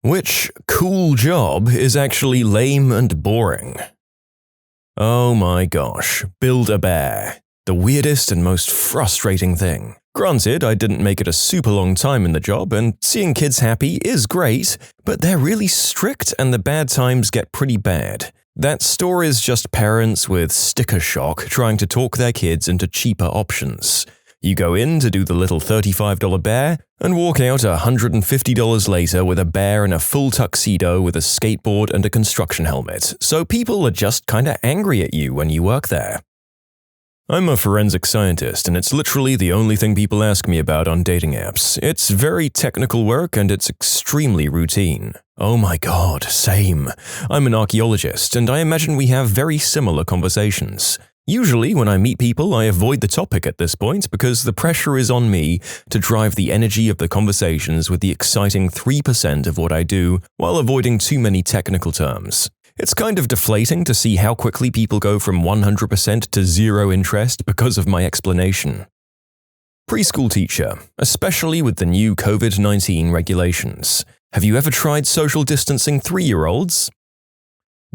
Which cool job is actually lame and boring? Oh my gosh, build a bear. The weirdest and most frustrating thing. Granted, I didn't make it a super long time in the job, and seeing kids happy is great, but they're really strict and the bad times get pretty bad. That store is just parents with sticker shock trying to talk their kids into cheaper options. You go in to do the little $35 bear and walk out $150 later with a bear in a full tuxedo with a skateboard and a construction helmet, so people are just kinda angry at you when you work there. I'm a forensic scientist, and it's literally the only thing people ask me about on dating apps. It's very technical work, and it's extremely routine. Oh my god, same. I'm an archaeologist, and I imagine we have very similar conversations. Usually, when I meet people, I avoid the topic at this point because the pressure is on me to drive the energy of the conversations with the exciting 3% of what I do while avoiding too many technical terms. It's kind of deflating to see how quickly people go from 100% to zero interest because of my explanation. Preschool teacher, especially with the new COVID-19 regulations. Have you ever tried social distancing 3-year-olds?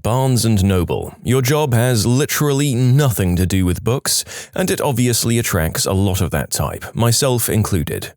Barnes & Noble. Your job has literally nothing to do with books, and it obviously attracts a lot of that type, myself included.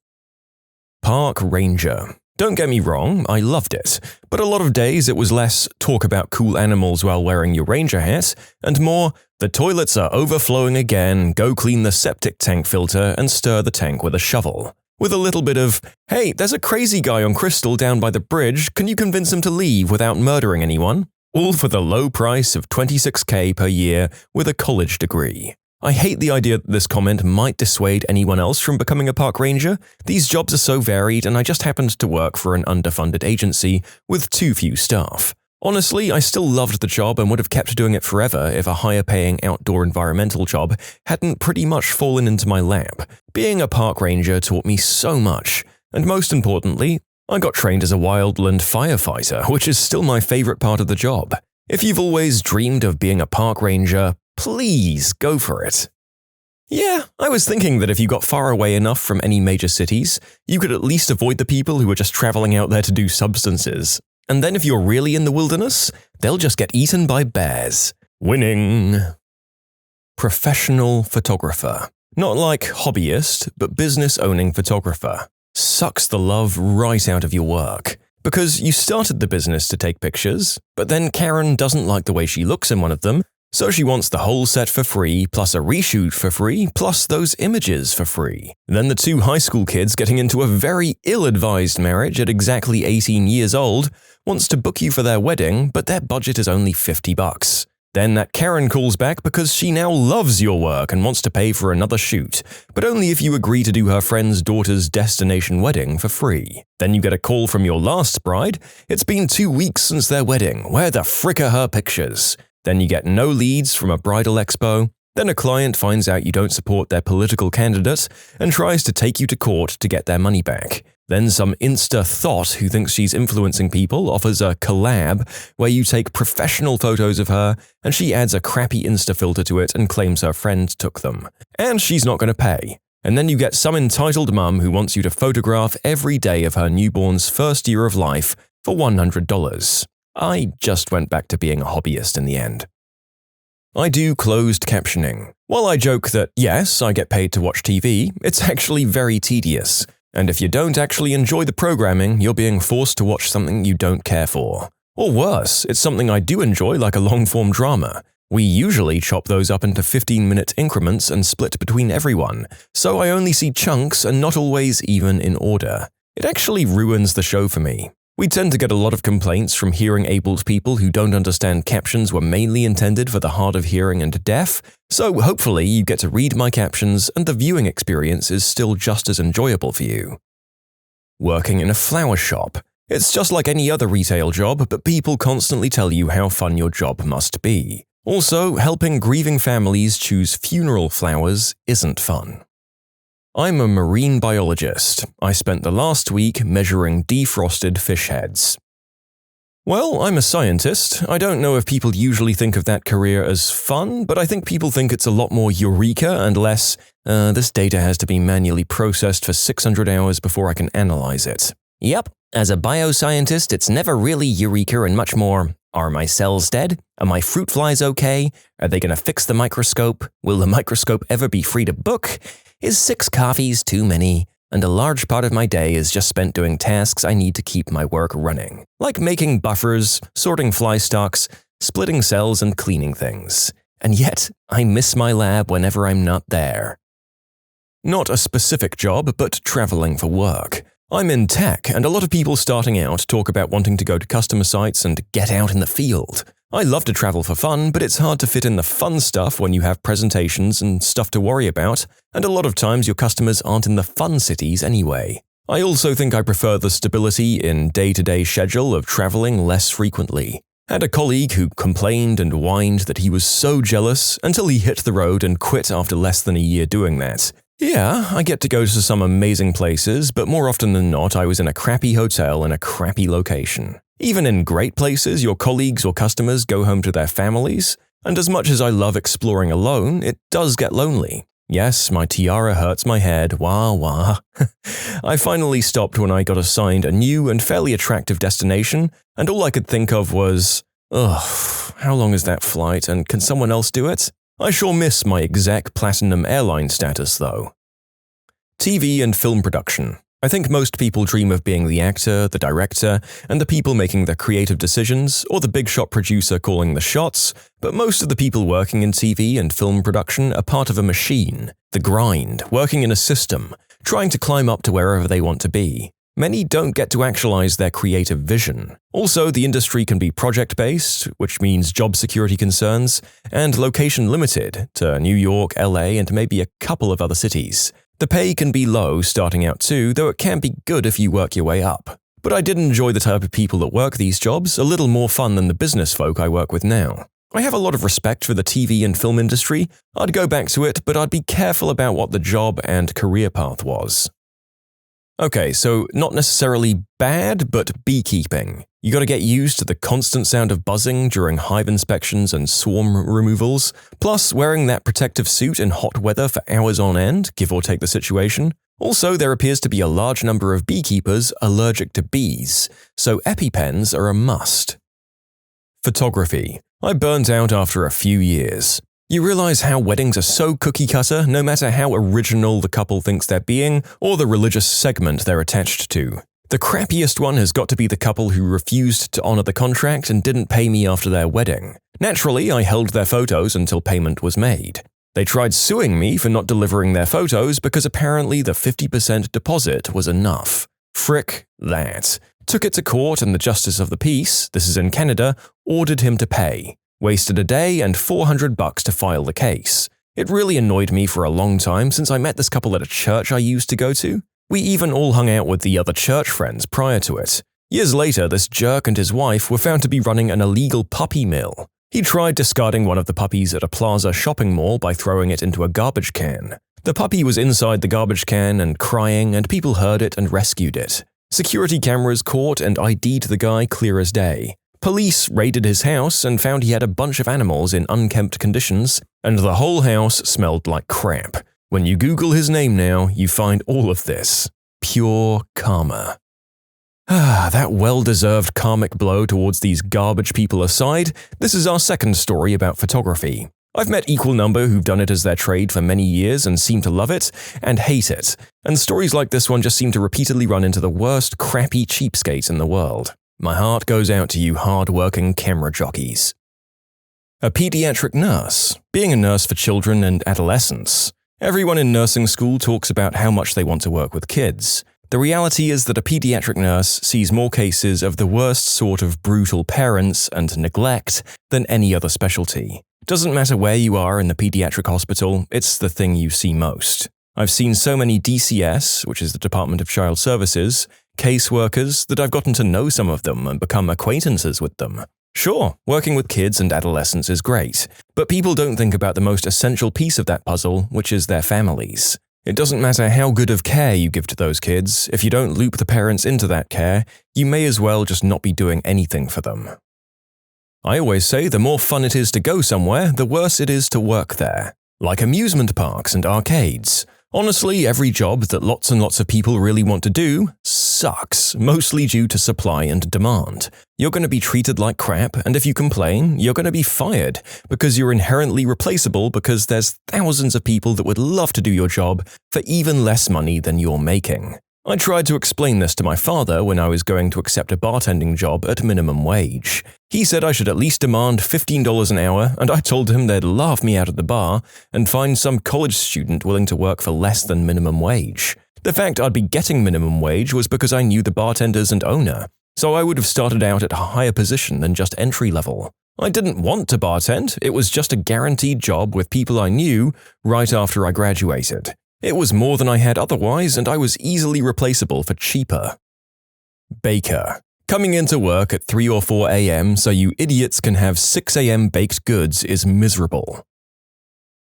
Park ranger. Don't get me wrong, I loved it, but a lot of days it was less talk about cool animals while wearing your ranger hat, and more, the toilets are overflowing again, go clean the septic tank filter and stir the tank with a shovel. With a little bit of, hey, there's a crazy guy on Crystal down by the bridge, can you convince him to leave without murdering anyone? All for the low price of $26,000 per year with a college degree. I hate the idea that this comment might dissuade anyone else from becoming a park ranger. These jobs are so varied, and I just happened to work for an underfunded agency with too few staff. Honestly, I still loved the job and would have kept doing it forever if a higher-paying outdoor environmental job hadn't pretty much fallen into my lap. Being a park ranger taught me so much, and most importantly, I got trained as a wildland firefighter, which is still my favorite part of the job. If you've always dreamed of being a park ranger, please go for it. Yeah, I was thinking that if you got far away enough from any major cities, you could at least avoid the people who are just traveling out there to do substances. And then if you're really in the wilderness, they'll just get eaten by bears. Winning. Professional photographer. Not like hobbyist, but business-owning photographer. Sucks the love right out of your work. Because you started the business to take pictures, but then Karen doesn't like the way she looks in one of them, so she wants the whole set for free, plus a reshoot for free, plus those images for free. Then the 2 high school kids getting into a very ill-advised marriage at exactly 18 years old wants to book you for their wedding, but their budget is only $50. Then that Karen calls back because she now loves your work and wants to pay for another shoot, but only if you agree to do her friend's daughter's destination wedding for free. Then you get a call from your last bride. It's been 2 weeks since their wedding. Where the frick are her pictures? Then you get no leads from a bridal expo. Then a client finds out you don't support their political candidate and tries to take you to court to get their money back. Then some Insta thought who thinks she's influencing people offers a collab where you take professional photos of her and she adds a crappy Insta filter to it and claims her friend took them. And she's not going to pay. And then you get some entitled mum who wants you to photograph every day of her newborn's first year of life for $100. I just went back to being a hobbyist in the end. I do closed captioning. While I joke that, yes, I get paid to watch TV, it's actually very tedious. And if you don't actually enjoy the programming, you're being forced to watch something you don't care for. Or worse, it's something I do enjoy, like a long-form drama. We usually chop those up into 15-minute increments and split between everyone, so I only see chunks and not always even in order. It actually ruins the show for me. We tend to get a lot of complaints from hearing-abled people who don't understand captions were mainly intended for the hard of hearing and deaf, so hopefully you get to read my captions and the viewing experience is still just as enjoyable for you. Working in a flower shop. It's just like any other retail job, but people constantly tell you how fun your job must be. Also, helping grieving families choose funeral flowers isn't fun. I'm a marine biologist. I spent the last week measuring defrosted fish heads. Well, I'm a scientist. I don't know if people usually think of that career as fun, but I think people think it's a lot more eureka and less, this data has to be manually processed for 600 hours before I can analyze it. Yep, as a bioscientist, it's never really eureka and much more, are my cells dead? Are my fruit flies okay? Are they going to fix the microscope? Will the microscope ever be free to book? Is 6 coffees too many? And a large part of my day is just spent doing tasks I need to keep my work running, like making buffers, sorting fly stocks, splitting cells, and cleaning things. And yet, I miss my lab whenever I'm not there. Not a specific job, but traveling for work. I'm in tech, and a lot of people starting out talk about wanting to go to customer sites and get out in the field. I love to travel for fun, but it's hard to fit in the fun stuff when you have presentations and stuff to worry about, and a lot of times your customers aren't in the fun cities anyway. I also think I prefer the stability in day-to-day schedule of traveling less frequently. Had a colleague who complained and whined that he was so jealous until he hit the road and quit after less than a year doing that. Yeah, I get to go to some amazing places, but more often than not, I was in a crappy hotel in a crappy location. Even in great places, your colleagues or customers go home to their families, and as much as I love exploring alone, it does get lonely. Yes, my tiara hurts my head, wah wah. I finally stopped when I got assigned a new and fairly attractive destination, and all I could think of was, ugh, how long is that flight, and can someone else do it? I sure miss my exec platinum airline status, though. TV and film production. I think most people dream of being the actor, the director, and the people making the creative decisions, or the big shot producer calling the shots, but most of the people working in TV and film production are part of a machine, the grind, working in a system, trying to climb up to wherever they want to be. Many don't get to actualize their creative vision. Also, the industry can be project-based, which means job security concerns, and location-limited to New York, LA, and maybe a couple of other cities. The pay can be low starting out too, though it can be good if you work your way up. But I did enjoy the type of people that work these jobs, a little more fun than the business folk I work with now. I have a lot of respect for the TV and film industry. I'd go back to it, but I'd be careful about what the job and career path was. Okay, so not necessarily bad, but beekeeping. You gotta get used to the constant sound of buzzing during hive inspections and swarm removals, plus wearing that protective suit in hot weather for hours on end, give or take the situation. Also, there appears to be a large number of beekeepers allergic to bees, so EpiPens are a must. Photography. I burnt out after a few years. You realize how weddings are so cookie-cutter no matter how original the couple thinks they're being or the religious segment they're attached to. The crappiest one has got to be the couple who refused to honor the contract and didn't pay me after their wedding. Naturally, I held their photos until payment was made. They tried suing me for not delivering their photos because apparently the 50% deposit was enough. Frick that. Took it to court and the Justice of the Peace, this is in Canada, ordered him to pay. Wasted a day and $400 to file the case. It really annoyed me for a long time since I met this couple at a church I used to go to. We even all hung out with the other church friends prior to it. Years later, this jerk and his wife were found to be running an illegal puppy mill. He tried discarding one of the puppies at a plaza shopping mall by throwing it into a garbage can. The puppy was inside the garbage can and crying, and people heard it and rescued it. Security cameras caught and ID'd the guy clear as day. Police raided his house and found he had a bunch of animals in unkempt conditions, and the whole house smelled like crap. When you Google his name now, you find all of this. Pure karma. That well-deserved karmic blow towards these garbage people aside, this is our second story about photography. I've met equal number who've done it as their trade for many years and seem to love it, and hate it, and stories like this one just seem to repeatedly run into the worst crappy cheapskates in the world. My heart goes out to you hard-working camera jockeys. A pediatric nurse. Being a nurse for children and adolescents. Everyone in nursing school talks about how much they want to work with kids. The reality is that a pediatric nurse sees more cases of the worst sort of brutal parents and neglect than any other specialty. Doesn't matter where you are in the pediatric hospital, it's the thing you see most. I've seen so many DCS, which is the Department of Child Services, caseworkers that I've gotten to know some of them and become acquaintances with them. Sure, working with kids and adolescents is great, but people don't think about the most essential piece of that puzzle, which is their families. It doesn't matter how good of care you give to those kids, if you don't loop the parents into that care, you may as well just not be doing anything for them. I always say the more fun it is to go somewhere, the worse it is to work there. Like amusement parks and arcades. Honestly, every job that lots and lots of people really want to do sucks, mostly due to supply and demand. You're going to be treated like crap, and if you complain, you're going to be fired because you're inherently replaceable because there's thousands of people that would love to do your job for even less money than you're making. I tried to explain this to my father when I was going to accept a bartending job at minimum wage. He said I should at least demand $15 an hour, and I told him they'd laugh me out at the bar and find some college student willing to work for less than minimum wage. The fact I'd be getting minimum wage was because I knew the bartenders and owner, so I would have started out at a higher position than just entry level. I didn't want to bartend, it was just a guaranteed job with people I knew right after I graduated. It was more than I had otherwise, and I was easily replaceable for cheaper. Baker. Coming into work at 3 or 4 a.m. so you idiots can have 6 a.m. baked goods is miserable.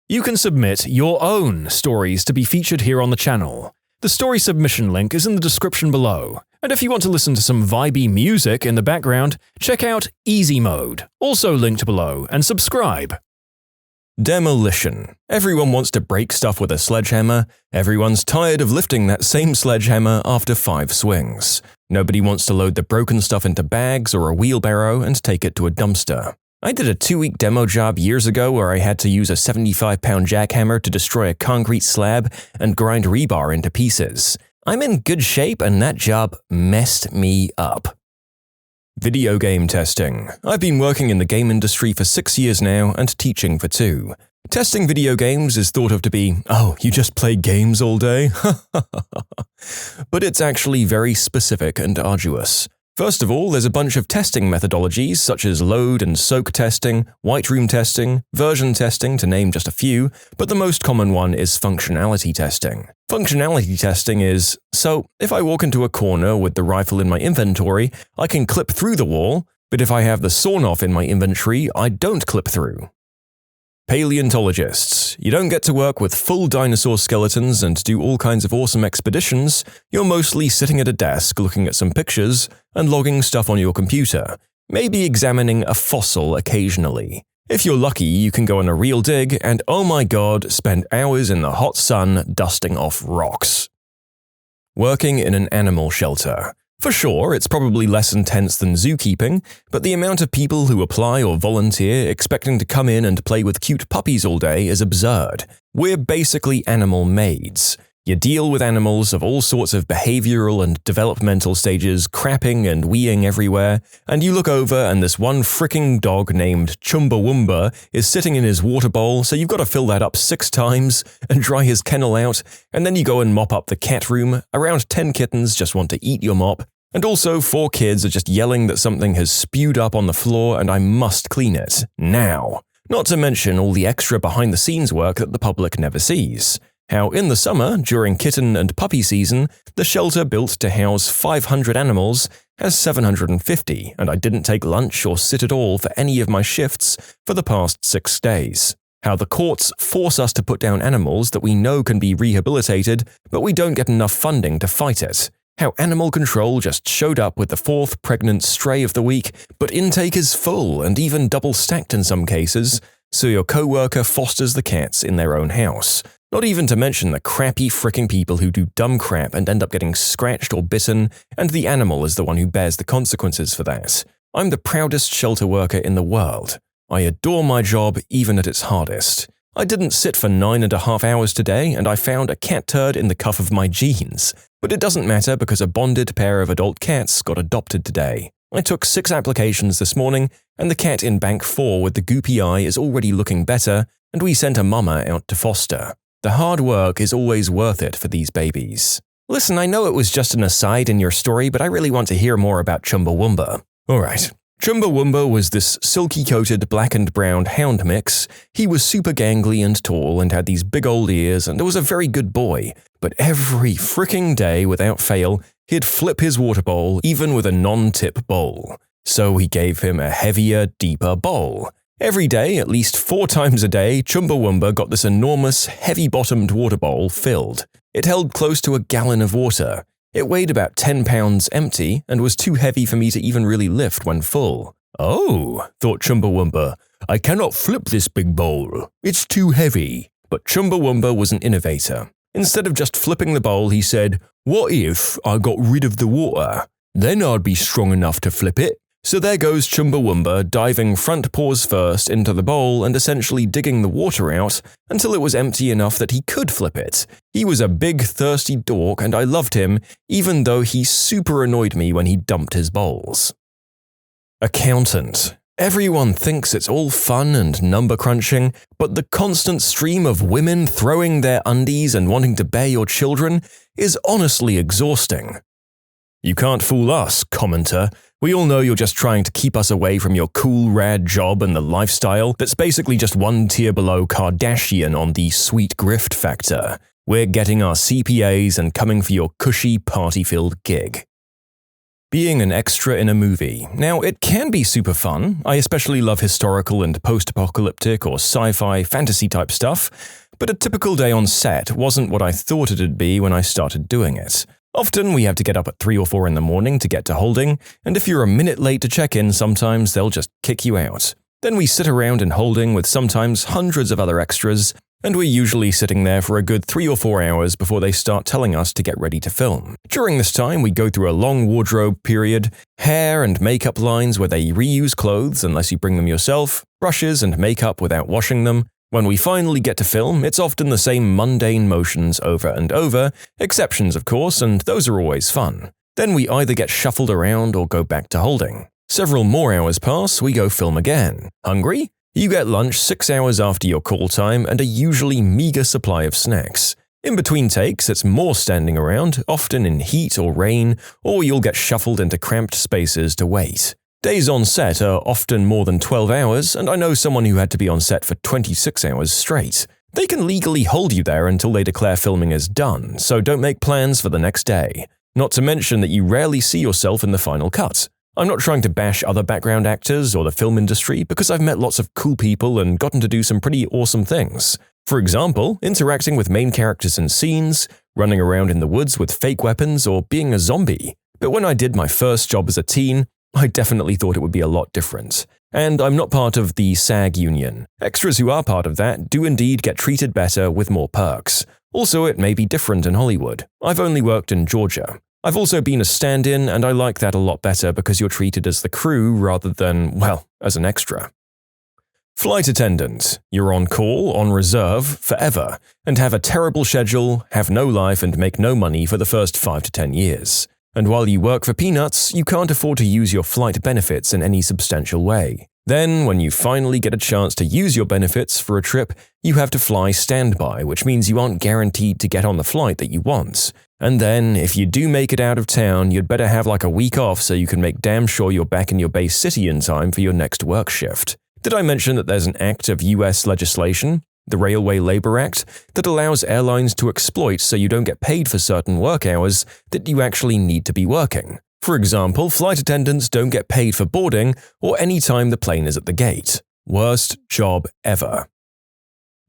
You can submit your own stories to be featured here on the channel. The story submission link is in the description below. And if you want to listen to some vibey music in the background, check out easymode, also linked below, and subscribe. Demolition. Everyone wants to break stuff with a sledgehammer. Everyone's tired of lifting that same sledgehammer after 5 swings. Nobody wants to load the broken stuff into bags or a wheelbarrow and take it to a dumpster. I did a 2-week demo job years ago where I had to use a 75-pound jackhammer to destroy a concrete slab and grind rebar into pieces. I'm in good shape and that job messed me up. Video game testing. I've been working in the game industry for 6 years now and teaching for 2. Testing video games is thought of to be, oh, you just play games all day? But it's actually very specific and arduous. First of all, there's a bunch of testing methodologies such as load and soak testing, white room testing, version testing to name just a few, but the most common one is functionality testing. Functionality testing is, so if I walk into a corner with the rifle in my inventory, I can clip through the wall, but if I have the sawn-off in my inventory, I don't clip through. Paleontologists. You don't get to work with full dinosaur skeletons and do all kinds of awesome expeditions. You're mostly sitting at a desk looking at some pictures and logging stuff on your computer, maybe examining a fossil occasionally. If you're lucky, you can go on a real dig and, oh my god, spend hours in the hot sun dusting off rocks. Working in an animal shelter. For sure, it's probably less intense than zookeeping, but the amount of people who apply or volunteer expecting to come in and play with cute puppies all day is absurd. We're basically animal maids. You deal with animals of all sorts of behavioral and developmental stages, crapping and weeing everywhere, and you look over and this one fricking dog named Chumbawamba is sitting in his water bowl, so you've got to fill that up 6 times and dry his kennel out, and then you go and mop up the cat room. Around 10 kittens just want to eat your mop, and also 4 kids are just yelling that something has spewed up on the floor and I must clean it, now. Not to mention all the extra behind-the-scenes work that the public never sees. How in the summer, during kitten and puppy season, the shelter built to house 500 animals has 750, and I didn't take lunch or sit at all for any of my shifts for the past 6 days. How the courts force us to put down animals that we know can be rehabilitated, but we don't get enough funding to fight it. How animal control just showed up with the 4th pregnant stray of the week, but intake is full and even double-stacked in some cases, so your co-worker fosters the cats in their own house. Not even to mention the crappy fricking people who do dumb crap and end up getting scratched or bitten, and the animal is the one who bears the consequences for that. I'm the proudest shelter worker in the world. I adore my job even at its hardest. I didn't sit for 9.5 hours today, and I found a cat turd in the cuff of my jeans. But it doesn't matter because a bonded pair of adult cats got adopted today. I took 6 applications this morning, and the cat in Bank 4 with the goopy eye is already looking better, and we sent a mama out to foster. The hard work is always worth it for these babies. Listen, I know it was just an aside in your story, but I really want to hear more about Chumbawamba. Alright. Chumbawamba was this silky-coated black and brown hound mix. He was super gangly and tall and had these big old ears and was a very good boy. But every fricking day, without fail, he'd flip his water bowl even with a non-tip bowl. So he gave him a heavier, deeper bowl. Every day, at least 4 times a day, Chumbawamba got this enormous, heavy-bottomed water bowl filled. It held close to a gallon of water. It weighed about 10 pounds empty and was too heavy for me to even really lift when full. Oh, thought Chumbawamba, I cannot flip this big bowl. It's too heavy. But Chumbawamba was an innovator. Instead of just flipping the bowl, he said, "What if I got rid of the water? Then I'd be strong enough to flip it." So there goes Chumbawamba diving front paws first into the bowl and essentially digging the water out until it was empty enough that he could flip it. He was a big thirsty dork and I loved him, even though he super annoyed me when he dumped his bowls. Accountant. Everyone thinks it's all fun and number crunching, but the constant stream of women throwing their undies and wanting to bear your children is honestly exhausting. You can't fool us, commenter. We all know you're just trying to keep us away from your cool, rad job and the lifestyle that's basically just one tier below Kardashian on the sweet grift factor. We're getting our CPAs and coming for your cushy, party-filled gig. Being an extra in a movie. Now, it can be super fun. I especially love historical and post-apocalyptic or sci-fi fantasy type stuff, but a typical day on set wasn't what I thought it'd be when I started doing it. Often we have to get up at 3 or 4 in the morning to get to holding, and if you're a minute late to check in, sometimes they'll just kick you out. Then we sit around in holding with sometimes hundreds of other extras, and we're usually sitting there for a good 3 or 4 hours before they start telling us to get ready to film. During this time, we go through a long wardrobe period, hair and makeup lines where they reuse clothes unless you bring them yourself, brushes and makeup without washing them. When we finally get to film, it's often the same mundane motions over and over, exceptions of course, and those are always fun. Then we either get shuffled around or go back to holding. Several more hours pass, we go film again. Hungry? You get lunch 6 hours after your call time and a usually meager supply of snacks. In between takes, it's more standing around, often in heat or rain, or you'll get shuffled into cramped spaces to wait. Days on set are often more than 12 hours, and I know someone who had to be on set for 26 hours straight. They can legally hold you there until they declare filming is done, so don't make plans for the next day. Not to mention that you rarely see yourself in the final cut. I'm not trying to bash other background actors or the film industry because I've met lots of cool people and gotten to do some pretty awesome things. For example, interacting with main characters in scenes, running around in the woods with fake weapons, or being a zombie. But when I did my first job as a teen, I definitely thought it would be a lot different. And I'm not part of the SAG union. Extras who are part of that do indeed get treated better with more perks. Also, it may be different in Hollywood. I've only worked in Georgia. I've also been a stand-in, and I like that a lot better because you're treated as the crew rather than, well, as an extra. Flight attendant. You're on call, on reserve, forever, and have a terrible schedule, have no life, and make no money for the first 5 to 10 years. And while you work for peanuts, you can't afford to use your flight benefits in any substantial way. Then, when you finally get a chance to use your benefits for a trip, you have to fly standby, which means you aren't guaranteed to get on the flight that you want. And then, if you do make it out of town, you'd better have like a week off so you can make damn sure you're back in your base city in time for your next work shift. Did I mention that there's an act of US legislation, the Railway Labor Act, that allows airlines to exploit so you don't get paid for certain work hours that you actually need to be working? For example, flight attendants don't get paid for boarding or any time the plane is at the gate. Worst job ever.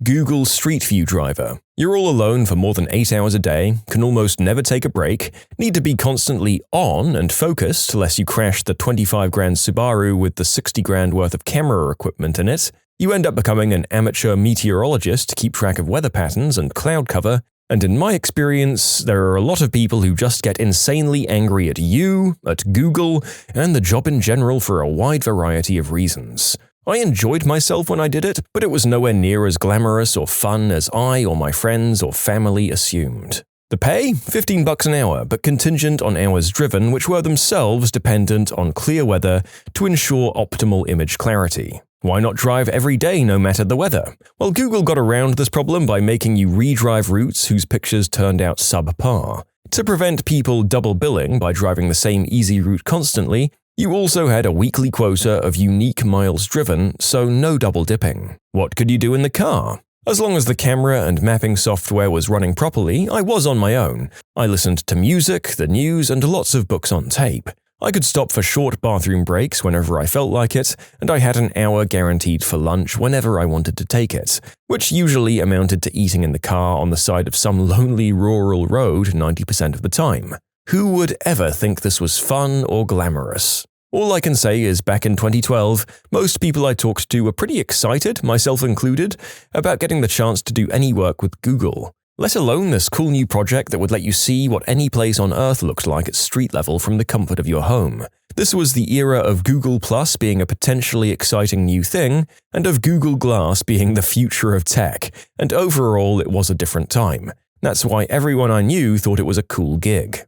Google Street View driver. You're all alone for more than 8 hours a day, can almost never take a break, need to be constantly on and focused lest you crash the 25 grand Subaru with the 60 grand worth of camera equipment in it. You end up becoming an amateur meteorologist to keep track of weather patterns and cloud cover, and in my experience, there are a lot of people who just get insanely angry at you, at Google, and the job in general for a wide variety of reasons. I enjoyed myself when I did it, but it was nowhere near as glamorous or fun as I or my friends or family assumed. The pay? $15 an hour, but contingent on hours driven, which were themselves dependent on clear weather to ensure optimal image clarity. Why not drive every day no matter the weather? Well, Google got around this problem by making you redrive routes whose pictures turned out subpar. To prevent people double billing by driving the same easy route constantly, you also had a weekly quota of unique miles driven, so no double dipping. What could you do in the car? As long as the camera and mapping software was running properly, I was on my own. I listened to music, the news, and lots of books on tape. I could stop for short bathroom breaks whenever I felt like it, and I had an hour guaranteed for lunch whenever I wanted to take it, which usually amounted to eating in the car on the side of some lonely rural road 90% of the time. Who would ever think this was fun or glamorous? All I can say is back in 2012, most people I talked to were pretty excited, myself included, about getting the chance to do any work with Google. let alone this cool new project that would let you see what any place on Earth looked like at street level from the comfort of your home. This was the era of Google Plus being a potentially exciting new thing, and of Google Glass being the future of tech, and overall it was a different time. That's why everyone I knew thought it was a cool gig.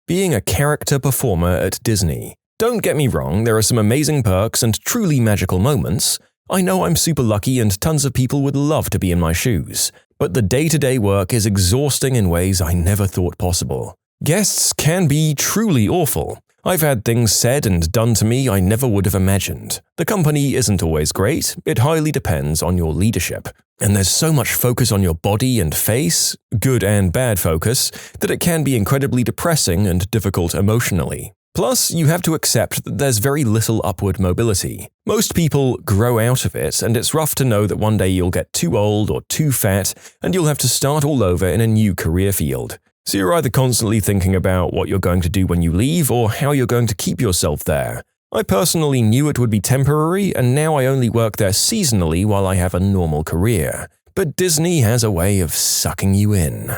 Being a character performer at Disney. Don't get me wrong, there are some amazing perks and truly magical moments. I know I'm super lucky and tons of people would love to be in my shoes, but the day-to-day work is exhausting in ways I never thought possible. Guests can be truly awful. I've had things said and done to me I never would have imagined. The company isn't always great, it highly depends on your leadership. And there's so much focus on your body and face, good and bad focus, that it can be incredibly depressing and difficult emotionally. Plus, you have to accept that there's very little upward mobility. Most people grow out of it, and it's rough to know that one day you'll get too old or too fat, and you'll have to start all over in a new career field. So you're either constantly thinking about what you're going to do when you leave, or how you're going to keep yourself there. I personally knew it would be temporary, and now I only work there seasonally while I have a normal career. But Disney has a way of sucking you in.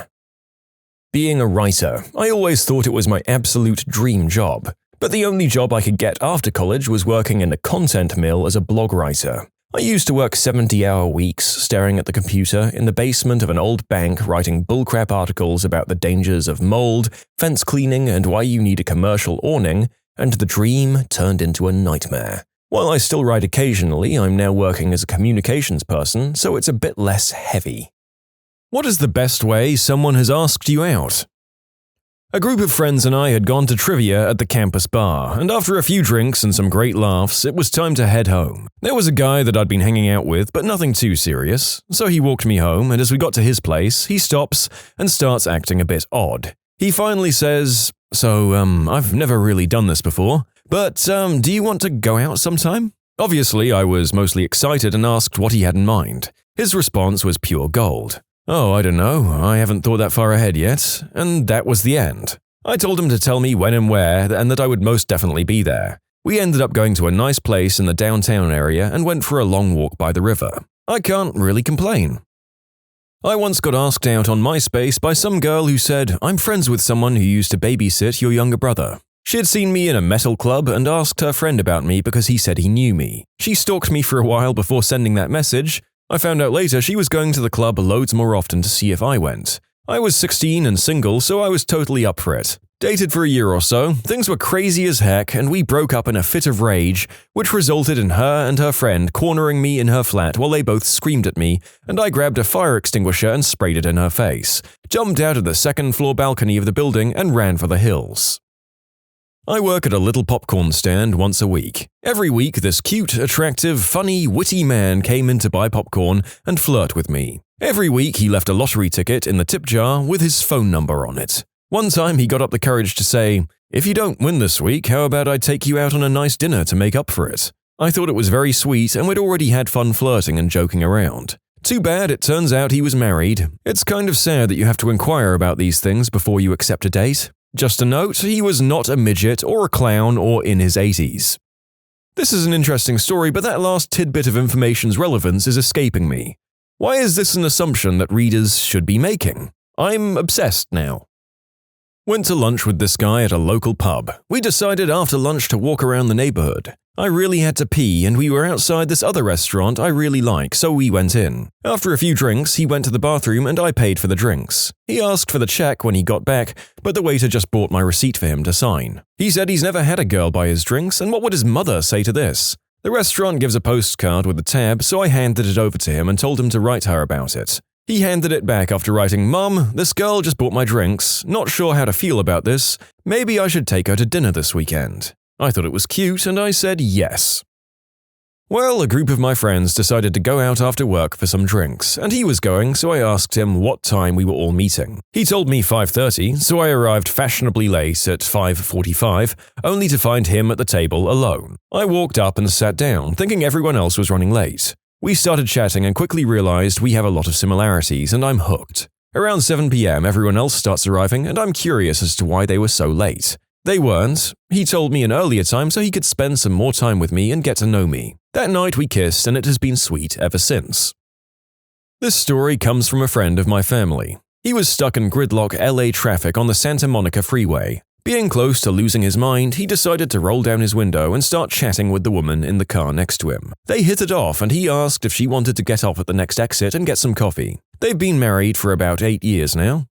Being a writer, I always thought it was my absolute dream job. But the only job I could get after college was working in a content mill as a blog writer. I used to work 70-hour weeks staring at the computer in the basement of an old bank writing bullcrap articles about the dangers of mold, fence cleaning, and why you need a commercial awning, and the dream turned into a nightmare. While I still write occasionally, I'm now working as a communications person, so it's a bit less heavy. What is the best way someone has asked you out? A group of friends and I had gone to trivia at the campus bar, and after a few drinks and some great laughs, it was time to head home. There was a guy that I'd been hanging out with, but nothing too serious, so he walked me home, and as we got to his place, he stops and starts acting a bit odd. He finally says, "So, I've never really done this before, but, do you want to go out sometime?" Obviously, I was mostly excited and asked what he had in mind. His response was pure gold. "Oh, I don't know, I haven't thought that far ahead yet," and that was the end. I told him to tell me when and where, and that I would most definitely be there. We ended up going to a nice place in the downtown area and went for a long walk by the river. I can't really complain. I once got asked out on MySpace by some girl who said, "I'm friends with someone who used to babysit your younger brother." She had seen me in a metal club and asked her friend about me because he said he knew me. She stalked me for a while before sending that message. I found out later she was going to the club loads more often to see if I went. I was 16 and single, so I was totally up for it. Dated for a year or so, things were crazy as heck, and we broke up in a fit of rage, which resulted in her and her friend cornering me in her flat while they both screamed at me, and I grabbed a fire extinguisher and sprayed it in her face, jumped out of the second-floor balcony of the building, and ran for the hills. I work at a little popcorn stand once a week. Every week, this cute, attractive, funny, witty man came in to buy popcorn and flirt with me. Every week, he left a lottery ticket in the tip jar with his phone number on it. One time, he got up the courage to say, "If you don't win this week, how about I take you out on a nice dinner to make up for it?" I thought it was very sweet, and we'd already had fun flirting and joking around. Too bad it turns out he was married. It's kind of sad that you have to inquire about these things before you accept a date. Just a note, he was not a midget or a clown or in his 80s. This is an interesting story, but that last tidbit of information's relevance is escaping me. Why is this an assumption that readers should be making? I'm obsessed now. Went to lunch with this guy at a local pub. We decided after lunch to walk around the neighborhood. I really had to pee, and we were outside this other restaurant I really like, so we went in. After a few drinks, he went to the bathroom and I paid for the drinks. He asked for the check when he got back, but the waiter just brought my receipt for him to sign. He said he's never had a girl buy his drinks, and what would his mother say to this? The restaurant gives a postcard with a tab, so I handed it over to him and told him to write her about it. He handed it back after writing, "Mum, this girl just bought my drinks. Not sure how to feel about this. Maybe I should take her to dinner this weekend." I thought it was cute, and I said yes. Well, a group of my friends decided to go out after work for some drinks, and he was going, so I asked him what time we were all meeting. He told me 5:30, so I arrived fashionably late at 5:45, only to find him at the table alone. I walked up and sat down, thinking everyone else was running late. We started chatting and quickly realized we have a lot of similarities, and I'm hooked. Around 7 p.m., everyone else starts arriving, and I'm curious as to why they were so late. They weren't. He told me an earlier time so he could spend some more time with me and get to know me. That night we kissed, and it has been sweet ever since. This story comes from a friend of my family. He was stuck in gridlock LA traffic on the Santa Monica freeway. Being close to losing his mind, he decided to roll down his window and start chatting with the woman in the car next to him. They hit it off and he asked if she wanted to get off at the next exit and get some coffee. They've been married for about 8 years now.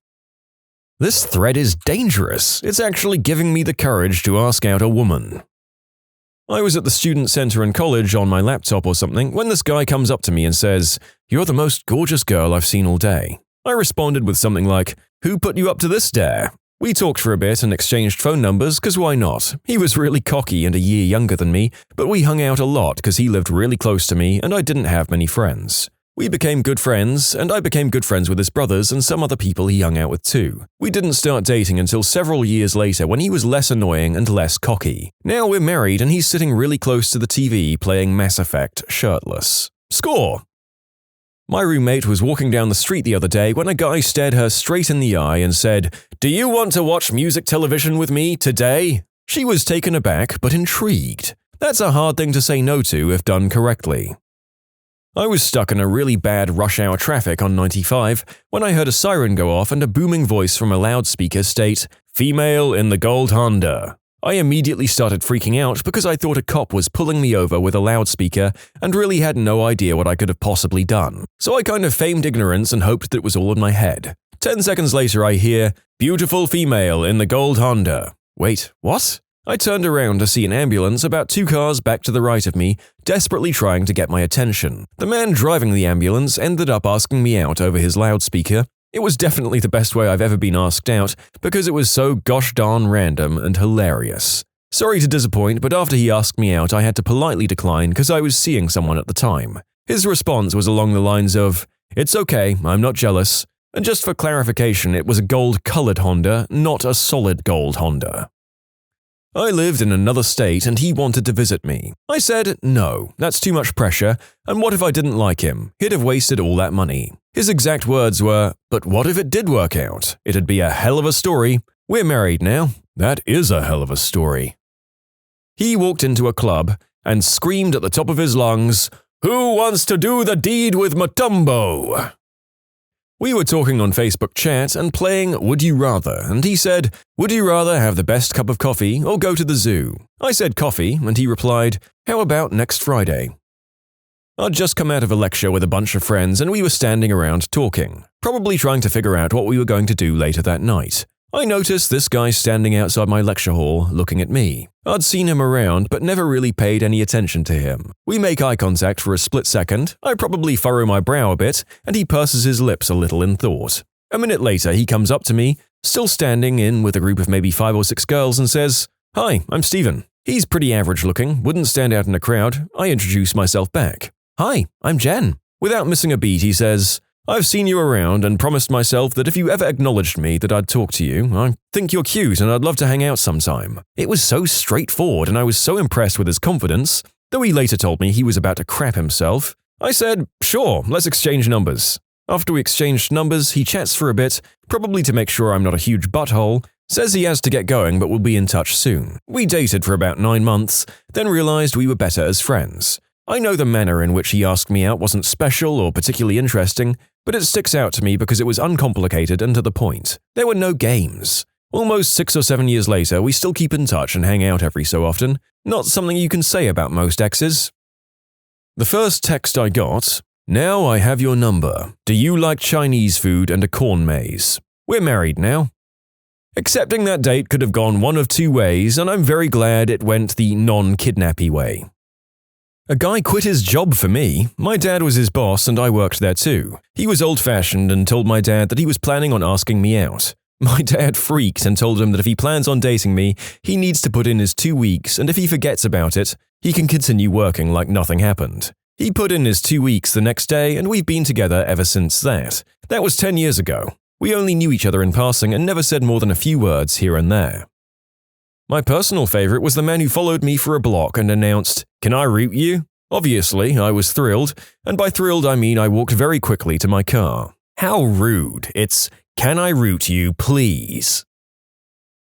This thread is dangerous. It's actually giving me the courage to ask out a woman. I was at the student center in college on my laptop or something when this guy comes up to me and says, "You're the most gorgeous girl I've seen all day." I responded with something like, "Who put you up to this dare?" We talked for a bit and exchanged phone numbers because why not? He was really cocky and a year younger than me, but we hung out a lot because he lived really close to me and I didn't have many friends. We became good friends, and I became good friends with his brothers and some other people he hung out with too. We didn't start dating until several years later when he was less annoying and less cocky. Now we're married and he's sitting really close to the TV playing Mass Effect shirtless. Score! My roommate was walking down the street the other day when a guy stared her straight in the eye and said, "Do you want to watch music television with me today?" She was taken aback but intrigued. That's a hard thing to say no to if done correctly. I was stuck in a really bad rush hour traffic on 95 when I heard a siren go off and a booming voice from a loudspeaker state, "Female in the gold Honda." I immediately started freaking out because I thought a cop was pulling me over with a loudspeaker and really had no idea what I could have possibly done. So I kind of feigned ignorance and hoped that it was all in my head. 10 seconds later I hear, "Beautiful female in the gold Honda." Wait, what? I turned around to see an ambulance about 2 cars back to the right of me, desperately trying to get my attention. The man driving the ambulance ended up asking me out over his loudspeaker. It was definitely the best way I've ever been asked out because it was so gosh darn random and hilarious. Sorry to disappoint, but after he asked me out, I had to politely decline because I was seeing someone at the time. His response was along the lines of, "It's okay, I'm not jealous." And just for clarification, it was a gold-colored Honda, not a solid gold Honda. I lived in another state and he wanted to visit me. I said, no, that's too much pressure, and what if I didn't like him? He'd have wasted all that money. His exact words were, "But what if it did work out? It'd be a hell of a story. We're married now. That is a hell of a story." He walked into a club and screamed at the top of his lungs, "Who wants to do the deed with Matumbo?" We were talking on Facebook chat and playing Would You Rather, and he said, "Would you rather have the best cup of coffee or go to the zoo?" I said coffee, and he replied, "How about next Friday?" I'd just come out of a lecture with a bunch of friends and we were standing around talking, probably trying to figure out what we were going to do later that night. I noticed this guy standing outside my lecture hall looking at me. I'd seen him around but never really paid any attention to him. We make eye contact for a split second, I probably furrow my brow a bit, and he purses his lips a little in thought. A minute later he comes up to me, still standing in with a group of maybe 5 or 6 girls and says, "Hi, I'm Steven." He's pretty average looking, wouldn't stand out in a crowd. I introduce myself back. "Hi, I'm Jen." Without missing a beat he says, "I've seen you around and promised myself that if you ever acknowledged me that I'd talk to you. I think you're cute and I'd love to hang out sometime." It was so straightforward and I was so impressed with his confidence, though he later told me he was about to crap himself. I said, "Sure, let's exchange numbers." After we exchanged numbers, he chats for a bit, probably to make sure I'm not a huge butthole, says he has to get going but will be in touch soon. We dated for about 9 months, then realized we were better as friends. I know the manner in which he asked me out wasn't special or particularly interesting, but it sticks out to me because it was uncomplicated and to the point. There were no games. Almost 6 or 7 years later, we still keep in touch and hang out every so often. Not something you can say about most exes. The first text I got, "Now I have your number. Do you like Chinese food and a corn maze? We're married now." Accepting that date could have gone one of 2 ways, and I'm very glad it went the non-kidnappy way. A guy quit his job for me. My dad was his boss and I worked there too. He was old-fashioned and told my dad that he was planning on asking me out. My dad freaked and told him that if he plans on dating me, he needs to put in his 2 weeks, and if he forgets about it, he can continue working like nothing happened. He put in his 2 weeks the next day and we've been together ever since that. That was 10 years ago. We only knew each other in passing and never said more than a few words here and there. My personal favorite was the man who followed me for a block and announced, "Can I root you?" Obviously, I was thrilled, and by thrilled I mean I walked very quickly to my car. How rude. It's, "Can I root you, please?"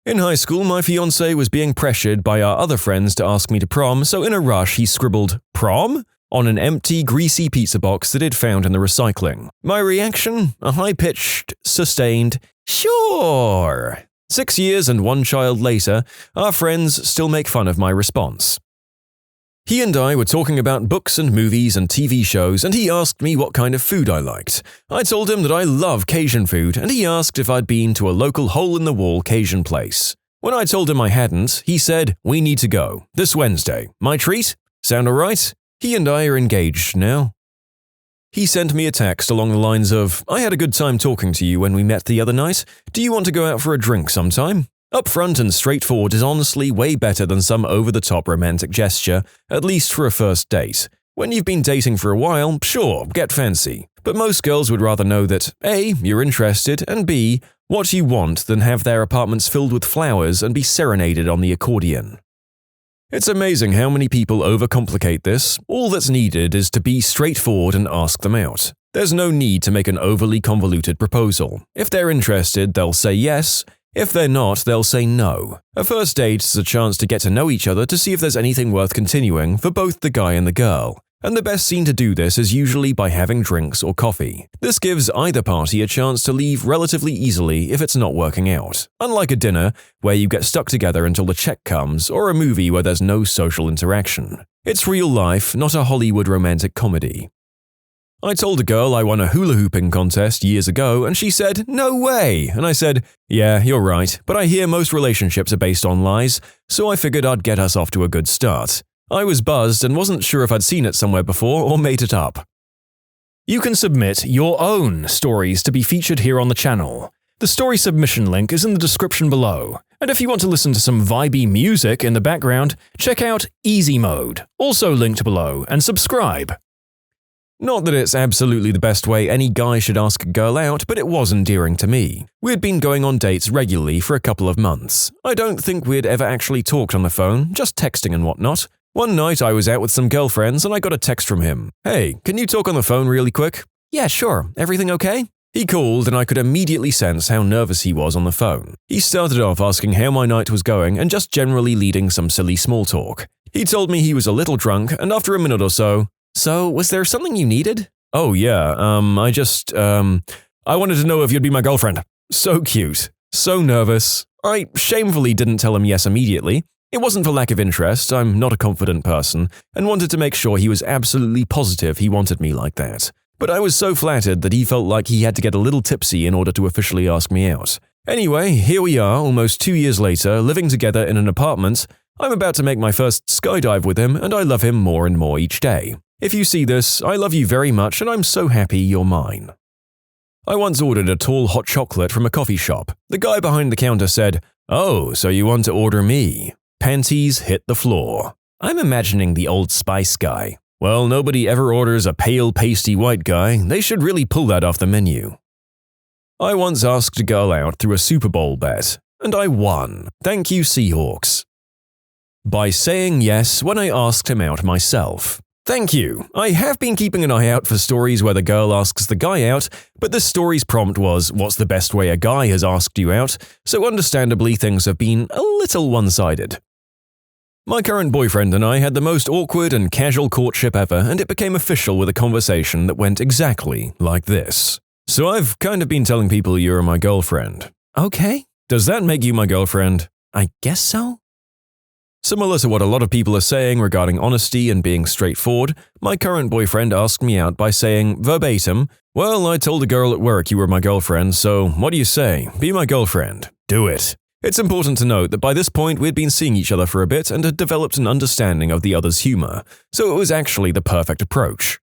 In high school, my fiancé was being pressured by our other friends to ask me to prom, so in a rush he scribbled, "Prom?" on an empty, greasy pizza box that he'd found in the recycling. My reaction? A high-pitched, sustained, "Sure." 6 years and 1 child later, our friends still make fun of my response. He and I were talking about books and movies and TV shows, and he asked me what kind of food I liked. I told him that I love Cajun food, and he asked if I'd been to a local hole-in-the-wall Cajun place. When I told him I hadn't, he said, "We need to go. This Wednesday. My treat? Sound alright?" He and I are engaged now. He sent me a text along the lines of, "I had a good time talking to you when we met the other night. Do you want to go out for a drink sometime?" Upfront and straightforward is honestly way better than some over-the-top romantic gesture, at least for a first date. When you've been dating for a while, sure, get fancy. But most girls would rather know that A, you're interested, and B, what you want than have their apartments filled with flowers and be serenaded on the accordion. It's amazing how many people overcomplicate this. All that's needed is to be straightforward and ask them out. There's no need to make an overly convoluted proposal. If they're interested, they'll say yes. If they're not, they'll say no. A first date is a chance to get to know each other to see if there's anything worth continuing for both the guy and the girl. And the best scene to do this is usually by having drinks or coffee. This gives either party a chance to leave relatively easily if it's not working out, unlike a dinner where you get stuck together until the check comes, or a movie where there's no social interaction. It's real life, not a Hollywood romantic comedy. I told a girl I won a hula hooping contest years ago, and she said, "No way!" And I said, "Yeah, you're right, but I hear most relationships are based on lies, so I figured I'd get us off to a good start." I was buzzed and wasn't sure if I'd seen it somewhere before or made it up. You can submit your own stories to be featured here on the channel. The story submission link is in the description below. And if you want to listen to some vibey music in the background, check out easymode, also linked below, and subscribe. Not that it's absolutely the best way any guy should ask a girl out, but it was endearing to me. We'd been going on dates regularly for a couple of months. I don't think we'd ever actually talked on the phone, just texting and whatnot. One night I was out with some girlfriends and I got a text from him. "Hey, can you talk on the phone really quick?" "Yeah, sure. Everything okay?" He called and I could immediately sense how nervous he was on the phone. He started off asking how my night was going and just generally leading some silly small talk. He told me he was a little drunk, and after a minute or so, "So, was there something you needed?" "Oh yeah, I wanted to know if you'd be my girlfriend." So cute. So nervous. I shamefully didn't tell him yes immediately. It wasn't for lack of interest, I'm not a confident person, and wanted to make sure he was absolutely positive he wanted me like that. But I was so flattered that he felt like he had to get a little tipsy in order to officially ask me out. Anyway, here we are, almost 2 years later, living together in an apartment. I'm about to make my first skydive with him, and I love him more and more each day. If you see this, I love you very much, and I'm so happy you're mine. I once ordered a tall hot chocolate from a coffee shop. The guy behind the counter said, "Oh, so you want to order me?" Panties hit the floor. I'm imagining the Old Spice guy. Well, nobody ever orders a pale, pasty white guy. They should really pull that off the menu. I once asked a girl out through a Super Bowl bet, and I won. Thank you, Seahawks. By saying yes when I asked him out myself. Thank you. I have been keeping an eye out for stories where the girl asks the guy out, but this story's prompt was, "What's the best way a guy has asked you out?" So understandably, things have been a little one-sided. My current boyfriend and I had the most awkward and casual courtship ever, and it became official with a conversation that went exactly like this. "So I've kind of been telling people you're my girlfriend." "Okay. Does that make you my girlfriend?" "I guess so." Similar to what a lot of people are saying regarding honesty and being straightforward, my current boyfriend asked me out by saying, verbatim, "Well, I told a girl at work you were my girlfriend, so what do you say? Be my girlfriend. Do it." It's important to note that by this point we'd been seeing each other for a bit and had developed an understanding of the other's humor, so it was actually the perfect approach.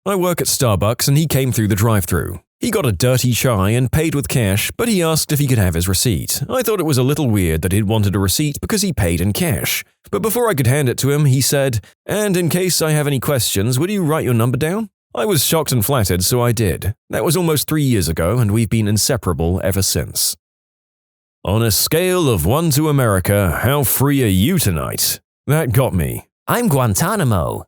I work at Starbucks and he came through the drive-thru. He got a dirty chai and paid with cash, but he asked if he could have his receipt. I thought it was a little weird that he'd wanted a receipt because he paid in cash. But before I could hand it to him, he said, "And in case I have any questions, would you write your number down?" I was shocked and flattered, so I did. That was almost 3 years ago, and we've been inseparable ever since. On a scale of 1 to America, how free are you tonight? That got me. I'm Guantanamo.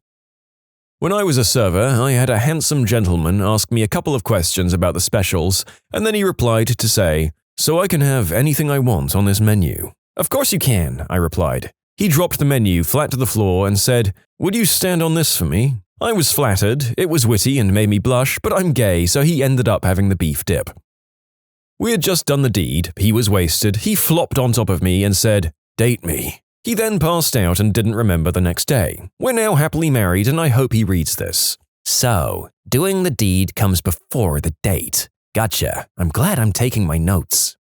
When I was a server, I had a handsome gentleman ask me a couple of questions about the specials, and then he replied to say, "So I can have anything I want on this menu?" "Of course you can," I replied. He dropped the menu flat to the floor and said, "Would you stand on this for me?" I was flattered, it was witty and made me blush, but I'm gay, so he ended up having the beef dip. We had just done the deed, he was wasted, he flopped on top of me and said, "Date me." He then passed out and didn't remember the next day. We're now happily married and I hope he reads this. So, doing the deed comes before the date. Gotcha. I'm glad I'm taking my notes.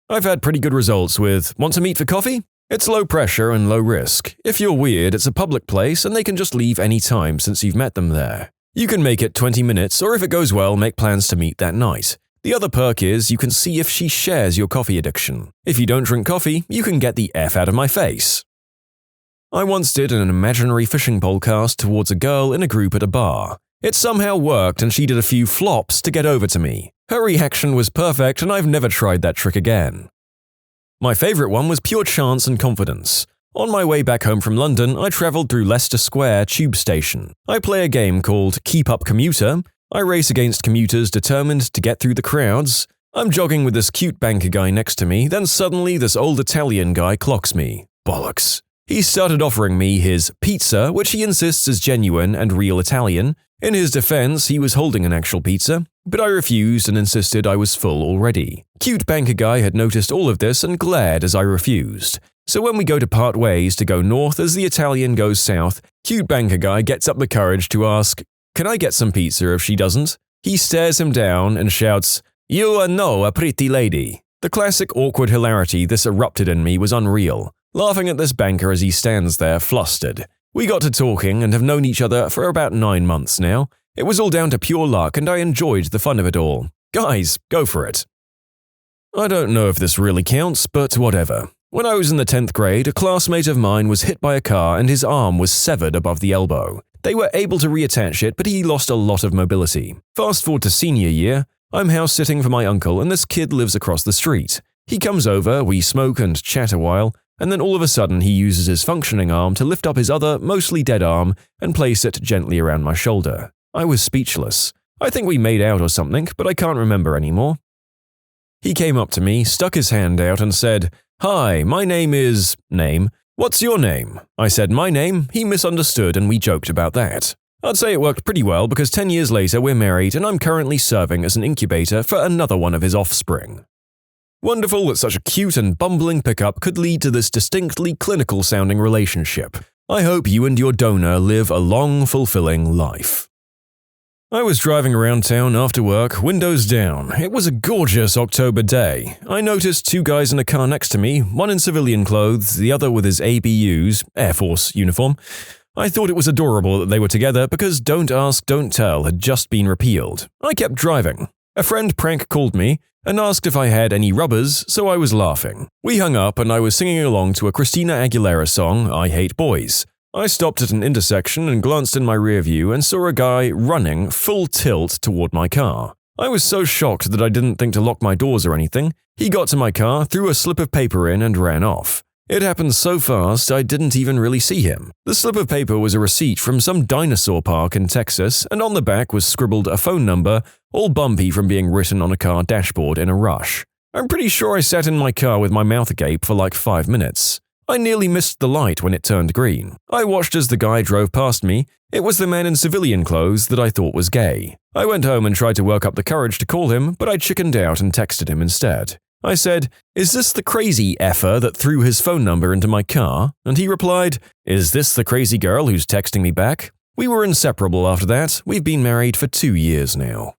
I've had pretty good results with, want to meet for coffee? It's low pressure and low risk. If you're weird, it's a public place and they can just leave any time since you've met them there. You can make it 20 minutes or if it goes well, make plans to meet that night. The other perk is you can see if she shares your coffee addiction. If you don't drink coffee, you can get the F out of my face. I once did an imaginary fishing pole cast towards a girl in a group at a bar. It somehow worked and she did a few flops to get over to me. Her reaction was perfect and I've never tried that trick again. My favorite one was pure chance and confidence. On my way back home from London, I travelled through Leicester Square tube station. I play a game called Keep Up Commuter. I race against commuters determined to get through the crowds. I'm jogging with this cute banker guy next to me, then suddenly this old Italian guy clocks me. Bollocks. He started offering me his pizza, which he insists is genuine and real Italian. In his defense, he was holding an actual pizza, but I refused and insisted I was full already. Cute banker guy had noticed all of this and glared as I refused. So when we go to part ways to go north as the Italian goes south, cute banker guy gets up the courage to ask, "Can I get some pizza if she doesn't?" He stares him down and shouts, "You are no a pretty lady." The classic awkward hilarity this erupted in me was unreal, laughing at this banker as he stands there flustered. We got to talking and have known each other for about 9 months now. It was all down to pure luck and I enjoyed the fun of it all. Guys, go for it. I don't know if this really counts, but whatever. When I was in the 10th grade, a classmate of mine was hit by a car and his arm was severed above the elbow. They were able to reattach it, but he lost a lot of mobility. Fast forward to senior year, I'm house sitting for my uncle and this kid lives across the street. He comes over, we smoke and chat a while, and then all of a sudden he uses his functioning arm to lift up his other, mostly dead arm and place it gently around my shoulder. I was speechless. I think we made out or something, but I can't remember anymore. He came up to me, stuck his hand out and said, "Hi, my name is… name. What's your name?" I said my name, he misunderstood and we joked about that. I'd say it worked pretty well because 10 years later we're married and I'm currently serving as an incubator for another one of his offspring. Wonderful that such a cute and bumbling pickup could lead to this distinctly clinical-sounding relationship. I hope you and your donor live a long, fulfilling life. I was driving around town after work, windows down. It was a gorgeous October day. I noticed 2 guys in a car next to me, one in civilian clothes, the other with his ABU's, Air Force, uniform. I thought it was adorable that they were together because Don't Ask, Don't Tell had just been repealed. I kept driving. A friend prank called me and asked if I had any rubbers, so I was laughing. We hung up and I was singing along to a Christina Aguilera song, I Hate Boys. I stopped at an intersection and glanced in my rear view and saw a guy running full tilt toward my car. I was so shocked that I didn't think to lock my doors or anything. He got to my car, threw a slip of paper in and ran off. It happened so fast I didn't even really see him. The slip of paper was a receipt from some dinosaur park in Texas, and on the back was scribbled a phone number, all bumpy from being written on a car dashboard in a rush. I'm pretty sure I sat in my car with my mouth agape for like 5 minutes. I nearly missed the light when it turned green. I watched as the guy drove past me. It was the man in civilian clothes that I thought was gay. I went home and tried to work up the courage to call him, but I chickened out and texted him instead. I said, "Is this the crazy effer that threw his phone number into my car?" And he replied, "Is this the crazy girl who's texting me back?" We were inseparable after that. We've been married for 2 years now.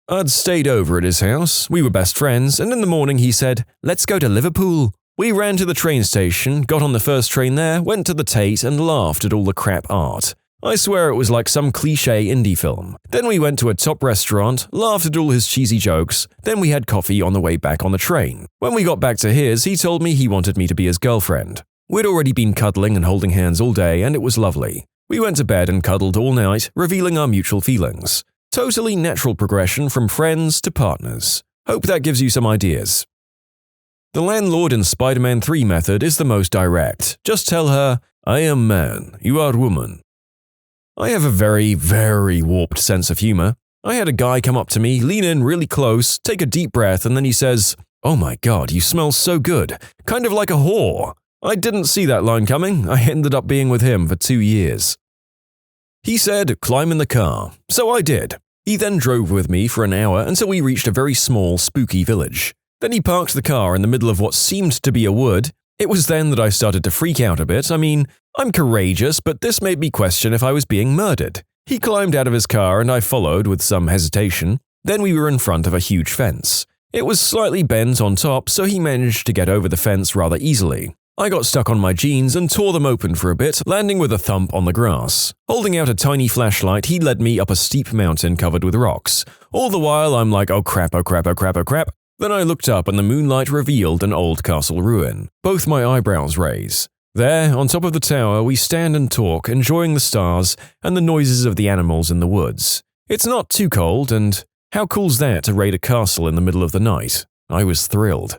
I'd stayed over at his house. We were best friends, and in the morning he said, "Let's go to Liverpool." We ran to the train station, got on the first train there, went to the Tate and laughed at all the crap art. I swear it was like some cliché indie film. Then we went to a top restaurant, laughed at all his cheesy jokes, then we had coffee on the way back on the train. When we got back to his, he told me he wanted me to be his girlfriend. We'd already been cuddling and holding hands all day and it was lovely. We went to bed and cuddled all night, revealing our mutual feelings. Totally natural progression from friends to partners. Hope that gives you some ideas. The landlord in Spider-Man 3 method is the most direct. Just tell her, "I am man, you are woman." I have a very, very warped sense of humor. I had a guy come up to me, lean in really close, take a deep breath, and then he says, "Oh my god, you smell so good. Kind of like a whore." I didn't see that line coming. I ended up being with him for 2 years. He said, climb in the car. So I did. He then drove with me for an hour until we reached a very small, spooky village. Then he parked the car in the middle of what seemed to be a wood. It was then that I started to freak out a bit. I mean, I'm courageous, but this made me question if I was being murdered. He climbed out of his car and I followed with some hesitation. Then we were in front of a huge fence. It was slightly bent on top, so he managed to get over the fence rather easily. I got stuck on my jeans and tore them open for a bit, landing with a thump on the grass. Holding out a tiny flashlight, he led me up a steep mountain covered with rocks. All the while, I'm like, oh crap, oh crap, oh crap, oh crap. Then I looked up and the moonlight revealed an old castle ruin. Both my eyebrows raise. There, on top of the tower, we stand and talk, enjoying the stars and the noises of the animals in the woods. It's not too cold, and how cool's that to raid a castle in the middle of the night? I was thrilled.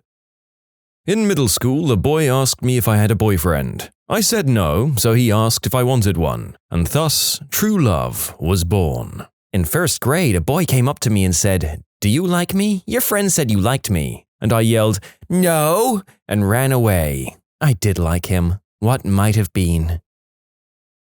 In middle school, a boy asked me if I had a boyfriend. I said no, so he asked if I wanted one, and thus, true love was born. In first grade, a boy came up to me and said, "Do you like me? Your friend said you liked me." And I yelled, "No," and ran away. I did like him. What might have been?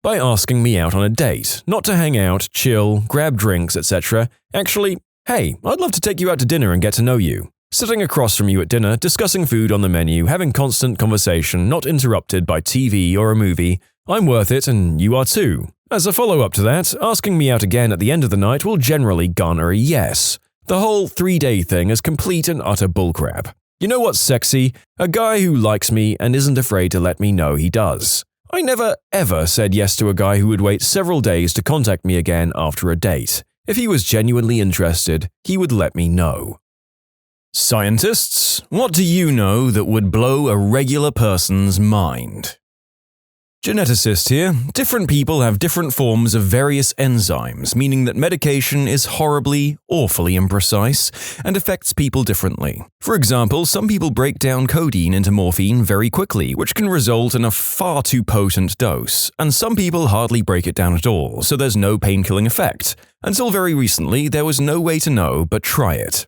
By asking me out on a date, not to hang out, chill, grab drinks, etc. Actually, hey, I'd love to take you out to dinner and get to know you. Sitting across from you at dinner, discussing food on the menu, having constant conversation, not interrupted by TV or a movie. I'm worth it and you are too. As a follow-up to that, asking me out again at the end of the night will generally garner a yes. The whole 3-day thing is complete and utter bullcrap. You know what's sexy? A guy who likes me and isn't afraid to let me know he does. I never ever said yes to a guy who would wait several days to contact me again after a date. If he was genuinely interested, he would let me know. Scientists, what do you know that would blow a regular person's mind? Geneticist here. Different people have different forms of various enzymes, meaning that medication is horribly, awfully imprecise and affects people differently. For example, some people break down codeine into morphine very quickly, which can result in a far too potent dose, and some people hardly break it down at all, so there's no painkilling effect. Until very recently, there was no way to know but try it.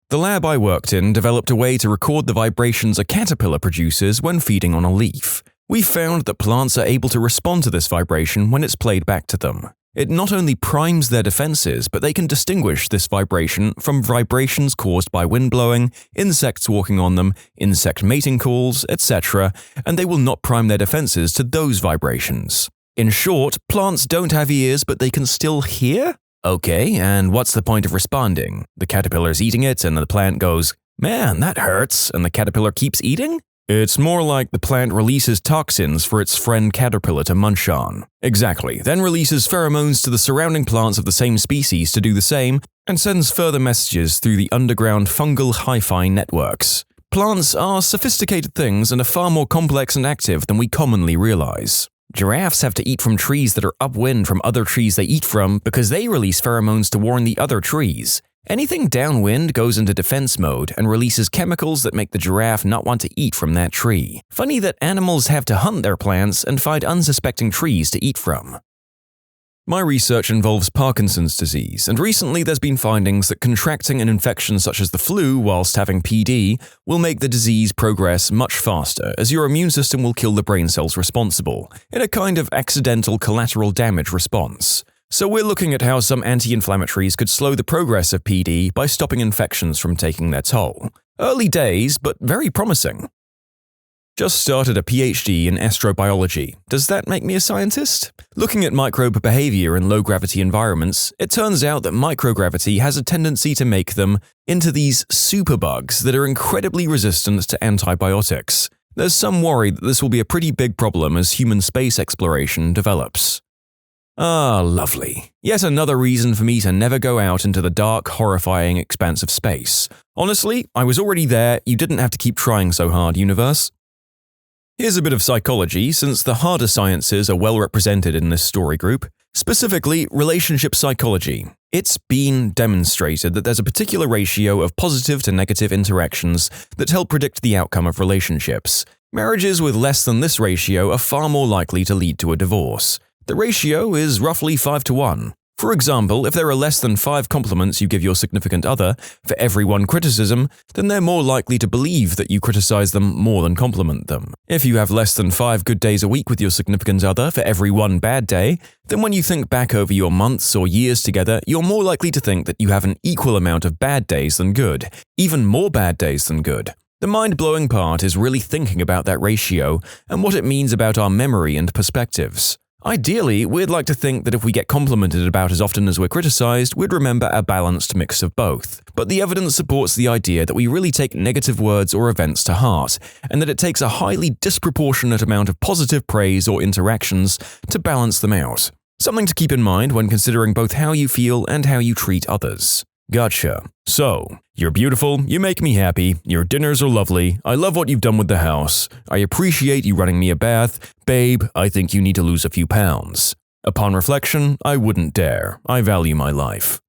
The lab I worked in developed a way to record the vibrations a caterpillar produces when feeding on a leaf. We found that plants are able to respond to this vibration when it's played back to them. It not only primes their defenses, but they can distinguish this vibration from vibrations caused by wind blowing, insects walking on them, insect mating calls, etc., and they will not prime their defenses to those vibrations. In short, plants don't have ears, but they can still hear? Okay, and what's the point of responding? The caterpillar's eating it, and the plant goes, "Man, that hurts," and the caterpillar keeps eating? It's more like the plant releases toxins for its friend caterpillar to munch on. Exactly, then releases pheromones to the surrounding plants of the same species to do the same, and sends further messages through the underground fungal hi-fi networks. Plants are sophisticated things and are far more complex and active than we commonly realize. Giraffes have to eat from trees that are upwind from other trees they eat from because they release pheromones to warn the other trees. Anything downwind goes into defense mode and releases chemicals that make the giraffe not want to eat from that tree. Funny that animals have to hunt their plants and find unsuspecting trees to eat from. My research involves Parkinson's disease, and recently there's been findings that contracting an infection such as the flu whilst having PD will make the disease progress much faster, as your immune system will kill the brain cells responsible, in a kind of accidental collateral damage response. So we're looking at how some anti-inflammatories could slow the progress of PD by stopping infections from taking their toll. Early days, but very promising. Just started a PhD in astrobiology. Does that make me a scientist? Looking at microbe behavior in low-gravity environments, it turns out that microgravity has a tendency to make them into these superbugs that are incredibly resistant to antibiotics. There's some worry that this will be a pretty big problem as human space exploration develops. Ah, lovely. Yet another reason for me to never go out into the dark, horrifying expanse of space. Honestly, I was already there, you didn't have to keep trying so hard, universe. Here's a bit of psychology, since the harder sciences are well represented in this story group, specifically relationship psychology. It's been demonstrated that there's a particular ratio of positive to negative interactions that help predict the outcome of relationships. Marriages with less than this ratio are far more likely to lead to a divorce. The ratio is roughly 5 to 1. For example, if there are less than 5 compliments you give your significant other for every 1 criticism, then they're more likely to believe that you criticize them more than compliment them. If you have less than 5 good days a week with your significant other for every 1 bad day, then when you think back over your months or years together, you're more likely to think that you have an equal amount of bad days than good, even more bad days than good. The mind-blowing part is really thinking about that ratio and what it means about our memory and perspectives. Ideally, we'd like to think that if we get complimented about as often as we're criticized, we'd remember a balanced mix of both. But the evidence supports the idea that we really take negative words or events to heart, and that it takes a highly disproportionate amount of positive praise or interactions to balance them out. Something to keep in mind when considering both how you feel and how you treat others. Gotcha. So, you're beautiful, you make me happy, your dinners are lovely, I love what you've done with the house, I appreciate you running me a bath, babe, I think you need to lose a few pounds. Upon reflection, I wouldn't dare. I value my life.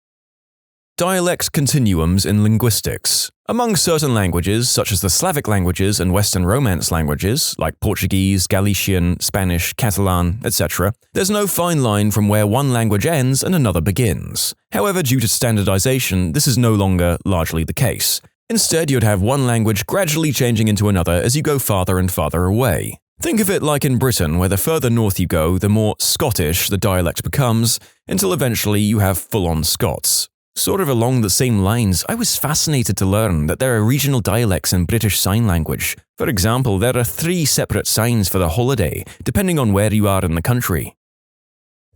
Dialect continuums in linguistics. Among certain languages, such as the Slavic languages and Western Romance languages, like Portuguese, Galician, Spanish, Catalan, etc., there's no fine line from where one language ends and another begins. However, due to standardization, this is no longer largely the case. Instead, you'd have one language gradually changing into another as you go farther and farther away. Think of it like in Britain, where the further north you go, the more Scottish the dialect becomes, until eventually you have full-on Scots. Sort of along the same lines, I was fascinated to learn that there are regional dialects in British Sign Language. For example, there are 3 separate signs for the holiday, depending on where you are in the country.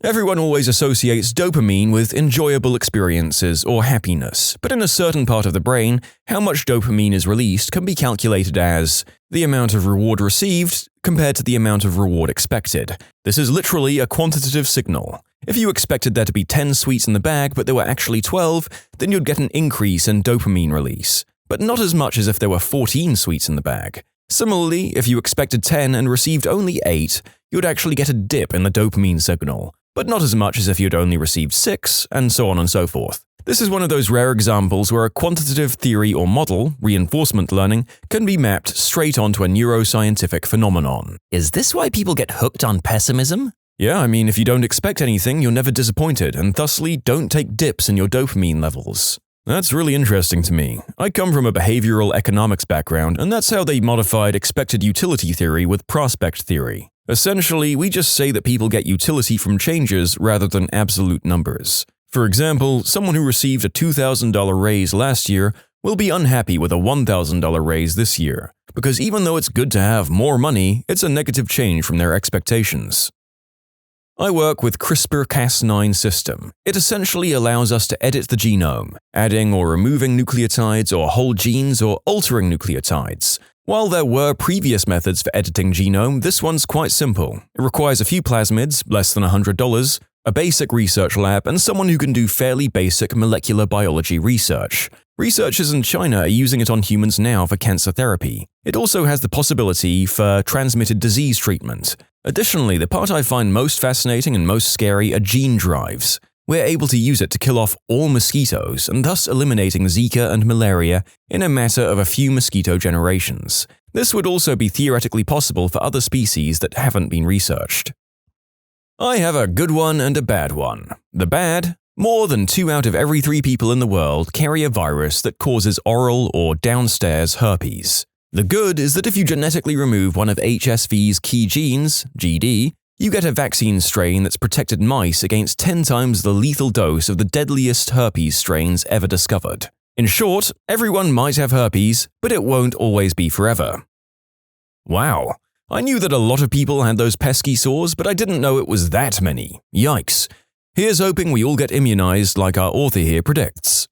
Everyone always associates dopamine with enjoyable experiences or happiness, but in a certain part of the brain, how much dopamine is released can be calculated as the amount of reward received compared to the amount of reward expected. This is literally a quantitative signal. If you expected there to be 10 sweets in the bag but there were actually 12, then you'd get an increase in dopamine release, but not as much as if there were 14 sweets in the bag. Similarly, if you expected 10 and received only 8, you'd actually get a dip in the dopamine signal, but not as much as if you'd only received 6, and so on and so forth. This is one of those rare examples where a quantitative theory or model, reinforcement learning, can be mapped straight onto a neuroscientific phenomenon. Is this why people get hooked on pessimism? Yeah, I mean, if you don't expect anything, you're never disappointed, and thusly don't take dips in your dopamine levels. That's really interesting to me. I come from a behavioral economics background, and that's how they modified expected utility theory with prospect theory. Essentially, we just say that people get utility from changes rather than absolute numbers. For example, someone who received a $2,000 raise last year will be unhappy with a $1,000 raise this year, because even though it's good to have more money, it's a negative change from their expectations. I work with CRISPR-Cas9 system. It essentially allows us to edit the genome, adding or removing nucleotides or whole genes or altering nucleotides. While there were previous methods for editing genome, this one's quite simple. It requires a few plasmids, less than $100, a basic research lab, and someone who can do fairly basic molecular biology research. Researchers in China are using it on humans now for cancer therapy. It also has the possibility for transmitted disease treatment. Additionally, the part I find most fascinating and most scary are gene drives. We're able to use it to kill off all mosquitoes and thus eliminating Zika and malaria in a matter of a few mosquito generations. This would also be theoretically possible for other species that haven't been researched. I have a good one and a bad one. The bad: more than 2 out of every 3 people in the world carry a virus that causes oral or downstairs herpes. The good is that if you genetically remove one of HSV's key genes, GD, you get a vaccine strain that's protected mice against 10 times the lethal dose of the deadliest herpes strains ever discovered. In short, everyone might have herpes, but it won't always be forever. Wow. I knew that a lot of people had those pesky sores, but I didn't know it was that many. Yikes. Here's hoping we all get immunized like our author here predicts.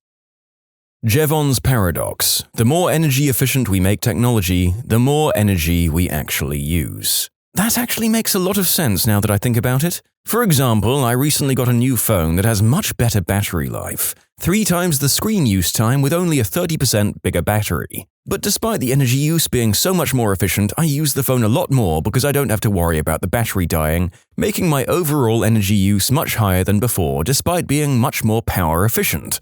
Jevons paradox. The more energy efficient we make technology, the more energy we actually use. That actually makes a lot of sense now that I think about it. For example, I recently got a new phone that has much better battery life, 3 times the screen use time with only a 30% bigger battery. But despite the energy use being so much more efficient, I use the phone a lot more because I don't have to worry about the battery dying, making my overall energy use much higher than before despite being much more power efficient.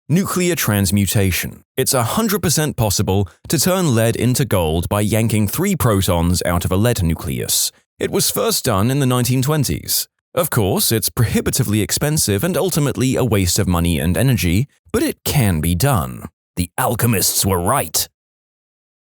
Nuclear transmutation. It's 100% possible to turn lead into gold by yanking 3 protons out of a lead nucleus. It was first done in the 1920s. Of course, it's prohibitively expensive and ultimately a waste of money and energy, but it can be done. The alchemists were right.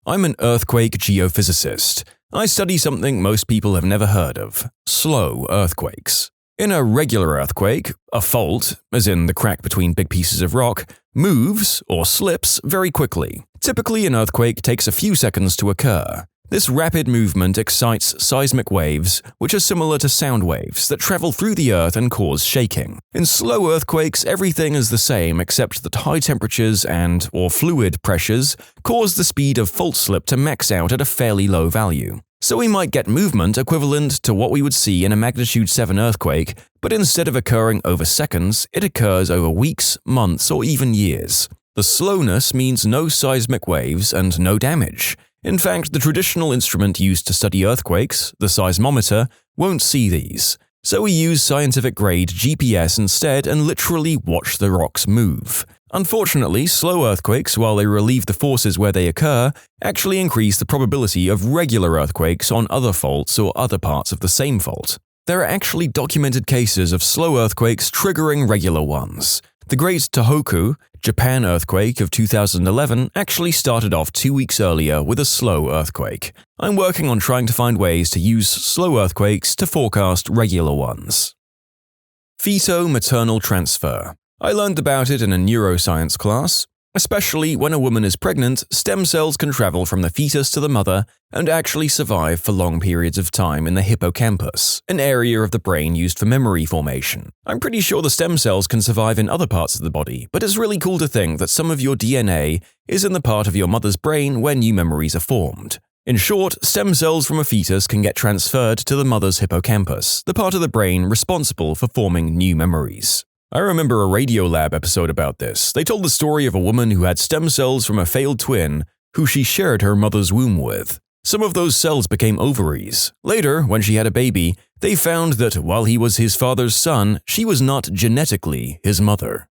I'm an earthquake geophysicist. I study something most people have never heard of: slow earthquakes. In a regular earthquake, a fault, as in the crack between big pieces of rock, moves or slips very quickly. Typically, an earthquake takes a few seconds to occur. This rapid movement excites seismic waves, which are similar to sound waves that travel through the earth and cause shaking. In slow earthquakes, everything is the same except that high temperatures or fluid pressures cause the speed of fault slip to max out at a fairly low value. So we might get movement equivalent to what we would see in a magnitude 7 earthquake, but instead of occurring over seconds, it occurs over weeks, months, or even years. The slowness means no seismic waves and no damage. In fact, the traditional instrument used to study earthquakes, the seismometer, won't see these. So we use scientific-grade GPS instead and literally watch the rocks move. Unfortunately, slow earthquakes, while they relieve the forces where they occur, actually increase the probability of regular earthquakes on other faults or other parts of the same fault. There are actually documented cases of slow earthquakes triggering regular ones. The Great Tohoku, Japan earthquake of 2011 actually started off 2 weeks earlier with a slow earthquake. I'm working on trying to find ways to use slow earthquakes to forecast regular ones. Feto-maternal transfer. I learned about it in a neuroscience class. Especially when a woman is pregnant, stem cells can travel from the fetus to the mother and actually survive for long periods of time in the hippocampus, an area of the brain used for memory formation. I'm pretty sure the stem cells can survive in other parts of the body, but it's really cool to think that some of your DNA is in the part of your mother's brain where new memories are formed. In short, stem cells from a fetus can get transferred to the mother's hippocampus, the part of the brain responsible for forming new memories. I remember a Radiolab episode about this. They told the story of a woman who had stem cells from a failed twin who she shared her mother's womb with. Some of those cells became ovaries. Later, when she had a baby, they found that while he was his father's son, she was not genetically his mother.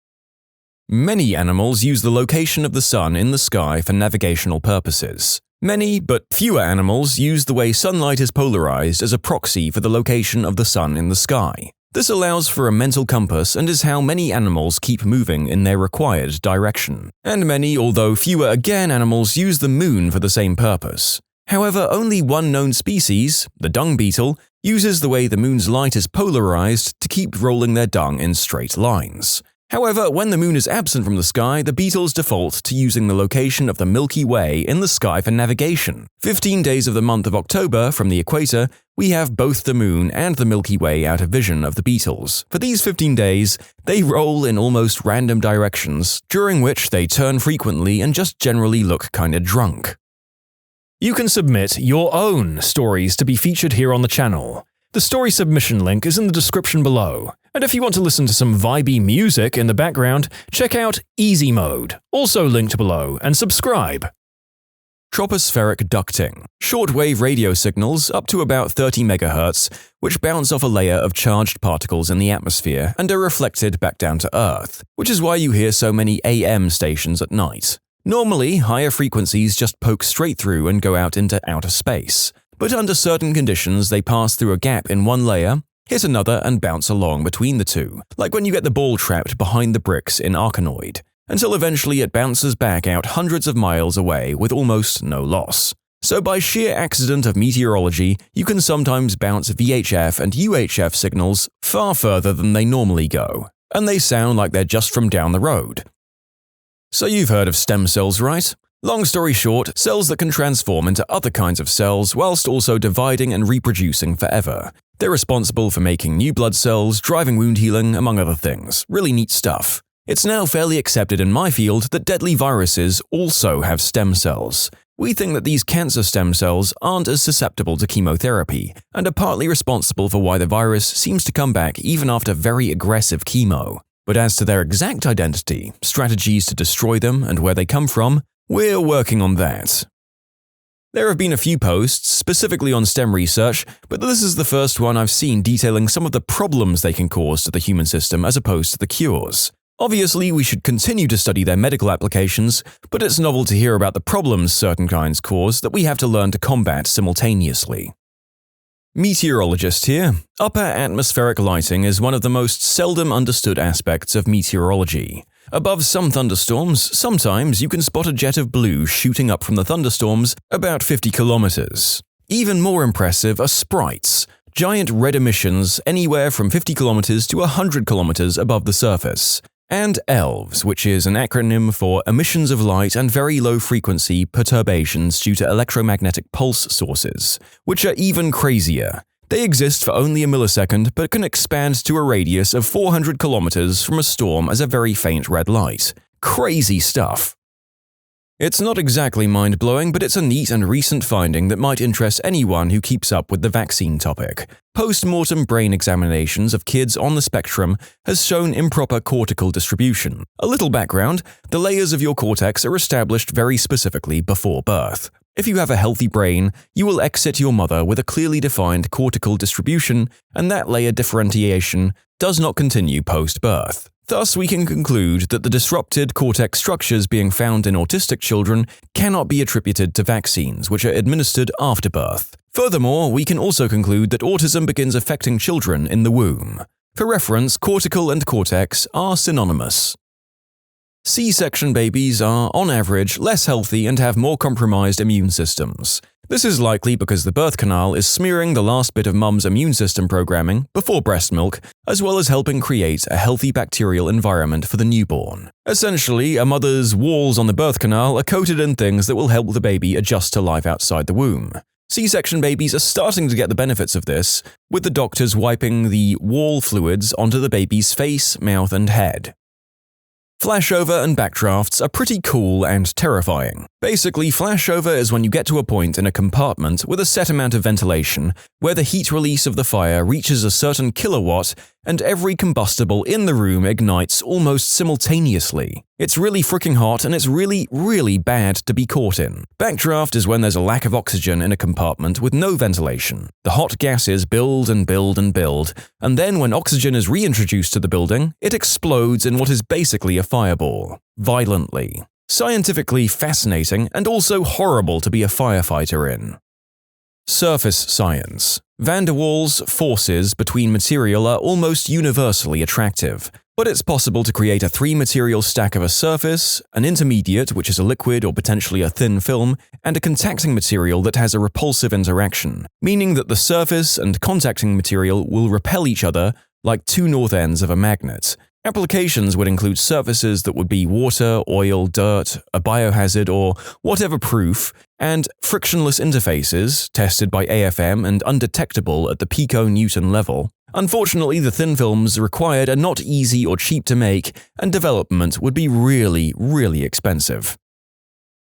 Many animals use the location of the sun in the sky for navigational purposes. Many, but fewer animals use the way sunlight is polarized as a proxy for the location of the sun in the sky. This allows for a mental compass and is how many animals keep moving in their required direction. And many, although fewer again, animals use the moon for the same purpose. However, only one known species, the dung beetle, uses the way the moon's light is polarized to keep rolling their dung in straight lines. However, when the moon is absent from the sky, the beetles default to using the location of the Milky Way in the sky for navigation. 15 days of the month of October from the equator, we have both the moon and the Milky Way out of vision of the beetles. For these 15 days, they roll in almost random directions, during which they turn frequently and just generally look kinda drunk. You can submit your own stories to be featured here on the channel. The story submission link is in the description below. And if you want to listen to some vibey music in the background, check out easymode, also linked below, and subscribe. Tropospheric ducting. Shortwave radio signals up to about 30 MHz, which bounce off a layer of charged particles in the atmosphere and are reflected back down to Earth, which is why you hear so many AM stations at night. Normally, higher frequencies just poke straight through and go out into outer space, but under certain conditions they pass through a gap in one layer, hit another and bounce along between the two, like when you get the ball trapped behind the bricks in Arkanoid, until eventually it bounces back out hundreds of miles away with almost no loss. So by sheer accident of meteorology, you can sometimes bounce VHF and UHF signals far further than they normally go, and they sound like they're just from down the road. So you've heard of stem cells, right? Long story short, cells that can transform into other kinds of cells whilst also dividing and reproducing forever. They're responsible for making new blood cells, driving wound healing, among other things. Really neat stuff. It's now fairly accepted in my field that deadly viruses also have stem cells. We think that these cancer stem cells aren't as susceptible to chemotherapy and are partly responsible for why the virus seems to come back even after very aggressive chemo. But as to their exact identity, strategies to destroy them, and where they come from, we're working on that. There have been a few posts specifically on STEM research, but this is the first one I've seen detailing some of the problems they can cause to the human system as opposed to the cures. Obviously, we should continue to study their medical applications, but it's novel to hear about the problems certain kinds cause that we have to learn to combat simultaneously. Meteorologist here. Upper atmospheric lighting is one of the most seldom understood aspects of meteorology. Above some thunderstorms, sometimes you can spot a jet of blue shooting up from the thunderstorms about 50 kilometers. Even more impressive are sprites, giant red emissions anywhere from 50 kilometers to 100 kilometers above the surface. And ELVs, which is an acronym for emissions of light and very low-frequency perturbations due to electromagnetic pulse sources, which are even crazier. They exist for only a millisecond but can expand to a radius of 400 kilometers from a storm as a very faint red light. Crazy stuff. It's not exactly mind-blowing, but it's a neat and recent finding that might interest anyone who keeps up with the vaccine topic. Post-mortem brain examinations of kids on the spectrum has shown improper cortical distribution. A little background, the layers of your cortex are established very specifically before birth. If you have a healthy brain, you will exit your mother with a clearly defined cortical distribution, and that layer differentiation does not continue post-birth. Thus, we can conclude that the disrupted cortex structures being found in autistic children cannot be attributed to vaccines, which are administered after birth. Furthermore, we can also conclude that autism begins affecting children in the womb. For reference, cortical and cortex are synonymous. C-section babies are, on average, less healthy and have more compromised immune systems. This is likely because the birth canal is smearing the last bit of mum's immune system programming before breast milk, as well as helping create a healthy bacterial environment for the newborn. Essentially, a mother's walls on the birth canal are coated in things that will help the baby adjust to life outside the womb. C-section babies are starting to get the benefits of this, with the doctors wiping the wall fluids onto the baby's face, mouth, and head. Flashover and backdrafts are pretty cool and terrifying. Basically, flashover is when you get to a point in a compartment with a set amount of ventilation where the heat release of the fire reaches a certain kilowatt and every combustible in the room ignites almost simultaneously. It's really freaking hot and it's really, really bad to be caught in. Backdraft is when there's a lack of oxygen in a compartment with no ventilation. The hot gases build and build and build, and then when oxygen is reintroduced to the building, it explodes in what is basically a fireball. Violently. Scientifically fascinating and also horrible to be a firefighter in. Surface science. Van der Waals forces between material are almost universally attractive, but it's possible to create a three-material stack of a surface, an intermediate, which is a liquid or potentially a thin film, and a contacting material that has a repulsive interaction, meaning that the surface and contacting material will repel each other like two north ends of a magnet. Applications would include surfaces that would be water, oil, dirt, a biohazard, or whatever proof, and frictionless interfaces, tested by AFM and undetectable at the pico-Newton level. Unfortunately, the thin films required are not easy or cheap to make, and development would be really, really expensive.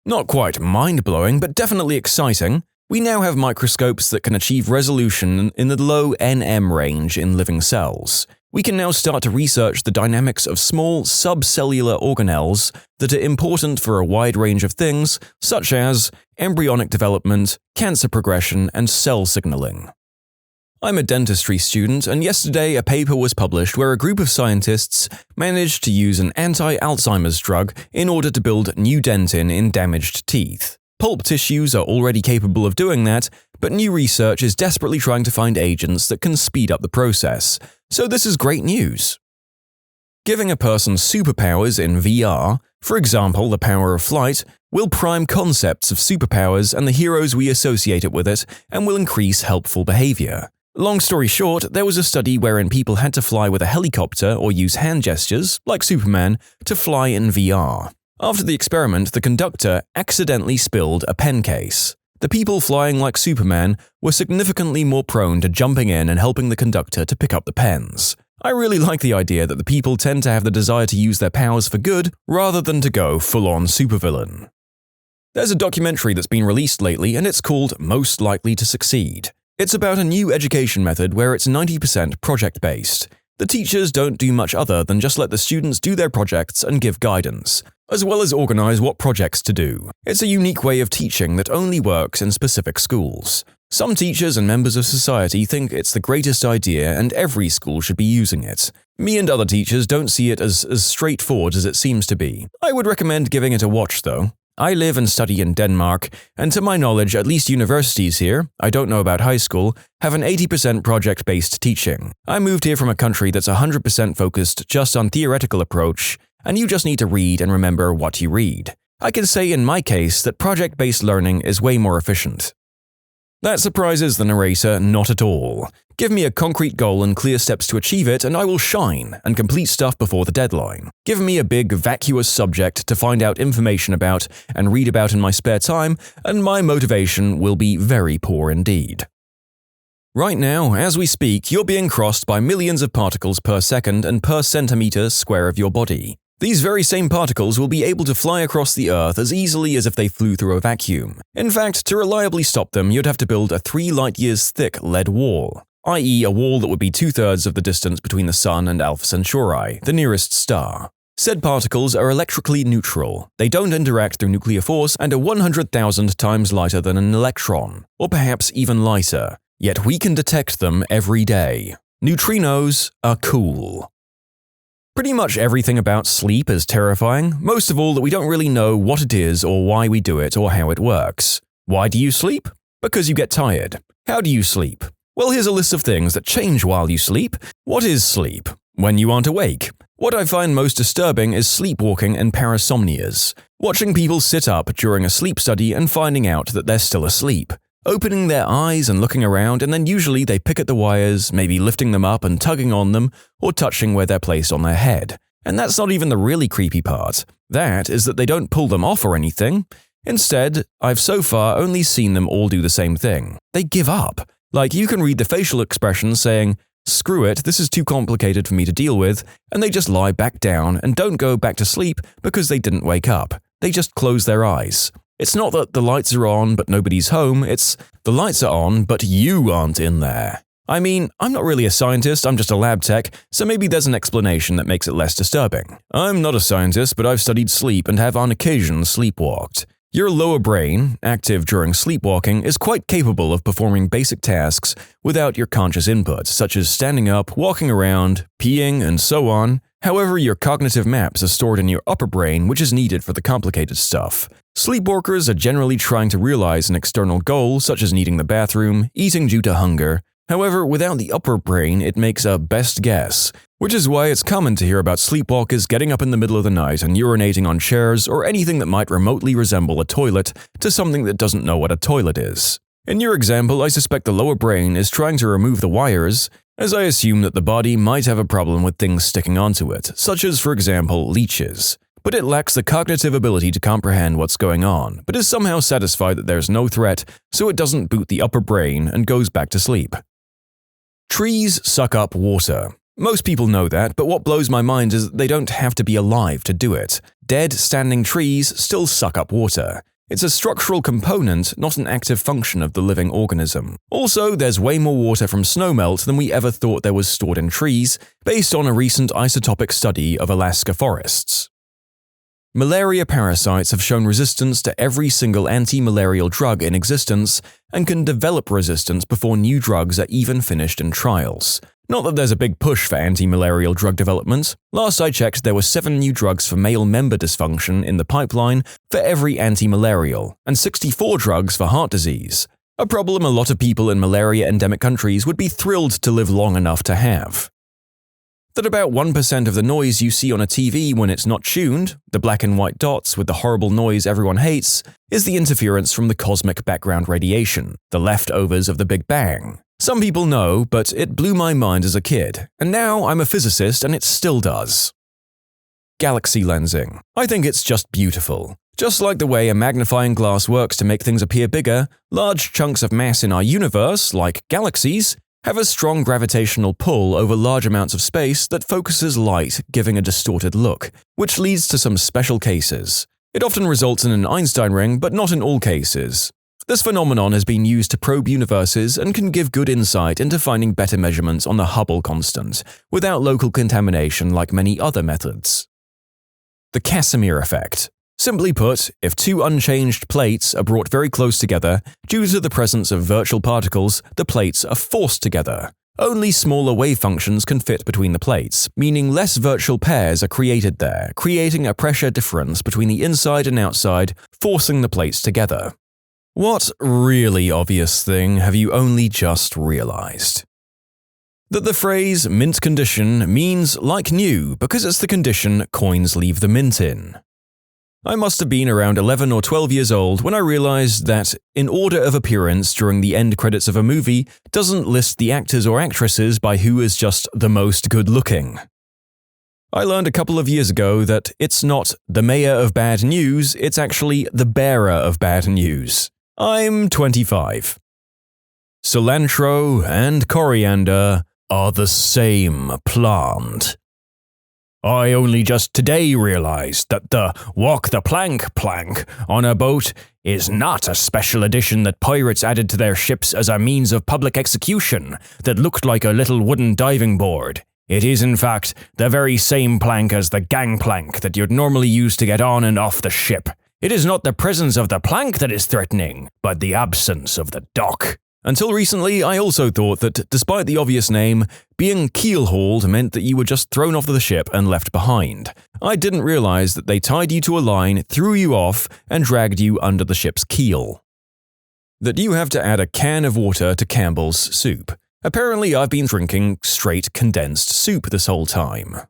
Not quite mind-blowing, but definitely exciting. We now have microscopes that can achieve resolution in the low nm range in living cells. We can now start to research the dynamics of small subcellular organelles that are important for a wide range of things, such as embryonic development, cancer progression, and cell signaling. I'm a dentistry student, and yesterday a paper was published where a group of scientists managed to use an anti-Alzheimer's drug in order to build new dentin in damaged teeth. Pulp tissues are already capable of doing that, but new research is desperately trying to find agents that can speed up the process. So this is great news. Giving a person superpowers in VR, for example the power of flight, will prime concepts of superpowers and the heroes we associate it with it, and will increase helpful behavior. Long story short, there was a study wherein people had to fly with a helicopter or use hand gestures, like Superman, to fly in VR. After the experiment, the conductor accidentally spilled a pen case. The people flying like Superman were significantly more prone to jumping in and helping the conductor to pick up the pens. I really like the idea that the people tend to have the desire to use their powers for good rather than to go full-on supervillain. There's a documentary that's been released lately and it's called Most Likely to Succeed. It's about a new education method where it's 90% project-based. The teachers don't do much other than just let the students do their projects and give guidance, as well as organize what projects to do. It's a unique way of teaching that only works in specific schools. Some teachers and members of society think it's the greatest idea and every school should be using it. Me and other teachers don't see it as straightforward as it seems to be. I would recommend giving it a watch though. I live and study in Denmark, and to my knowledge, at least universities here, I don't know about high school, have an 80% project-based teaching. I moved here from a country that's 100% focused just on theoretical approach, and you just need to read and remember what you read. I can say in my case that project-based learning is way more efficient. That surprises the narrator not at all. Give me a concrete goal and clear steps to achieve it, and I will shine and complete stuff before the deadline. Give me a big, vacuous subject to find out information about and read about in my spare time, and my motivation will be very poor indeed. Right now, as we speak, you're being crossed by millions of particles per second and per centimeter square of your body. These very same particles will be able to fly across the Earth as easily as if they flew through a vacuum. In fact, to reliably stop them, you'd have to build a 3 light-years thick lead wall, i.e. a wall that would be 2/3 of the distance between the Sun and Alpha Centauri, the nearest star. Said particles are electrically neutral. They don't interact through nuclear force and are 100,000 times lighter than an electron, or perhaps even lighter. Yet we can detect them every day. Neutrinos are cool. Pretty much everything about sleep is terrifying, most of all that we don't really know what it is or why we do it or how it works. Why do you sleep? Because you get tired. How do you sleep? Well, here's a list of things that change while you sleep. What is sleep? When you aren't awake. What I find most disturbing is sleepwalking and parasomnias. Watching people sit up during a sleep study and finding out that they're still asleep. Opening their eyes and looking around, and then usually they pick at the wires, maybe lifting them up and tugging on them, or touching where they're placed on their head. And that's not even the really creepy part. That is that they don't pull them off or anything. Instead, I've so far only seen them all do the same thing. They give up. Like, you can read the facial expressions saying, "Screw it, this is too complicated for me to deal with," and they just lie back down and don't go back to sleep because they didn't wake up. They just close their eyes. It's not that the lights are on but nobody's home, it's the lights are on but you aren't in there. I mean, I'm not really a scientist, I'm just a lab tech, so maybe there's an explanation that makes it less disturbing. I'm not a scientist, but I've studied sleep and have on occasion sleepwalked. Your lower brain, active during sleepwalking, is quite capable of performing basic tasks without your conscious input, such as standing up, walking around, peeing, and so on. However, your cognitive maps are stored in your upper brain, which is needed for the complicated stuff. Sleepwalkers are generally trying to realize an external goal, such as needing the bathroom, eating due to hunger. However, without the upper brain, it makes a best guess, which is why it's common to hear about sleepwalkers getting up in the middle of the night and urinating on chairs or anything that might remotely resemble a toilet to something that doesn't know what a toilet is. In your example, I suspect the lower brain is trying to remove the wires, as I assume that the body might have a problem with things sticking onto it, such as, for example, leeches. But it lacks the cognitive ability to comprehend what's going on, but is somehow satisfied that there's no threat, so it doesn't boot the upper brain and goes back to sleep. Trees suck up water. Most people know that, but what blows my mind is that they don't have to be alive to do it. Dead, standing trees still suck up water. It's a structural component, not an active function of the living organism. Also, there's way more water from snowmelt than we ever thought there was stored in trees, based on a recent isotopic study of Alaska forests. Malaria parasites have shown resistance to every single anti-malarial drug in existence and can develop resistance before new drugs are even finished in trials. Not that there's a big push for anti-malarial drug development. Last I checked, there were 7 new drugs for male member dysfunction in the pipeline for every anti-malarial, and 64 drugs for heart disease. A problem a lot of people in malaria-endemic countries would be thrilled to live long enough to have. That about 1% of the noise you see on a TV when it's not tuned, the black and white dots with the horrible noise everyone hates, is the interference from the cosmic background radiation, the leftovers of the Big Bang. Some people know, but it blew my mind as a kid, and now I'm a physicist and it still does. Galaxy lensing. I think it's just beautiful. Just like the way a magnifying glass works to make things appear bigger, large chunks of mass in our universe, like galaxies, have a strong gravitational pull over large amounts of space that focuses light, giving a distorted look, which leads to some special cases. It often results in an Einstein ring, but not in all cases. This phenomenon has been used to probe universes and can give good insight into finding better measurements on the Hubble constant, without local contamination like many other methods. The Casimir effect. Simply put, if 2 unchanged plates are brought very close together, due to the presence of virtual particles, the plates are forced together. Only smaller wave functions can fit between the plates, meaning less virtual pairs are created there, creating a pressure difference between the inside and outside, forcing the plates together. What really obvious thing have you only just realized? That the phrase mint condition means like new because it's the condition coins leave the mint in. I must have been around 11 or 12 years old when I realized that in order of appearance during the end credits of a movie doesn't list the actors or actresses by who is just the most good-looking. I learned a couple of years ago that it's not the mayor of bad news, it's actually the bearer of bad news. I'm 25. Cilantro and coriander are the same plant. I only just today realized that the walk the plank on a boat is not a special edition that pirates added to their ships as a means of public execution that looked like a little wooden diving board. It is in fact the very same plank as the gangplank that you'd normally use to get on and off the ship. It is not the presence of the plank that is threatening, but the absence of the dock. Until recently, I also thought that, despite the obvious name, being keel-hauled meant that you were just thrown off the ship and left behind. I didn't realize that they tied you to a line, threw you off, and dragged you under the ship's keel. That you have to add a can of water to Campbell's soup. Apparently, I've been drinking straight condensed soup this whole time.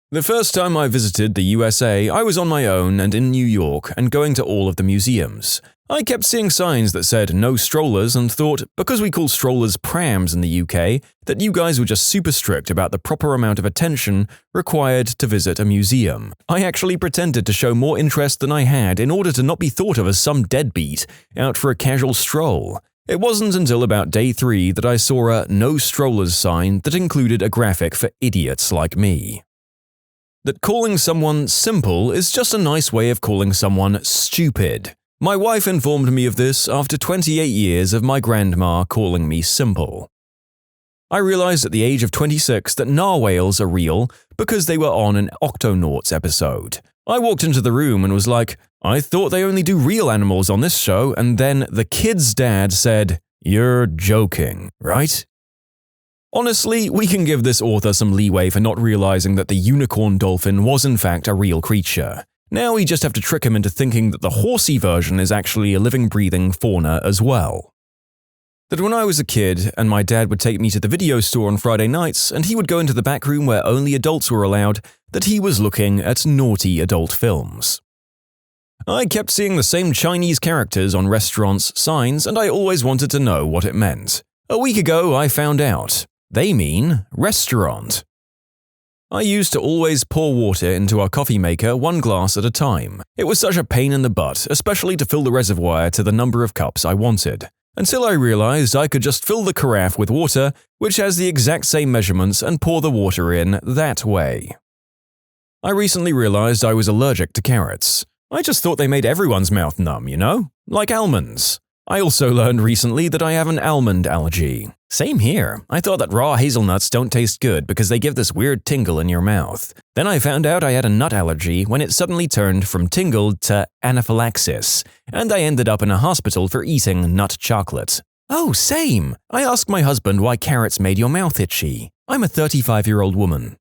The first time I visited the USA, I was on my own and in New York and going to all of the museums. I kept seeing signs that said no strollers and thought, because we call strollers prams in the UK, that you guys were just super strict about the proper amount of attention required to visit a museum. I actually pretended to show more interest than I had in order to not be thought of as some deadbeat out for a casual stroll. It wasn't until about day 3 that I saw a no strollers sign that included a graphic for idiots like me. That calling someone simple is just a nice way of calling someone stupid. My wife informed me of this after 28 years of my grandma calling me simple. I realized at the age of 26 that narwhals are real because they were on an Octonauts episode. I walked into the room and was like, I thought they only do real animals on this show, and then the kid's dad said, "You're joking, right?" Honestly, we can give this author some leeway for not realizing that the unicorn dolphin was in fact a real creature. Now we just have to trick him into thinking that the horsey version is actually a living, breathing fauna as well. That when I was a kid and my dad would take me to the video store on Friday nights and he would go into the back room where only adults were allowed, that he was looking at naughty adult films. I kept seeing the same Chinese characters on restaurants' signs and I always wanted to know what it meant. A week ago I found out. They mean restaurant. I used to always pour water into our coffee maker 1 glass at a time. It was such a pain in the butt, especially to fill the reservoir to the number of cups I wanted. Until I realized I could just fill the carafe with water, which has the exact same measurements, and pour the water in that way. I recently realized I was allergic to carrots. I just thought they made everyone's mouth numb, you know? Like almonds. I also learned recently that I have an almond allergy. Same here. I thought that raw hazelnuts don't taste good because they give this weird tingle in your mouth. Then I found out I had a nut allergy when it suddenly turned from tingle to anaphylaxis, and I ended up in a hospital for eating nut chocolate. Oh, same! I asked my husband why carrots made your mouth itchy. I'm a 35-year-old woman.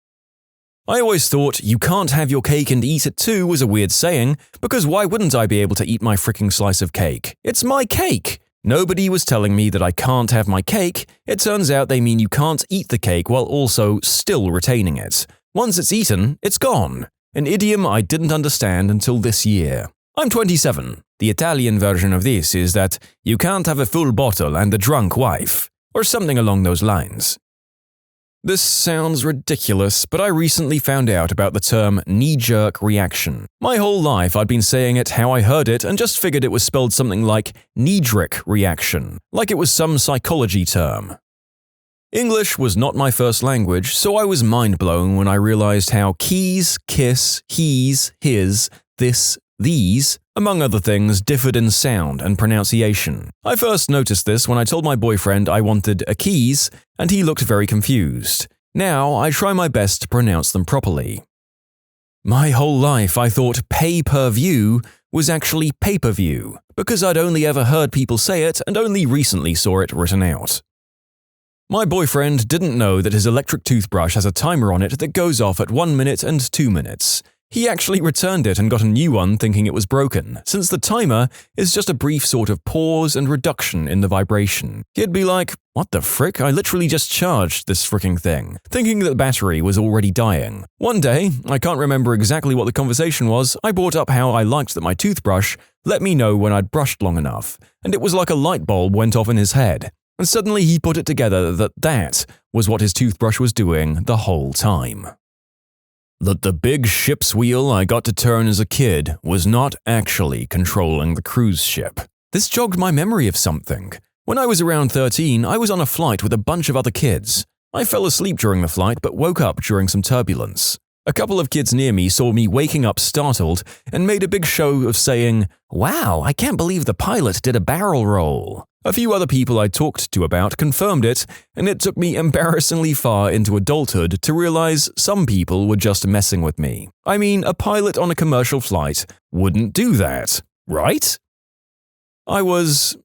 I always thought you can't have your cake and eat it too was a weird saying, because why wouldn't I be able to eat my freaking slice of cake? It's my cake! Nobody was telling me that I can't have my cake. It turns out they mean you can't eat the cake while also still retaining it. Once it's eaten, it's gone. An idiom I didn't understand until this year. I'm 27. The Italian version of this is that you can't have a full bottle and a drunk wife, or something along those lines. This sounds ridiculous, but I recently found out about the term knee-jerk reaction. My whole life I'd been saying it how I heard it and just figured it was spelled something like knee-jerk reaction, like it was some psychology term. English was not my first language, so I was mind-blown when I realized how keys, kiss, he's, his, this, these, among other things, differed in sound and pronunciation. I first noticed this when I told my boyfriend I wanted a keys, and he looked very confused. Now I try my best to pronounce them properly. My whole life I thought pay-per-view was actually pay-per-view, because I'd only ever heard people say it and only recently saw it written out. My boyfriend didn't know that his electric toothbrush has a timer on it that goes off at 1 minute and 2 minutes. He actually returned it and got a new one thinking it was broken, since the timer is just a brief sort of pause and reduction in the vibration. He'd be like, "What the frick? I literally just charged this fricking thing," thinking that the battery was already dying. One day, I can't remember exactly what the conversation was, I brought up how I liked that my toothbrush let me know when I'd brushed long enough, and it was like a light bulb went off in his head. And suddenly he put it together that was what his toothbrush was doing the whole time. That the big ship's wheel I got to turn as a kid was not actually controlling the cruise ship. This jogged my memory of something. When I was around 13, I was on a flight with a bunch of other kids. I fell asleep during the flight but woke up during some turbulence. A couple of kids near me saw me waking up startled and made a big show of saying, "Wow, I can't believe the pilot did a barrel roll." A few other people I talked to about confirmed it, and it took me embarrassingly far into adulthood to realize some people were just messing with me. I mean, a pilot on a commercial flight wouldn't do that, right? I was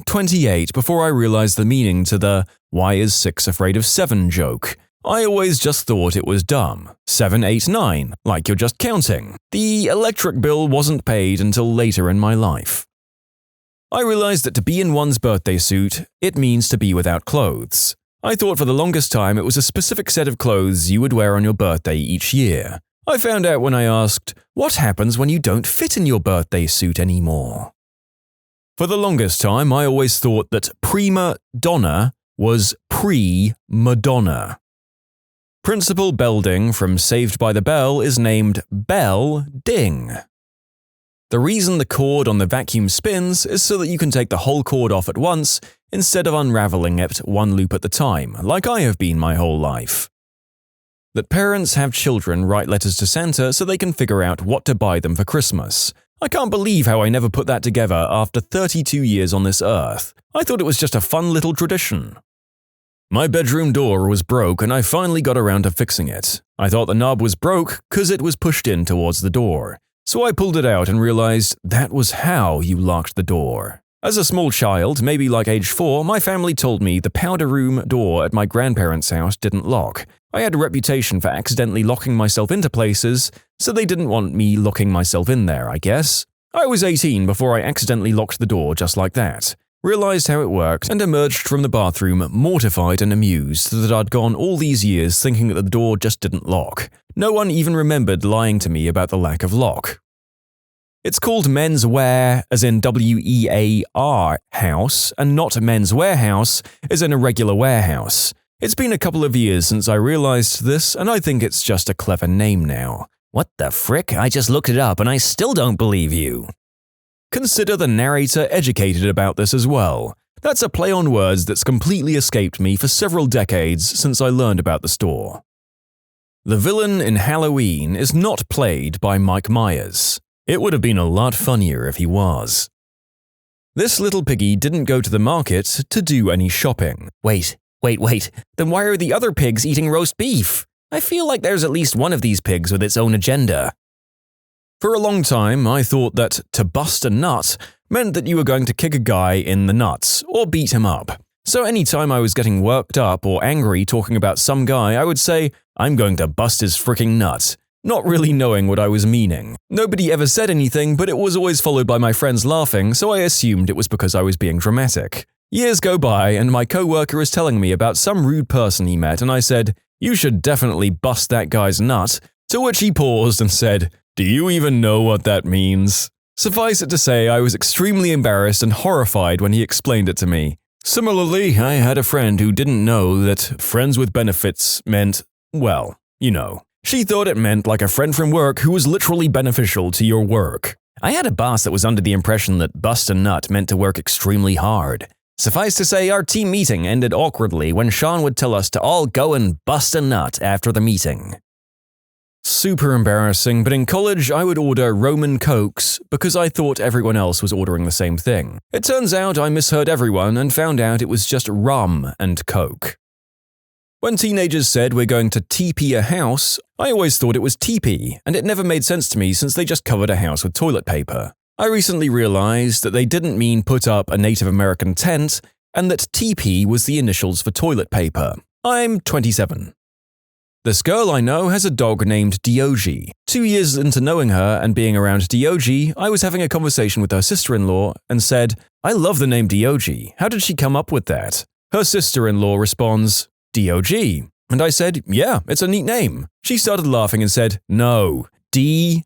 28 before I realized the meaning to the "why is 6 afraid of 7" joke. I always just thought it was dumb. 7, 8, 9, like you're just counting. The electric bill wasn't paid until later in my life. I realized that to be in one's birthday suit, it means to be without clothes. I thought for the longest time it was a specific set of clothes you would wear on your birthday each year. I found out when I asked, what happens when you don't fit in your birthday suit anymore? For the longest time, I always thought that prima donna was pre-Madonna. Principal Belding from Saved by the Bell is named Bell Ding. The reason the cord on the vacuum spins is so that you can take the whole cord off at once instead of unraveling it one loop at the time, like I have been my whole life. That parents have children write letters to Santa so they can figure out what to buy them for Christmas. I can't believe how I never put that together after 32 years on this earth. I thought it was just a fun little tradition. My bedroom door was broke and I finally got around to fixing it. I thought the knob was broke because it was pushed in towards the door. So I pulled it out and realized that was how you locked the door. As a small child, maybe like age 4, my family told me the powder room door at my grandparents' house didn't lock. I had a reputation for accidentally locking myself into places, so they didn't want me locking myself in there, I guess. I was 18 before I accidentally locked the door just like that. Realized how it worked and emerged from the bathroom mortified and amused that I'd gone all these years thinking that the door just didn't lock. No one even remembered lying to me about the lack of lock. It's called men's wear, as in W-E-A-R house, and not men's warehouse, as in a regular warehouse. It's been a couple of years since I realized this, and I think it's just a clever name now. What the frick? I just looked it up and I still don't believe you. Consider the narrator educated about this as well. That's a play on words that's completely escaped me for several decades since I learned about the store. The villain in Halloween is not played by Mike Myers. It would have been a lot funnier if he was. This little piggy didn't go to the market to do any shopping. Wait. Then why are the other pigs eating roast beef? I feel like there's at least one of these pigs with its own agenda. For a long time, I thought that to bust a nut meant that you were going to kick a guy in the nuts or beat him up. So anytime I was getting worked up or angry talking about some guy, I would say, I'm going to bust his freaking nut, not really knowing what I was meaning. Nobody ever said anything, but it was always followed by my friends laughing, so I assumed it was because I was being dramatic. Years go by, and my coworker is telling me about some rude person he met, and I said, you should definitely bust that guy's nut, to which he paused and said, do you even know what that means? Suffice it to say, I was extremely embarrassed and horrified when he explained it to me. Similarly, I had a friend who didn't know that friends with benefits meant, well, you know. She thought it meant like a friend from work who was literally beneficial to your work. I had a boss that was under the impression that bust a nut meant to work extremely hard. Suffice to say, our team meeting ended awkwardly when Sean would tell us to all go and bust a nut after the meeting. Super embarrassing, but in college I would order Roman Cokes because I thought everyone else was ordering the same thing. It turns out I misheard everyone and found out it was just rum and Coke. When teenagers said we're going to TP a house, I always thought it was teepee, and it never made sense to me since they just covered a house with toilet paper. I recently realized that they didn't mean put up a Native American tent, and that TP was the initials for toilet paper. I'm 27. This girl I know has a dog named Diogi. 2 years into knowing her and being around Diogi, I was having a conversation with her sister-in-law and said, "I love the name Diogi. How did she come up with that?" Her sister-in-law responds, "Dog." And I said, "Yeah, it's a neat name." She started laughing and said, "No, D-O-G,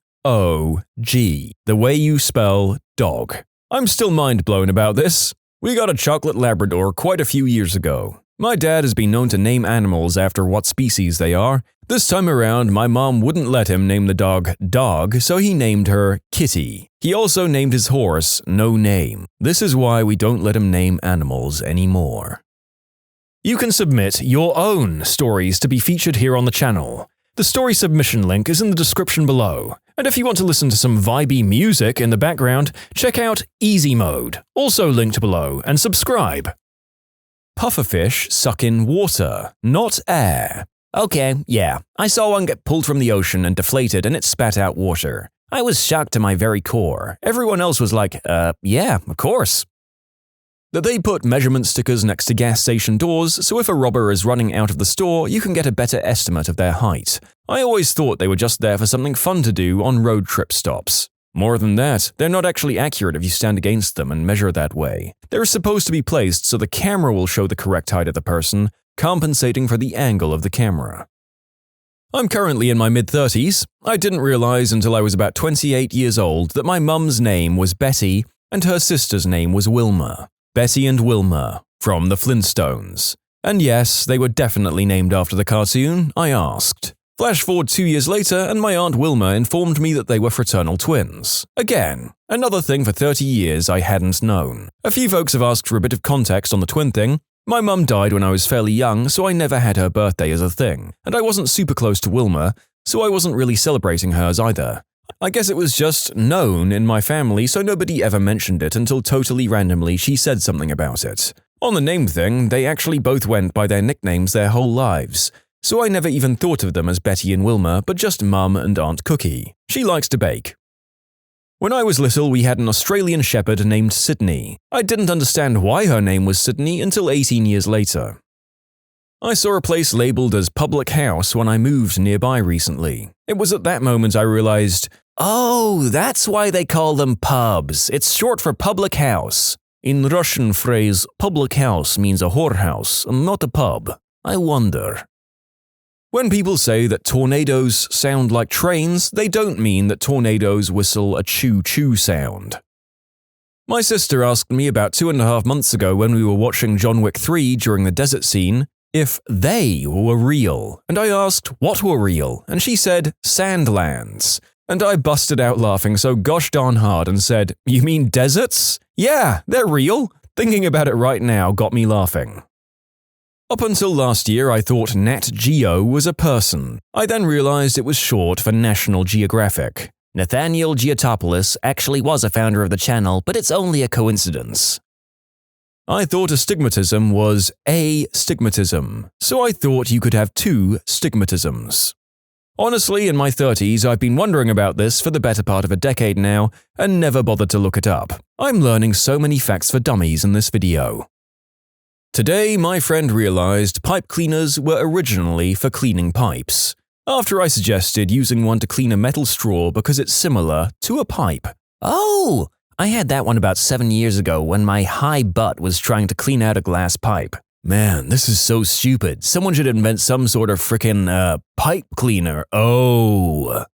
the way you spell dog." I'm still mind blown about this. We got a chocolate Labrador quite a few years ago. My dad has been known to name animals after what species they are. This time around, my mom wouldn't let him name the dog Dog, so he named her Kitty. He also named his horse No Name. This is why we don't let him name animals anymore. You can submit your own stories to be featured here on the channel. The story submission link is in the description below. And if you want to listen to some vibey music in the background, check out easymode, also linked below, and subscribe. Pufferfish suck in water, not air. Okay, yeah, I saw one get pulled from the ocean and deflated and it spat out water. I was shocked to my very core. Everyone else was like, yeah, of course. That they put measurement stickers next to gas station doors, so if a robber is running out of the store, you can get a better estimate of their height. I always thought they were just there for something fun to do on road trip stops. More than that, they're not actually accurate if you stand against them and measure that way. They're supposed to be placed so the camera will show the correct height of the person, compensating for the angle of the camera. I'm currently in my mid-30s. I didn't realize until I was about 28 years old that my mum's name was Betty and her sister's name was Wilma. Betty and Wilma, from the Flintstones. And yes, they were definitely named after the cartoon, I asked. Flash forward 2 years later, and my Aunt Wilma informed me that they were fraternal twins. Again, another thing for 30 years I hadn't known. A few folks have asked for a bit of context on the twin thing. My mum died when I was fairly young, so I never had her birthday as a thing, and I wasn't super close to Wilma, so I wasn't really celebrating hers either. I guess it was just known in my family, so nobody ever mentioned it until totally randomly she said something about it. On the name thing, they actually both went by their nicknames their whole lives. So I never even thought of them as Betty and Wilma, but just Mum and Aunt Cookie. She likes to bake. When I was little, we had an Australian shepherd named Sydney. I didn't understand why her name was Sydney until 18 years later. I saw a place labeled as Public House when I moved nearby recently. It was at that moment I realized, oh, that's why they call them pubs. It's short for public house. In Russian phrase, public house means a whorehouse, not a pub. I wonder. When people say that tornadoes sound like trains, they don't mean that tornadoes whistle a choo-choo sound. My sister asked me about 2.5 months ago when we were watching John Wick 3 during the desert scene if they were real, and I asked what were real, and she said sandlands. And I busted out laughing so gosh darn hard and said, "You mean deserts? Yeah, they're real." Thinking about it right now got me laughing. Up until last year, I thought Nat Geo was a person. I then realized it was short for National Geographic. Nathaniel Giotopoulos actually was a founder of the channel, but it's only a coincidence. I thought astigmatism was astigmatism, so I thought you could have two stigmatisms. Honestly, in my 30s, I've been wondering about this for the better part of a decade now and never bothered to look it up. I'm learning so many facts for dummies in this video. Today, my friend realized pipe cleaners were originally for cleaning pipes, after I suggested using one to clean a metal straw because it's similar to a pipe. Oh, I had that one about 7 years ago when my high butt was trying to clean out a glass pipe. Man, this is so stupid. Someone should invent some sort of frickin' pipe cleaner. Oh.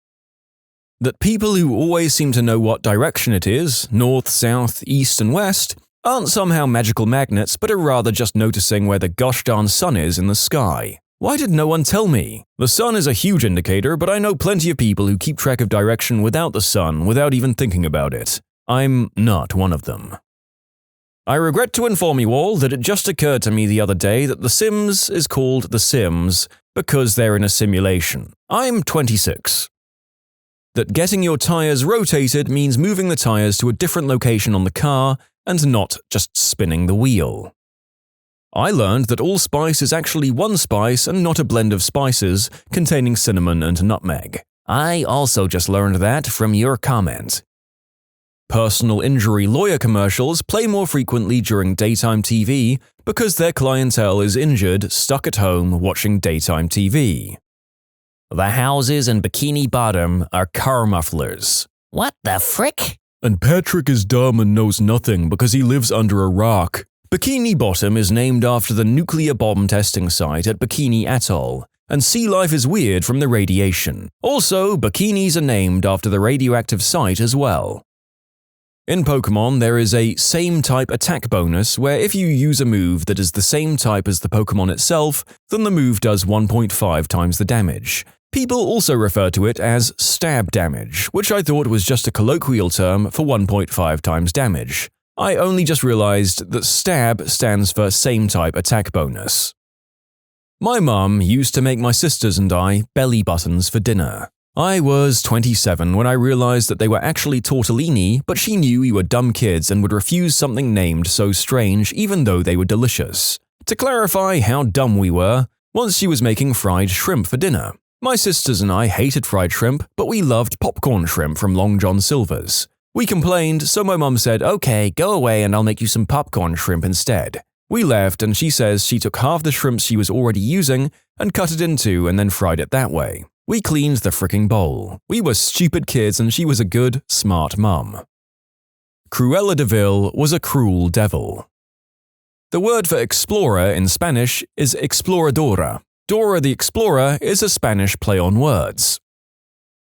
That people who always seem to know what direction it is, north, south, east, and west, aren't somehow magical magnets but are rather just noticing where the gosh darn sun is in the sky. Why did no one tell me? The sun is a huge indicator, but I know plenty of people who keep track of direction without the sun without even thinking about it. I'm not one of them. I regret to inform you all that it just occurred to me the other day that The Sims is called The Sims because they're in a simulation. I'm 26. That getting your tires rotated means moving the tires to a different location on the car and not just spinning the wheel. I learned that allspice is actually one spice and not a blend of spices containing cinnamon and nutmeg. I also just learned that from your comment. Personal injury lawyer commercials play more frequently during daytime TV because their clientele is injured, stuck at home watching daytime TV. The houses in Bikini Bottom are car mufflers. What the frick? And Patrick is dumb and knows nothing because he lives under a rock. Bikini Bottom is named after the nuclear bomb testing site at Bikini Atoll, and sea life is weird from the radiation. Also, bikinis are named after the radioactive site as well. In Pokemon, there is a same-type attack bonus where if you use a move that is the same type as the Pokemon itself, then the move does 1.5 times the damage. People also refer to it as stab damage, which I thought was just a colloquial term for 1.5 times damage. I only just realized that stab stands for same-type attack bonus. My mum used to make my sisters and I belly buttons for dinner. I was 27 when I realized that they were actually tortellini, but she knew we were dumb kids and would refuse something named so strange even though they were delicious. To clarify how dumb we were, once she was making fried shrimp for dinner. My sisters and I hated fried shrimp, but we loved popcorn shrimp from Long John Silver's. We complained, so my mum said, "Okay, go away and I'll make you some popcorn shrimp instead." We left and she says she took half the shrimp she was already using and cut it in two and then fried it that way. We cleaned the fricking bowl. We were stupid kids and she was a good, smart mum. Cruella de Vil was a cruel devil. The word for explorer in Spanish is exploradora. Dora the Explorer is a Spanish play on words.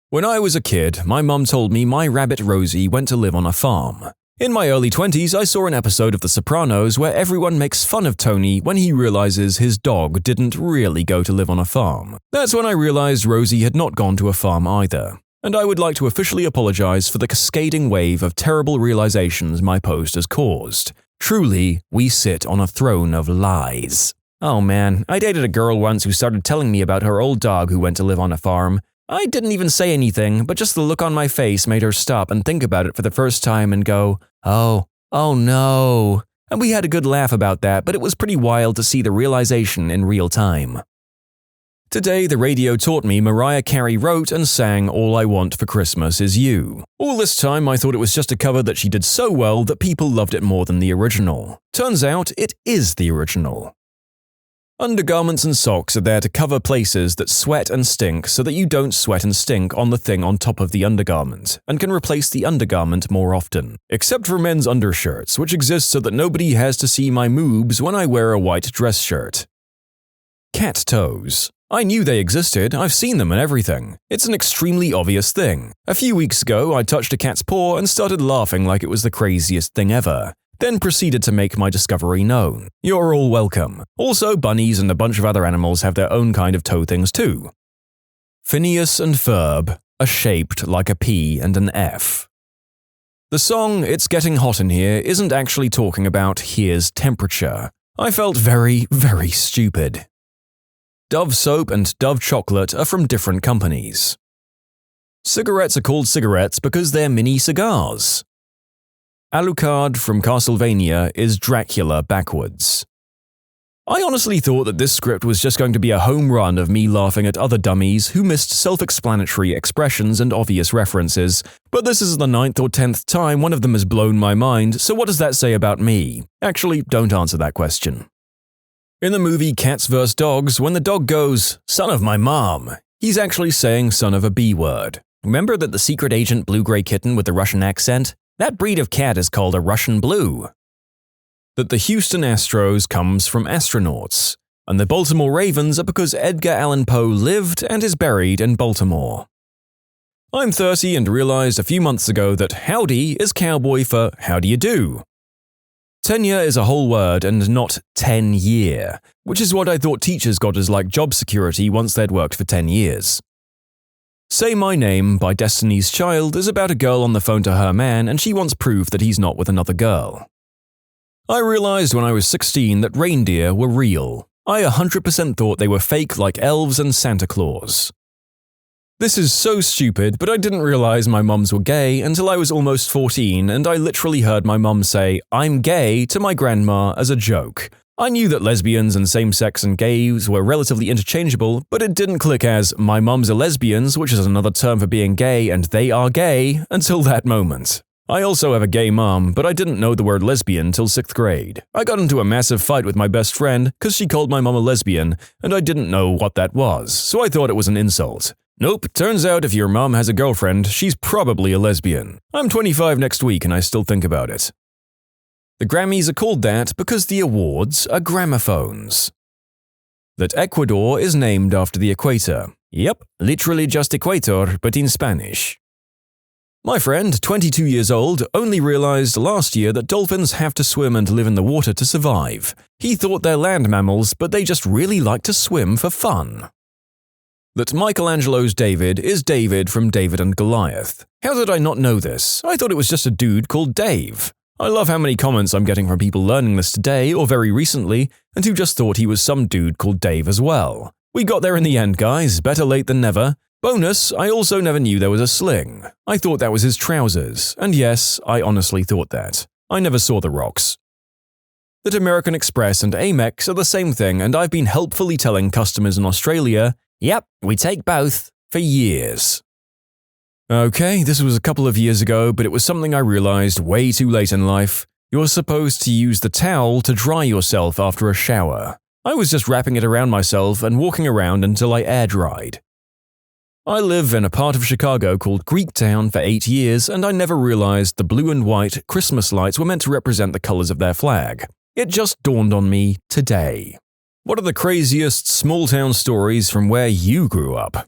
When I was a kid, my mum told me my rabbit Rosie went to live on a farm. In my early 20s, I saw an episode of The Sopranos where everyone makes fun of Tony when he realizes his dog didn't really go to live on a farm. That's when I realized Rosie had not gone to a farm either. And I would like to officially apologize for the cascading wave of terrible realizations my post has caused. Truly, we sit on a throne of lies. Oh man, I dated a girl once who started telling me about her old dog who went to live on a farm. I didn't even say anything, but just the look on my face made her stop and think about it for the first time and go, oh no. And we had a good laugh about that, but it was pretty wild to see the realization in real time. Today, the radio taught me Mariah Carey wrote and sang All I Want for Christmas Is You. All this time, I thought it was just a cover that she did so well that people loved it more than the original. Turns out, it is the original. Undergarments and socks are there to cover places that sweat and stink so that you don't sweat and stink on the thing on top of the undergarment, and can replace the undergarment more often. Except for men's undershirts, which exist so that nobody has to see my moobs when I wear a white dress shirt. Cat toes. I knew they existed, I've seen them and everything. It's an extremely obvious thing. A few weeks ago, I touched a cat's paw and started laughing like it was the craziest thing ever. Then proceeded to make my discovery known. You're all welcome. Also, bunnies and a bunch of other animals have their own kind of toe things too. Phineas and Ferb are shaped like a P and an F. The song It's Getting Hot in Here isn't actually talking about here's temperature. I felt very, very stupid. Dove soap and Dove chocolate are from different companies. Cigarettes are called cigarettes because they're mini cigars. Alucard from Castlevania is Dracula backwards. I honestly thought that this script was just going to be a home run of me laughing at other dummies who missed self-explanatory expressions and obvious references, but this is the 9th or 10th time one of them has blown my mind, so what does that say about me? Actually, don't answer that question. In the movie Cats vs. Dogs, when the dog goes, "Son of my mom," he's actually saying son of a B word. Remember that the secret agent blue-gray kitten with the Russian accent? That breed of cat is called a Russian blue. That the Houston Astros comes from astronauts, and the Baltimore Ravens are because Edgar Allan Poe lived and is buried in Baltimore. I'm 30 and realized a few months ago that howdy is cowboy for how do you do. Tenure is a whole word and not 10-year, which is what I thought teachers got as like job security once they'd worked for 10 years. Say My Name by Destiny's Child is about a girl on the phone to her man and she wants proof that he's not with another girl. I realized when I was 16 that reindeer were real. I 100% thought they were fake like elves and Santa Claus. This is so stupid, but I didn't realize my mums were gay until I was almost 14 and I literally heard my mum say, "I'm gay" to my grandma as a joke. I knew that lesbians and same-sex and gays were relatively interchangeable, but it didn't click as "my mums are lesbians," which is another term for being gay, and they are gay, until that moment. I also have a gay mom, but I didn't know the word lesbian till 6th grade. I got into a massive fight with my best friend because she called my mom a lesbian, and I didn't know what that was, so I thought it was an insult. Nope, turns out if your mom has a girlfriend, she's probably a lesbian. I'm 25 next week and I still think about it. The Grammys are called that because the awards are gramophones. That Ecuador is named after the equator. Yep, literally just equator, but in Spanish. My friend, 22 years old, only realized last year that dolphins have to swim and live in the water to survive. He thought they're land mammals, but they just really like to swim for fun. That Michelangelo's David is David from David and Goliath. How did I not know this? I thought it was just a dude called Dave. I love how many comments I'm getting from people learning this today or very recently, and who just thought he was some dude called Dave as well. We got there in the end, guys. Better late than never. Bonus, I also never knew there was a sling. I thought that was his trousers, and yes, I honestly thought that. I never saw the rocks. That American Express and Amex are the same thing, and I've been helpfully telling customers in Australia, yep, we take both, for years. Okay, this was a couple of years ago, but it was something I realized way too late in life. You're supposed to use the towel to dry yourself after a shower. I was just wrapping it around myself and walking around until I air dried. I live in a part of Chicago called Greektown for 8 years, and I never realized the blue and white Christmas lights were meant to represent the colors of their flag. It just dawned on me today. What are the craziest small-town stories from where you grew up?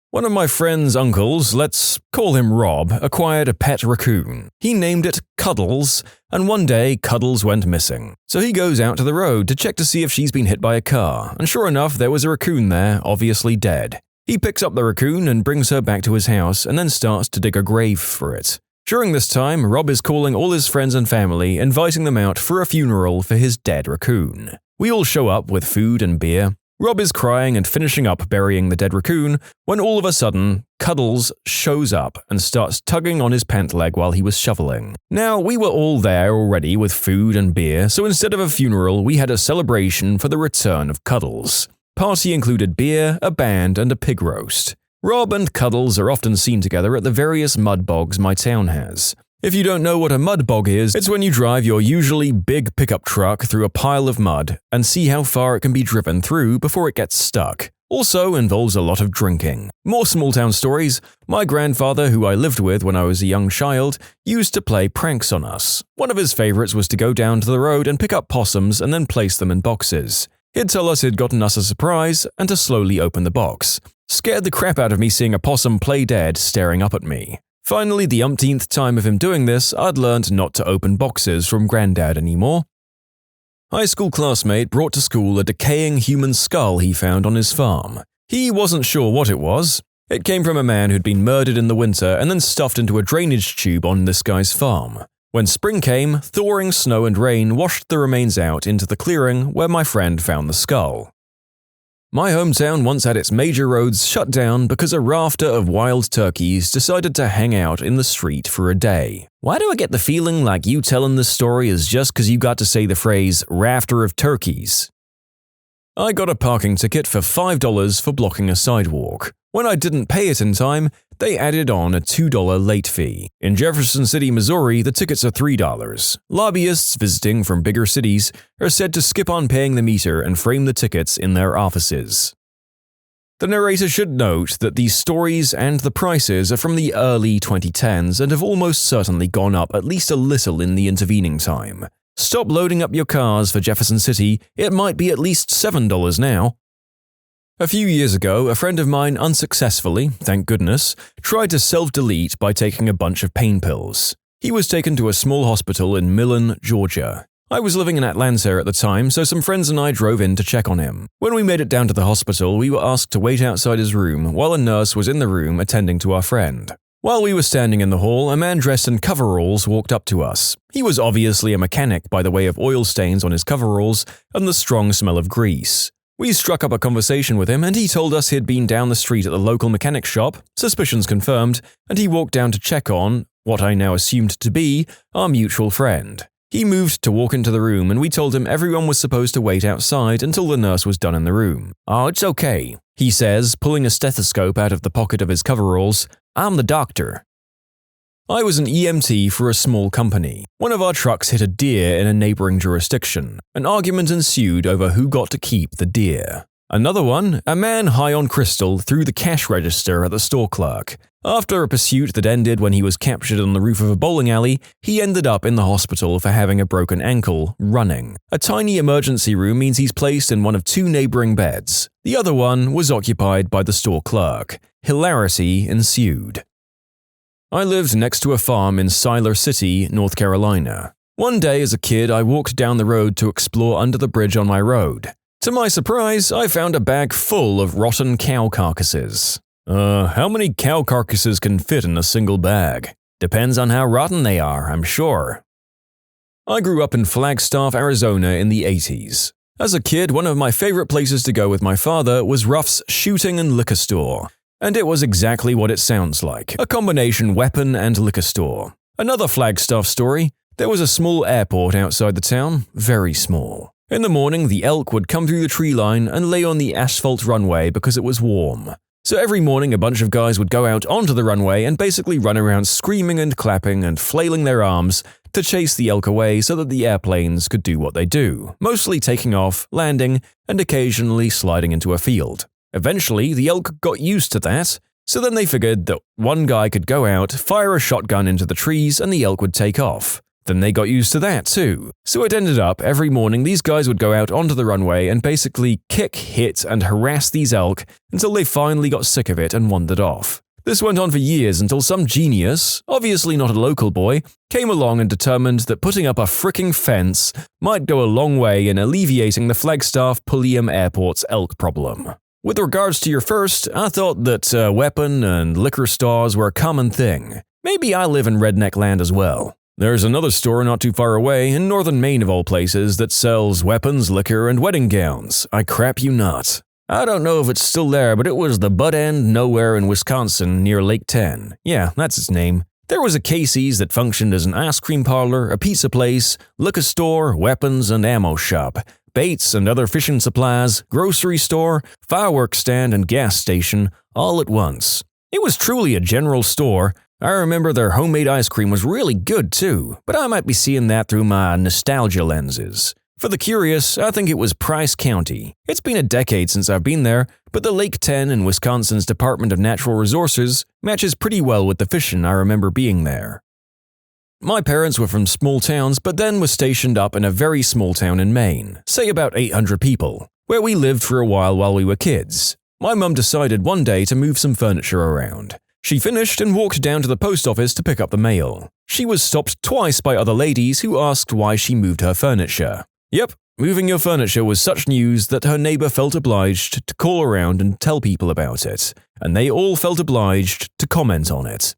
One of my friend's uncles, let's call him Rob, acquired a pet raccoon. He named it Cuddles, and one day Cuddles went missing. So he goes out to the road to check to see if she's been hit by a car, and sure enough, there was a raccoon there, obviously dead. He picks up the raccoon and brings her back to his house and then starts to dig a grave for it. During this time, Rob is calling all his friends and family, inviting them out for a funeral for his dead raccoon. We all show up with food and beer. Rob is crying and finishing up burying the dead raccoon when all of a sudden, Cuddles shows up and starts tugging on his pant leg while he was shoveling. Now, we were all there already with food and beer, so instead of a funeral, we had a celebration for the return of Cuddles. Party included beer, a band, and a pig roast. Rob and Cuddles are often seen together at the various mud bogs my town has. If you don't know what a mud bog is, it's when you drive your usually big pickup truck through a pile of mud and see how far it can be driven through before it gets stuck. Also involves a lot of drinking. More small-town stories. My grandfather, who I lived with when I was a young child, used to play pranks on us. One of his favorites was to go down to the road and pick up possums and then place them in boxes. He'd tell us he'd gotten us a surprise and to slowly open the box. Scared the crap out of me seeing a possum play dead staring up at me. Finally, the umpteenth time of him doing this, I'd learned not to open boxes from Granddad anymore. High school classmate brought to school a decaying human skull he found on his farm. He wasn't sure what it was. It came from a man who'd been murdered in the winter and then stuffed into a drainage tube on this guy's farm. When spring came, thawing snow and rain washed the remains out into the clearing where my friend found the skull. My hometown once had its major roads shut down because a rafter of wild turkeys decided to hang out in the street for a day. Why do I get the feeling like you telling this story is just because you got to say the phrase rafter of turkeys? I got a parking ticket for $5 for blocking a sidewalk. When I didn't pay it in time, they added on a $2 late fee. In Jefferson City, Missouri, the tickets are $3. Lobbyists visiting from bigger cities are said to skip on paying the meter and frame the tickets in their offices. The narrator should note that these stories and the prices are from the early 2010s and have almost certainly gone up at least a little in the intervening time. Stop loading up your cars for Jefferson City, it might be at least $7 now. A few years ago, a friend of mine unsuccessfully, thank goodness, tried to self-delete by taking a bunch of pain pills. He was taken to a small hospital in Millen, Georgia. I was living in Atlanta at the time, so some friends and I drove in to check on him. When we made it down to the hospital, we were asked to wait outside his room while a nurse was in the room attending to our friend. While we were standing in the hall, a man dressed in coveralls walked up to us. He was obviously a mechanic by the way of oil stains on his coveralls and the strong smell of grease. We struck up a conversation with him and he told us he'd been down the street at the local mechanic shop, suspicions confirmed, and he walked down to check on, what I now assumed to be, our mutual friend. He moved to walk into the room and we told him everyone was supposed to wait outside until the nurse was done in the room. "Oh, it's okay," he says, pulling a stethoscope out of the pocket of his coveralls. "I'm the doctor." I was an EMT for a small company. One of our trucks hit a deer in a neighboring jurisdiction. An argument ensued over who got to keep the deer. Another one, a man high on crystal threw the cash register at the store clerk. After a pursuit that ended when he was captured on the roof of a bowling alley, he ended up in the hospital for having a broken ankle, running. A tiny emergency room means he's placed in one of 2 neighboring beds. The other one was occupied by the store clerk. Hilarity ensued. I lived next to a farm in Siler City, North Carolina. One day as a kid, I walked down the road to explore under the bridge on my road. To my surprise, I found a bag full of rotten cow carcasses. How many cow carcasses can fit in a single bag? Depends on how rotten they are, I'm sure. I grew up in Flagstaff, Arizona in the 80s. As a kid, one of my favorite places to go with my father was Ruff's Shooting and Liquor Store. And it was exactly what it sounds like, a combination weapon and liquor store. Another Flagstaff story, there was a small airport outside the town, very small. In the morning, the elk would come through the tree line and lay on the asphalt runway because it was warm. So every morning a bunch of guys would go out onto the runway and basically run around screaming and clapping and flailing their arms to chase the elk away so that the airplanes could do what they do, mostly taking off, landing, and occasionally sliding into a field. Eventually, the elk got used to that, so then they figured that one guy could go out, fire a shotgun into the trees, and the elk would take off. Then they got used to that too. So it ended up every morning these guys would go out onto the runway and basically kick, hit, and harass these elk until they finally got sick of it and wandered off. This went on for years until some genius, obviously not a local boy, came along and determined that putting up a fricking fence might go a long way in alleviating the Flagstaff Pulliam Airport's elk problem. With regards to your first, I thought that weapon and liquor stores were a common thing. Maybe I live in redneck land as well. There's another store not too far away, in northern Maine of all places, that sells weapons, liquor, and wedding gowns. I crap you not. I don't know if it's still there, but it was the butt end nowhere in Wisconsin near Lake 10. Yeah, that's its name. There was a Casey's that functioned as an ice cream parlor, a pizza place, liquor store, weapons and ammo shop, baits and other fishing supplies, grocery store, fireworks stand, and gas station, all at once. It was truly a general store. I remember their homemade ice cream was really good too, but I might be seeing that through my nostalgia lenses. For the curious, I think it was Price County. It's been a decade since I've been there, but the Lake 10 in Wisconsin's Department of Natural Resources matches pretty well with the fishing I remember being there. My parents were from small towns, but then were stationed up in a very small town in Maine, say about 800 people, where we lived for a while we were kids. My mum decided one day to move some furniture around. She finished and walked down to the post office to pick up the mail. She was stopped twice by other ladies who asked why she moved her furniture. Yep, moving your furniture was such news that her neighbor felt obliged to call around and tell people about it, and they all felt obliged to comment on it.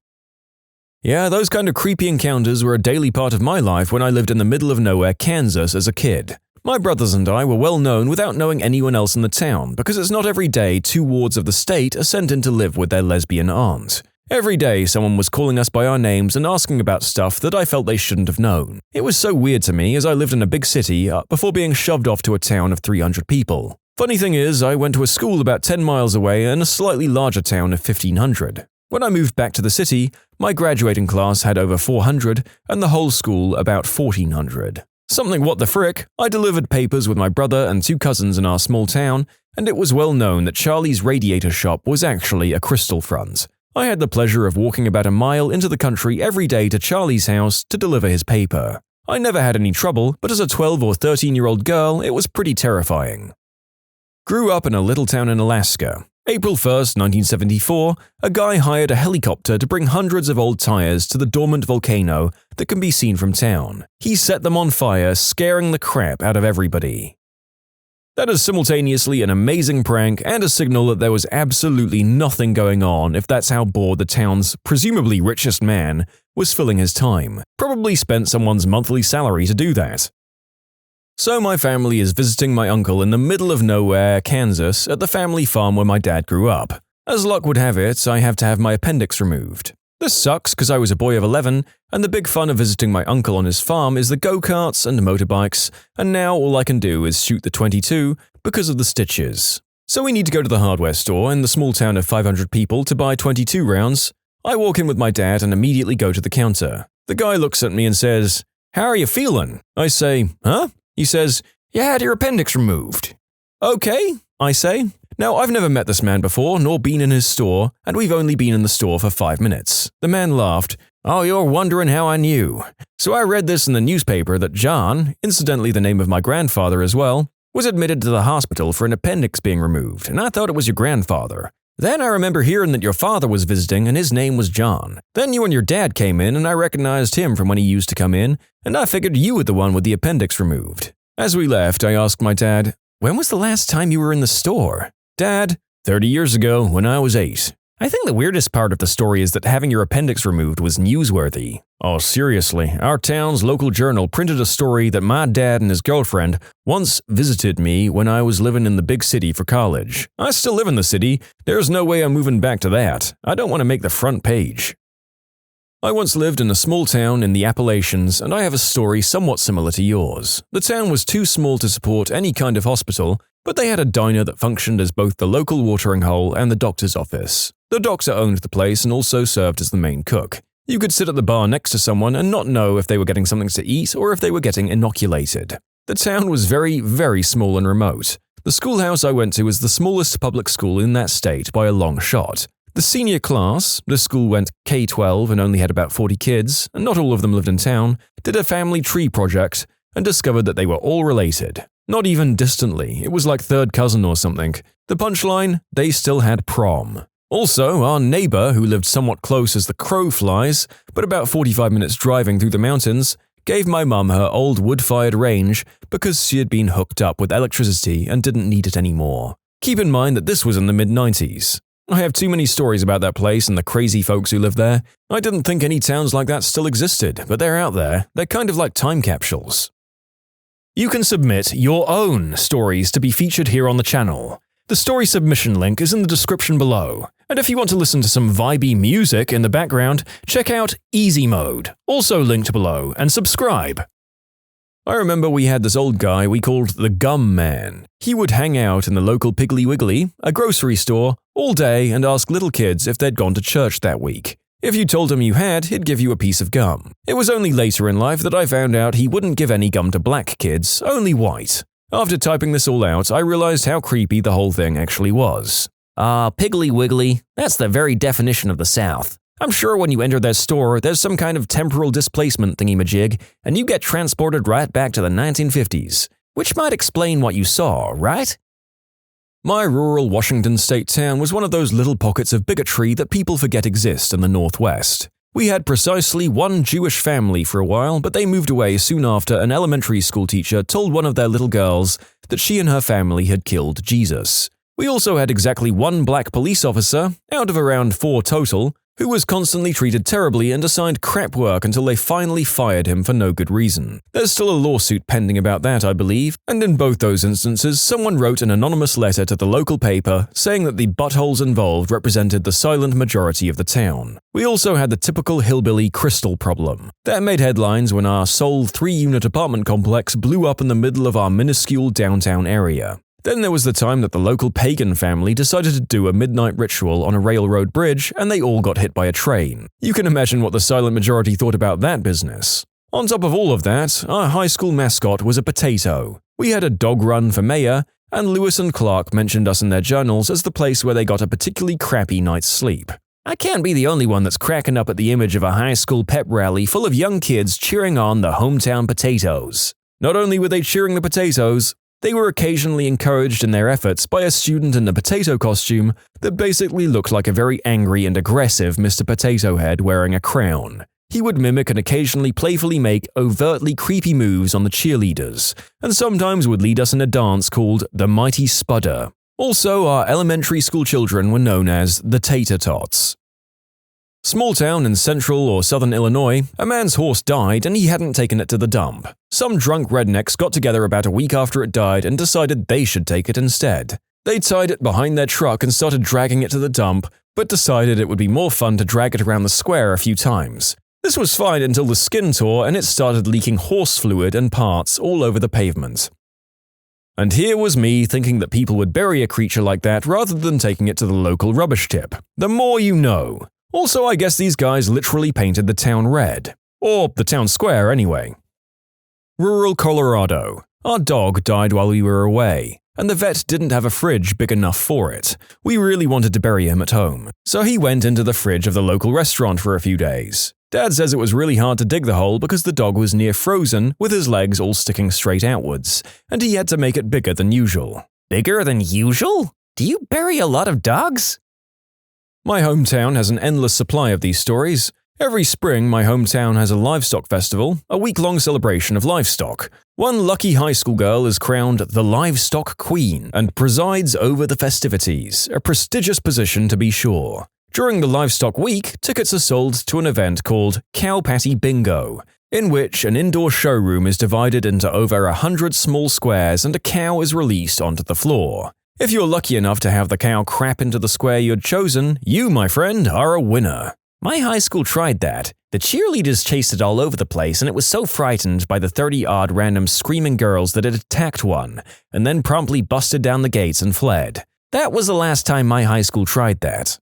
Yeah, those kind of creepy encounters were a daily part of my life when I lived in the middle of nowhere, Kansas as a kid. My brothers and I were well known without knowing anyone else in the town because it's not every day 2 wards of the state are sent in to live with their lesbian aunt. Every day someone was calling us by our names and asking about stuff that I felt they shouldn't have known. It was so weird to me as I lived in a big city before being shoved off to a town of 300 people. Funny thing is, I went to a school about 10 miles away in a slightly larger town of 1,500. When I moved back to the city, my graduating class had over 400 and the whole school about 1,400. Something what the frick, I delivered papers with my brother and 2 cousins in our small town, and it was well known that Charlie's radiator shop was actually a crystal front. I had the pleasure of walking about a mile into the country every day to Charlie's house to deliver his paper. I never had any trouble, but as a 12 or 13-year-old girl, it was pretty terrifying. Grew up in a little town in Alaska. April 1st, 1974, a guy hired a helicopter to bring hundreds of old tires to the dormant volcano that can be seen from town. He set them on fire, scaring the crap out of everybody. That is simultaneously an amazing prank and a signal that there was absolutely nothing going on if that's how bored the town's presumably richest man was filling his time. Probably spent someone's monthly salary to do that. So my family is visiting my uncle in the middle of nowhere, Kansas, at the family farm where my dad grew up. As luck would have it, I have to have my appendix removed. This sucks because I was a boy of 11, and the big fun of visiting my uncle on his farm is the go-karts and motorbikes, and now all I can do is shoot the .22 because of the stitches. So we need to go to the hardware store in the small town of 500 people to buy .22 rounds. I walk in with my dad and immediately go to the counter. The guy looks at me and says, "How are you feeling?" I say, "Huh?" He says, "You had your appendix removed." "Okay," I say. Now, I've never met this man before, nor been in his store, and we've only been in the store for 5 minutes. The man laughed. "Oh, you're wondering how I knew. So I read this in the newspaper that John, incidentally the name of my grandfather as well, was admitted to the hospital for an appendix being removed, and I thought it was your grandfather. Then I remember hearing that your father was visiting and his name was John. Then you and your dad came in and I recognized him from when he used to come in, and I figured you were the one with the appendix removed." As we left, I asked my dad, "When was the last time you were in the store?" "Dad, 30 years ago when I was 8. I think the weirdest part of the story is that having your appendix removed was newsworthy. Oh, seriously, our town's local journal printed a story that my dad and his girlfriend once visited me when I was living in the big city for college. I still live in the city. There's no way I'm moving back to that. I don't want to make the front page. I once lived in a small town in the Appalachians, and I have a story somewhat similar to yours. The town was too small to support any kind of hospital, but they had a diner that functioned as both the local watering hole and the doctor's office. The doctor owned the place and also served as the main cook. You could sit at the bar next to someone and not know if they were getting something to eat or if they were getting inoculated. The town was very, very small and remote. The schoolhouse I went to was the smallest public school in that state by a long shot. The senior class, the school went K-12 and only had about 40 kids, and not all of them lived in town, did a family tree project and discovered that they were all related. Not even distantly, it was like third cousin or something. The punchline? They still had prom. Also, our neighbor, who lived somewhat close as the crow flies, but about 45 minutes driving through the mountains, gave my mum her old wood-fired range because she had been hooked up with electricity and didn't need it anymore. Keep in mind that this was in the mid-90s. I have too many stories about that place and the crazy folks who live there. I didn't think any towns like that still existed, but they're out there. They're kind of like time capsules. You can submit your own stories to be featured here on the channel. The story submission link is in the description below. And if you want to listen to some vibey music in the background, check out easymode, also linked below, and subscribe. I remember we had this old guy we called the Gum Man. He would hang out in the local Piggly Wiggly, a grocery store, all day and ask little kids if they'd gone to church that week. If you told him you had, he'd give you a piece of gum. It was only later in life that I found out he wouldn't give any gum to black kids, only white. After typing this all out, I realized how creepy the whole thing actually was. Piggly Wiggly, that's the very definition of the South. I'm sure when you enter their store, there's some kind of temporal displacement thingy-majig, and you get transported right back to the 1950s, which might explain what you saw, right? My rural Washington state town was one of those little pockets of bigotry that people forget exist in the Northwest. We had precisely one Jewish family for a while, but they moved away soon after an elementary school teacher told one of their little girls that she and her family had killed Jesus. We also had exactly one black police officer, out of around 4 total, who was constantly treated terribly and assigned crap work until they finally fired him for no good reason. There's still a lawsuit pending about that, I believe, and in both those instances, someone wrote an anonymous letter to the local paper saying that the buttholes involved represented the silent majority of the town. We also had the typical hillbilly crystal problem. That made headlines when our sole 3-unit apartment complex blew up in the middle of our minuscule downtown area. Then there was the time that the local pagan family decided to do a midnight ritual on a railroad bridge and they all got hit by a train. You can imagine what the silent majority thought about that business. On top of all of that, our high school mascot was a potato. We had a dog run for mayor, and Lewis and Clark mentioned us in their journals as the place where they got a particularly crappy night's sleep. I can't be the only one that's cracking up at the image of a high school pep rally full of young kids cheering on the hometown potatoes. Not only were they cheering the potatoes, they were occasionally encouraged in their efforts by a student in a potato costume that basically looked like a very angry and aggressive Mr. Potato Head wearing a crown. He would mimic and occasionally playfully make overtly creepy moves on the cheerleaders, and sometimes would lead us in a dance called the Mighty Spudder. Also, our elementary school children were known as the Tater Tots. Small town in central or southern Illinois, a man's horse died and he hadn't taken it to the dump. Some drunk rednecks got together about a week after it died and decided they should take it instead. They tied it behind their truck and started dragging it to the dump, but decided it would be more fun to drag it around the square a few times. This was fine until the skin tore and it started leaking horse fluid and parts all over the pavement. And here was me thinking that people would bury a creature like that rather than taking it to the local rubbish tip. The more you know. Also, I guess these guys literally painted the town red. Or the town square, anyway. Rural Colorado. Our dog died while we were away, and the vet didn't have a fridge big enough for it. We really wanted to bury him at home, so he went into the fridge of the local restaurant for a few days. Dad says it was really hard to dig the hole because the dog was near frozen with his legs all sticking straight outwards, and he had to make it bigger than usual. Bigger than usual? Do you bury a lot of dogs? My hometown has an endless supply of these stories. Every spring, my hometown has a livestock festival, a week-long celebration of livestock. One lucky high school girl is crowned the Livestock Queen and presides over the festivities, a prestigious position to be sure. During the Livestock Week, tickets are sold to an event called Cow Patty Bingo, in which an indoor showroom is divided into over 100 small squares and a cow is released onto the floor. If you're lucky enough to have the cow crap into the square you'd chosen, you, my friend, are a winner. My high school tried that. The cheerleaders chased it all over the place and it was so frightened by the 30-odd random screaming girls that it attacked one, and then promptly busted down the gates and fled. That was the last time my high school tried that.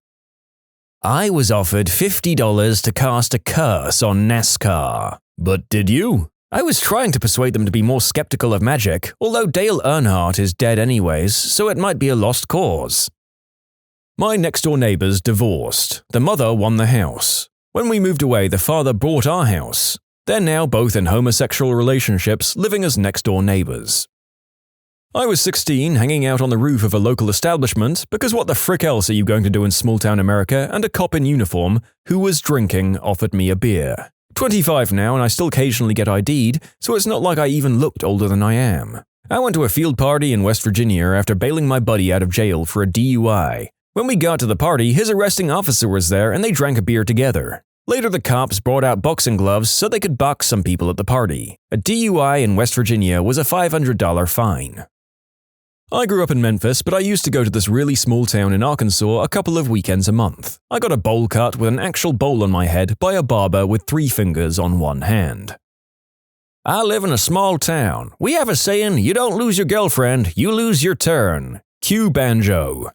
I was offered $50 to cast a curse on NASCAR. But did you? I was trying to persuade them to be more skeptical of magic, although Dale Earnhardt is dead anyways, so it might be a lost cause. My next-door neighbors divorced. The mother won the house. When we moved away, the father bought our house. They're now both in homosexual relationships, living as next-door neighbors. I was 16, hanging out on the roof of a local establishment, because what the frick else are you going to do in small-town America, and a cop in uniform, who was drinking, offered me a beer. 25 now, and I still occasionally get ID'd, so it's not like I even looked older than I am. I went to a field party in West Virginia after bailing my buddy out of jail for a DUI. When we got to the party, his arresting officer was there and they drank a beer together. Later, the cops brought out boxing gloves so they could box some people at the party. A DUI in West Virginia was a $500 fine. I grew up in Memphis, but I used to go to this really small town in Arkansas a couple of weekends a month. I got a bowl cut with an actual bowl on my head by a barber with 3 fingers on one hand. I live in a small town. We have a saying, you don't lose your girlfriend, you lose your turn. Cue banjo.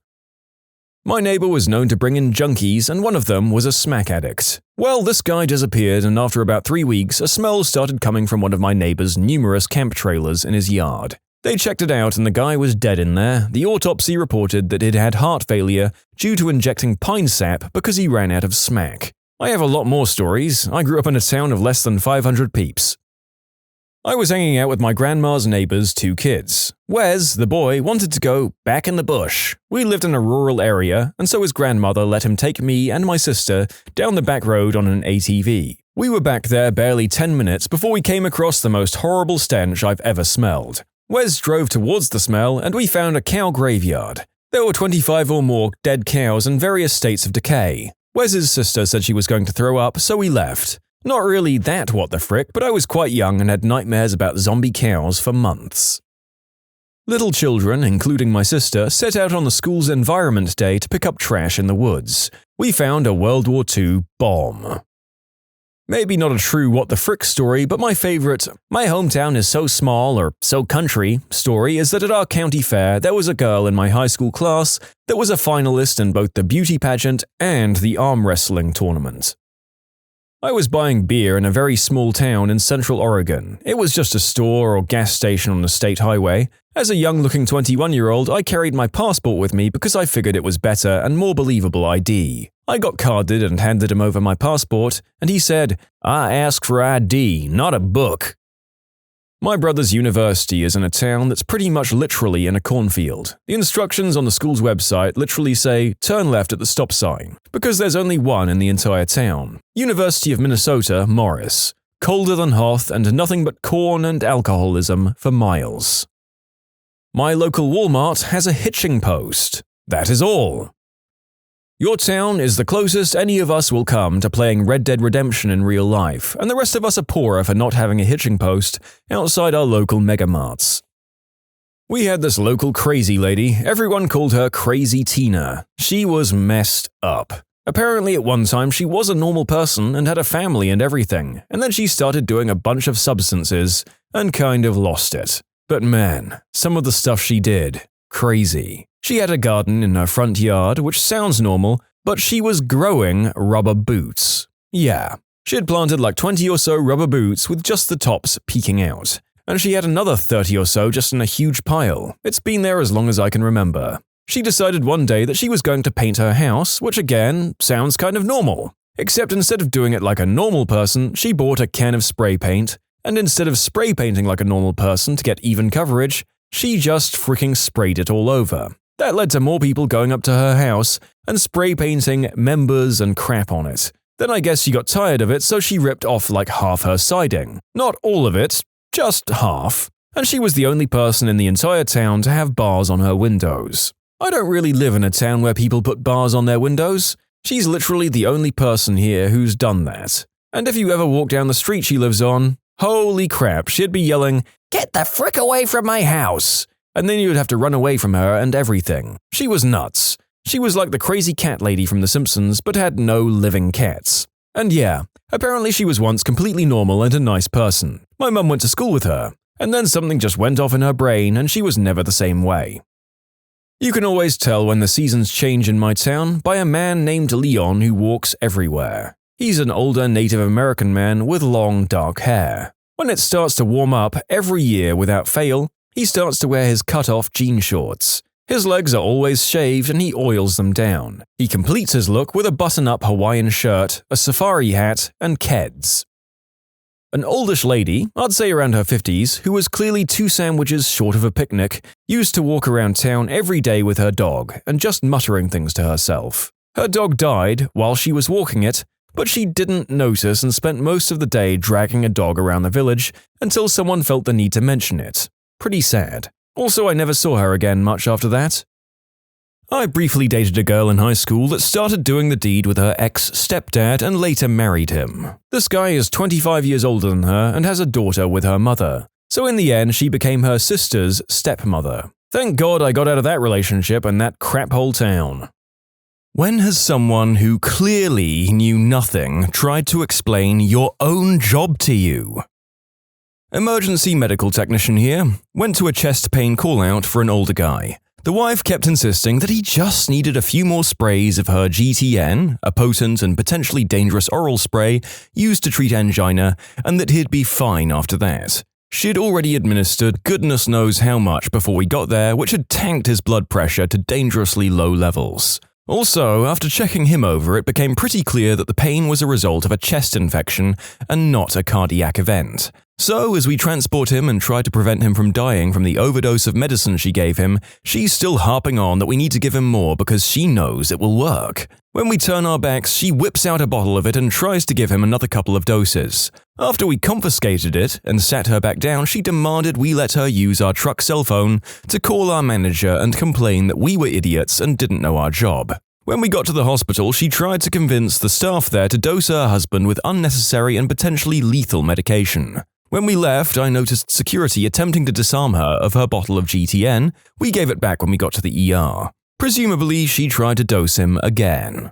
My neighbor was known to bring in junkies, and one of them was a smack addict. Well, this guy disappeared, and after about 3 weeks, a smell started coming from one of my neighbor's numerous camp trailers in his yard. They checked it out, and the guy was dead in there. The autopsy reported that he'd had heart failure due to injecting pine sap because he ran out of smack. I have a lot more stories. I grew up in a town of less than 500 peeps. I was hanging out with my grandma's neighbor's 2 kids. Wes, the boy, wanted to go back in the bush. We lived in a rural area, and so his grandmother let him take me and my sister down the back road on an ATV. We were back there barely 10 minutes before we came across the most horrible stench I've ever smelled. Wes drove towards the smell, and we found a cow graveyard. There were 25 or more dead cows in various states of decay. Wes's sister said she was going to throw up, so we left. Not really that what the frick, but I was quite young and had nightmares about zombie cows for months. Little children, including my sister, set out on the school's Environment Day to pick up trash in the woods. We found a World War II bomb. Maybe not a true what the frick story, but my favorite, my hometown is so small or so country story is that at our county fair there was a girl in my high school class that was a finalist in both the beauty pageant and the arm wrestling tournament. I was buying beer in a very small town in central Oregon. It was just a store or gas station on a state highway. As a young-looking 21-year-old, I carried my passport with me because I figured it was better and more believable ID. I got carded and handed him over my passport, and he said, "I asked for ID, not a book." My brother's university is in a town that's pretty much literally in a cornfield. The instructions on the school's website literally say, turn left at the stop sign, because there's only one in the entire town. University of Minnesota, Morris. Colder than Hoth and nothing but corn and alcoholism for miles. My local Walmart has a hitching post. That is all. Your town is the closest any of us will come to playing Red Dead Redemption in real life, and the rest of us are poorer for not having a hitching post outside our local megamarts. We had this local crazy lady. Everyone called her Crazy Tina. She was messed up. Apparently at one time she was a normal person and had a family and everything, and then she started doing a bunch of substances and kind of lost it. But man, some of the stuff she did, crazy. She had a garden in her front yard, which sounds normal, but she was growing rubber boots. Yeah, she had planted like 20 or so rubber boots with just the tops peeking out. And she had another 30 or so just in a huge pile. It's been there as long as I can remember. She decided one day that she was going to paint her house, which again, sounds kind of normal. Except instead of doing it like a normal person, she bought a can of spray paint, and instead of spray painting like a normal person to get even coverage, she just freaking sprayed it all over. That led to more people going up to her house and spray painting members and crap on it. Then I guess she got tired of it, so she ripped off like half her siding. Not all of it, just half. And she was the only person in the entire town to have bars on her windows. I don't really live in a town where people put bars on their windows. She's literally the only person here who's done that. And if you ever walk down the street she lives on, holy crap, she'd be yelling, "Get the frick away from my house!" And then you'd have to run away from her and everything. She was nuts. She was like the crazy cat lady from The Simpsons, but had no living cats. And yeah, apparently she was once completely normal and a nice person. My mum went to school with her, and then something just went off in her brain and she was never the same way. You can always tell when the seasons change in my town by a man named Leon who walks everywhere. He's an older Native American man with long dark hair. When it starts to warm up every year without fail, he starts to wear his cut-off jean shorts. His legs are always shaved and he oils them down. He completes his look with a button-up Hawaiian shirt, a safari hat, and keds. An oldish lady, I'd say around her 50s, who was clearly 2 sandwiches short of a picnic, used to walk around town every day with her dog and just muttering things to herself. Her dog died while she was walking it, but she didn't notice and spent most of the day dragging a dog around the village until someone felt the need to mention it. Pretty sad. Also, I never saw her again much after that. I briefly dated a girl in high school that started doing the deed with her ex-stepdad and later married him. This guy is 25 years older than her and has a daughter with her mother. So in the end, she became her sister's stepmother. Thank God I got out of that relationship and that crap hole town. When has someone who clearly knew nothing tried to explain your own job to you? Emergency medical technician here. Went to a chest pain call-out for an older guy. The wife kept insisting that he just needed a few more sprays of her GTN, a potent and potentially dangerous oral spray used to treat angina, and that he'd be fine after that. She'd already administered goodness knows how much before we got there, which had tanked his blood pressure to dangerously low levels. Also, after checking him over, it became pretty clear that the pain was a result of a chest infection and not a cardiac event. So, as we transport him and try to prevent him from dying from the overdose of medicine she gave him, she's still harping on that we need to give him more because she knows it will work. When we turn our backs, she whips out a bottle of it and tries to give him another couple of doses. After we confiscated it and sat her back down, she demanded we let her use our truck cell phone to call our manager and complain that we were idiots and didn't know our job. When we got to the hospital, she tried to convince the staff there to dose her husband with unnecessary and potentially lethal medication. When we left, I noticed security attempting to disarm her of her bottle of GTN. We gave it back when we got to the ER. Presumably, she tried to dose him again.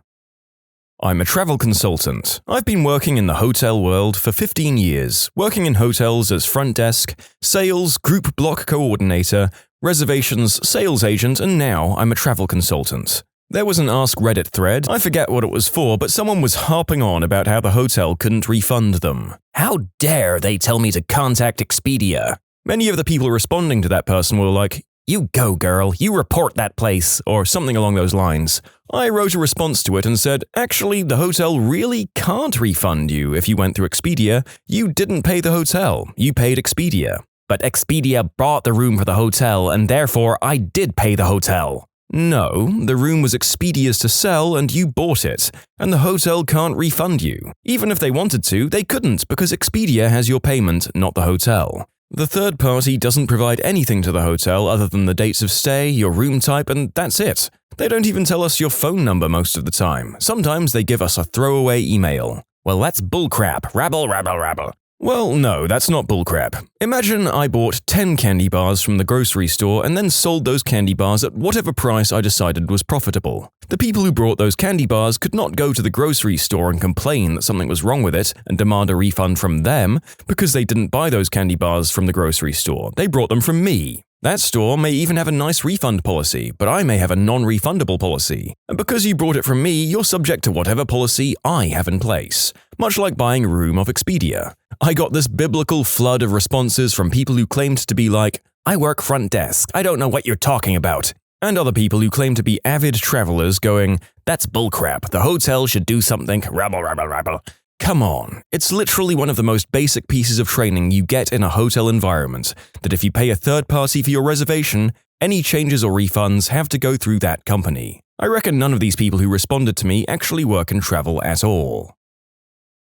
I'm a travel consultant. I've been working in the hotel world for 15 years, working in hotels as front desk, sales, group block coordinator, reservations, sales agent, and now I'm a travel consultant. There was an Ask Reddit thread, I forget what it was for, but someone was harping on about how the hotel couldn't refund them. How dare they tell me to contact Expedia? Many of the people responding to that person were like, "You go, girl, you report that place," or something along those lines. I wrote a response to it and said, actually, the hotel really can't refund you if you went through Expedia. You didn't pay the hotel, you paid Expedia. But Expedia bought the room for the hotel, and therefore I did pay the hotel. No, the room was Expedia's to sell and you bought it, and the hotel can't refund you. Even if they wanted to, they couldn't because Expedia has your payment, not the hotel. The third party doesn't provide anything to the hotel other than the dates of stay, your room type, and that's it. They don't even tell us your phone number most of the time. Sometimes they give us a throwaway email. Well, that's bullcrap. Rabble, rabble, rabble. Well, no, that's not bullcrap. Imagine I bought 10 candy bars from the grocery store and then sold those candy bars at whatever price I decided was profitable. The people who brought those candy bars could not go to the grocery store and complain that something was wrong with it and demand a refund from them because they didn't buy those candy bars from the grocery store. They brought them from me. That store may even have a nice refund policy, but I may have a non-refundable policy. And because you bought it from me, you're subject to whatever policy I have in place. Much like buying a room off Expedia. I got this biblical flood of responses from people who claimed to be like, I work front desk, I don't know what you're talking about. And other people who claim to be avid travelers going, that's bullcrap, the hotel should do something, rabble. Come on, it's literally one of the most basic pieces of training you get in a hotel environment, that if you pay a third party for your reservation, any changes or refunds have to go through that company. I reckon none of these people who responded to me actually work in travel at all.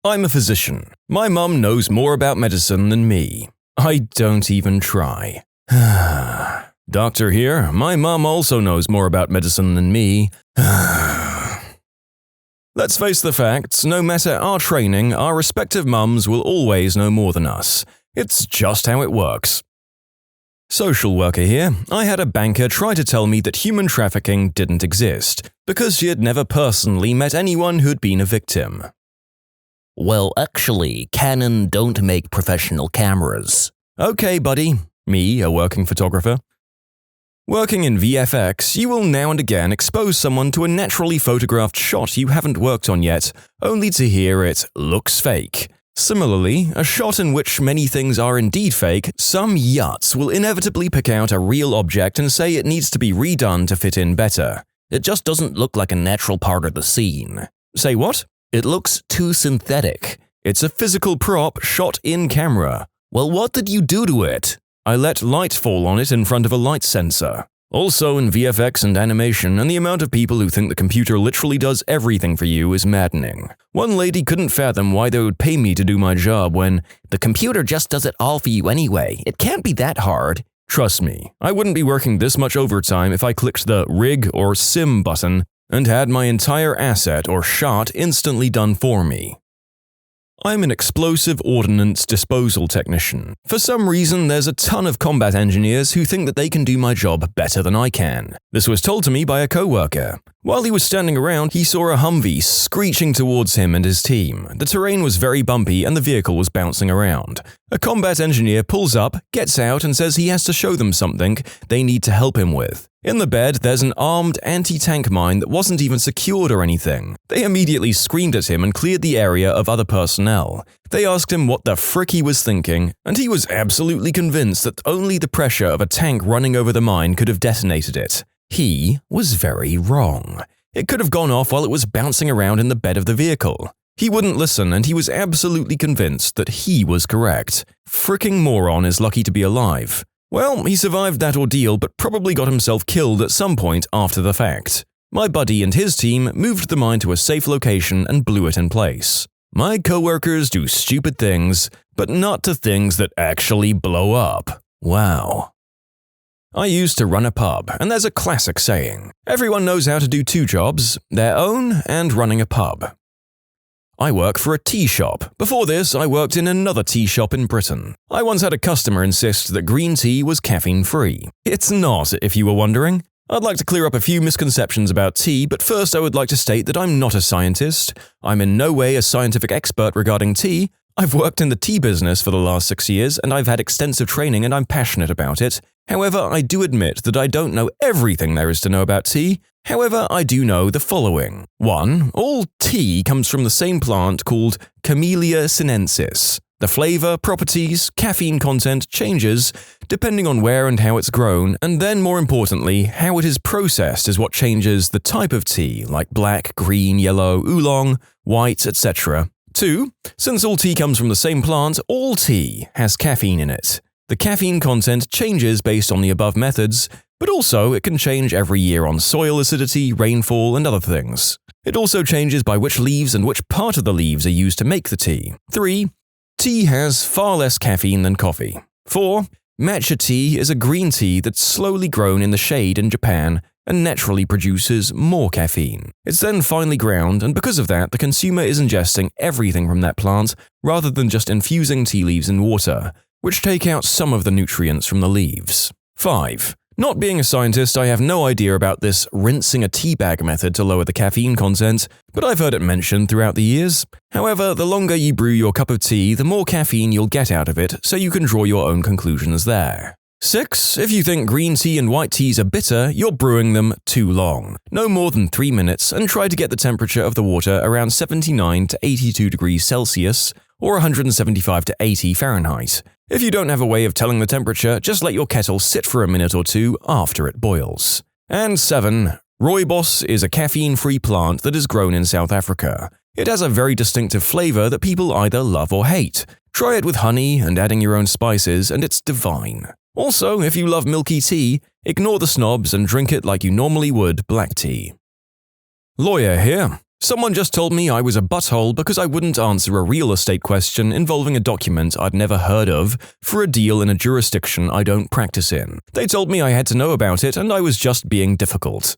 I'm a physician. My mum knows more about medicine than me. I don't even try. Doctor here, my mum also knows more about medicine than me. Let's face the facts, no matter our training, our respective mums will always know more than us. It's just how it works. Social worker here, I had a banker try to tell me that human trafficking didn't exist, because she had never personally met anyone who'd been a victim. Well, actually, Canon don't make professional cameras. Okay, buddy. Me, a working photographer. Working in VFX, you will now and again expose someone to a naturally photographed shot you haven't worked on yet, only to hear it looks fake. Similarly, a shot in which many things are indeed fake, some yuts will inevitably pick out a real object and say it needs to be redone to fit in better. It just doesn't look like a natural part of the scene. Say what? It looks too synthetic. It's a physical prop shot in camera. Well, what did you do to it? I let light fall on it in front of a light sensor. Also in VFX and animation, and the amount of people who think the computer literally does everything for you is maddening. One lady couldn't fathom why they would pay me to do my job when the computer just does it all for you anyway. It can't be that hard. Trust me, I wouldn't be working this much overtime if I clicked the rig or sim button and had my entire asset or shot instantly done for me. I'm an explosive ordnance disposal technician. For some reason, there's a ton of combat engineers who think that they can do my job better than I can. This was told to me by a coworker. While he was standing around, he saw a Humvee screeching towards him and his team. The terrain was very bumpy and the vehicle was bouncing around. A combat engineer pulls up, gets out, and says he has to show them something they need to help him with. In the bed, there's an armed anti-tank mine that wasn't even secured or anything. They immediately screamed at him and cleared the area of other personnel. They asked him what the frick he was thinking, and he was absolutely convinced that only the pressure of a tank running over the mine could have detonated it. He was very wrong. It could have gone off while it was bouncing around in the bed of the vehicle. He wouldn't listen, and he was absolutely convinced that he was correct. Fricking moron is lucky to be alive. Well, he survived that ordeal but probably got himself killed at some point after the fact. My buddy and his team moved the mine to a safe location and blew it in place. My coworkers do stupid things, but not to things that actually blow up. Wow. I used to run a pub, and there's a classic saying. Everyone knows how to do two jobs, their own and running a pub. I work for a tea shop. Before this, I worked in another tea shop in Britain. I once had a customer insist that green tea was caffeine-free. It's not, if you were wondering. I'd like to clear up a few misconceptions about tea, but first I would like to state that I'm not a scientist. I'm in no way a scientific expert regarding tea. I've worked in the tea business for the last 6 years, and I've had extensive training and I'm passionate about it. However, I do admit that I don't know everything there is to know about tea. However, I do know the following. 1. All tea comes from the same plant called Camellia sinensis. The flavor, properties, caffeine content changes depending on where and how it's grown, and then more importantly, how it is processed is what changes the type of tea, like black, green, yellow, oolong, white, etc. 2. Since all tea comes from the same plant, all tea has caffeine in it. The caffeine content changes based on the above methods, but also it can change every year on soil acidity, rainfall, and other things. It also changes by which leaves and which part of the leaves are used to make the tea. 3. Tea has far less caffeine than coffee. 4. Matcha tea is a green tea that's slowly grown in the shade in Japan and naturally produces more caffeine. It's then finely ground, and because of that, the consumer is ingesting everything from that plant rather than just infusing tea leaves in water, which take out some of the nutrients from the leaves. 5. Not being a scientist, I have no idea about this rinsing a tea bag method to lower the caffeine content, but I've heard it mentioned throughout the years. However, the longer you brew your cup of tea, the more caffeine you'll get out of it, so you can draw your own conclusions there. 6. If you think green tea and white teas are bitter, you're brewing them too long. No more than 3 minutes, and try to get the temperature of the water around 79 to 82 degrees Celsius or 175 to 80 Fahrenheit. If you don't have a way of telling the temperature, just let your kettle sit for a minute or two after it boils. And 7. Rooibos is a caffeine-free plant that is grown in South Africa. It has a very distinctive flavor that people either love or hate. Try it with honey and adding your own spices, and it's divine. Also, if you love milky tea, ignore the snobs and drink it like you normally would black tea. Lawyer here. Someone just told me I was a butthole because I wouldn't answer a real estate question involving a document I'd never heard of for a deal in a jurisdiction I don't practice in. They told me I had to know about it and I was just being difficult.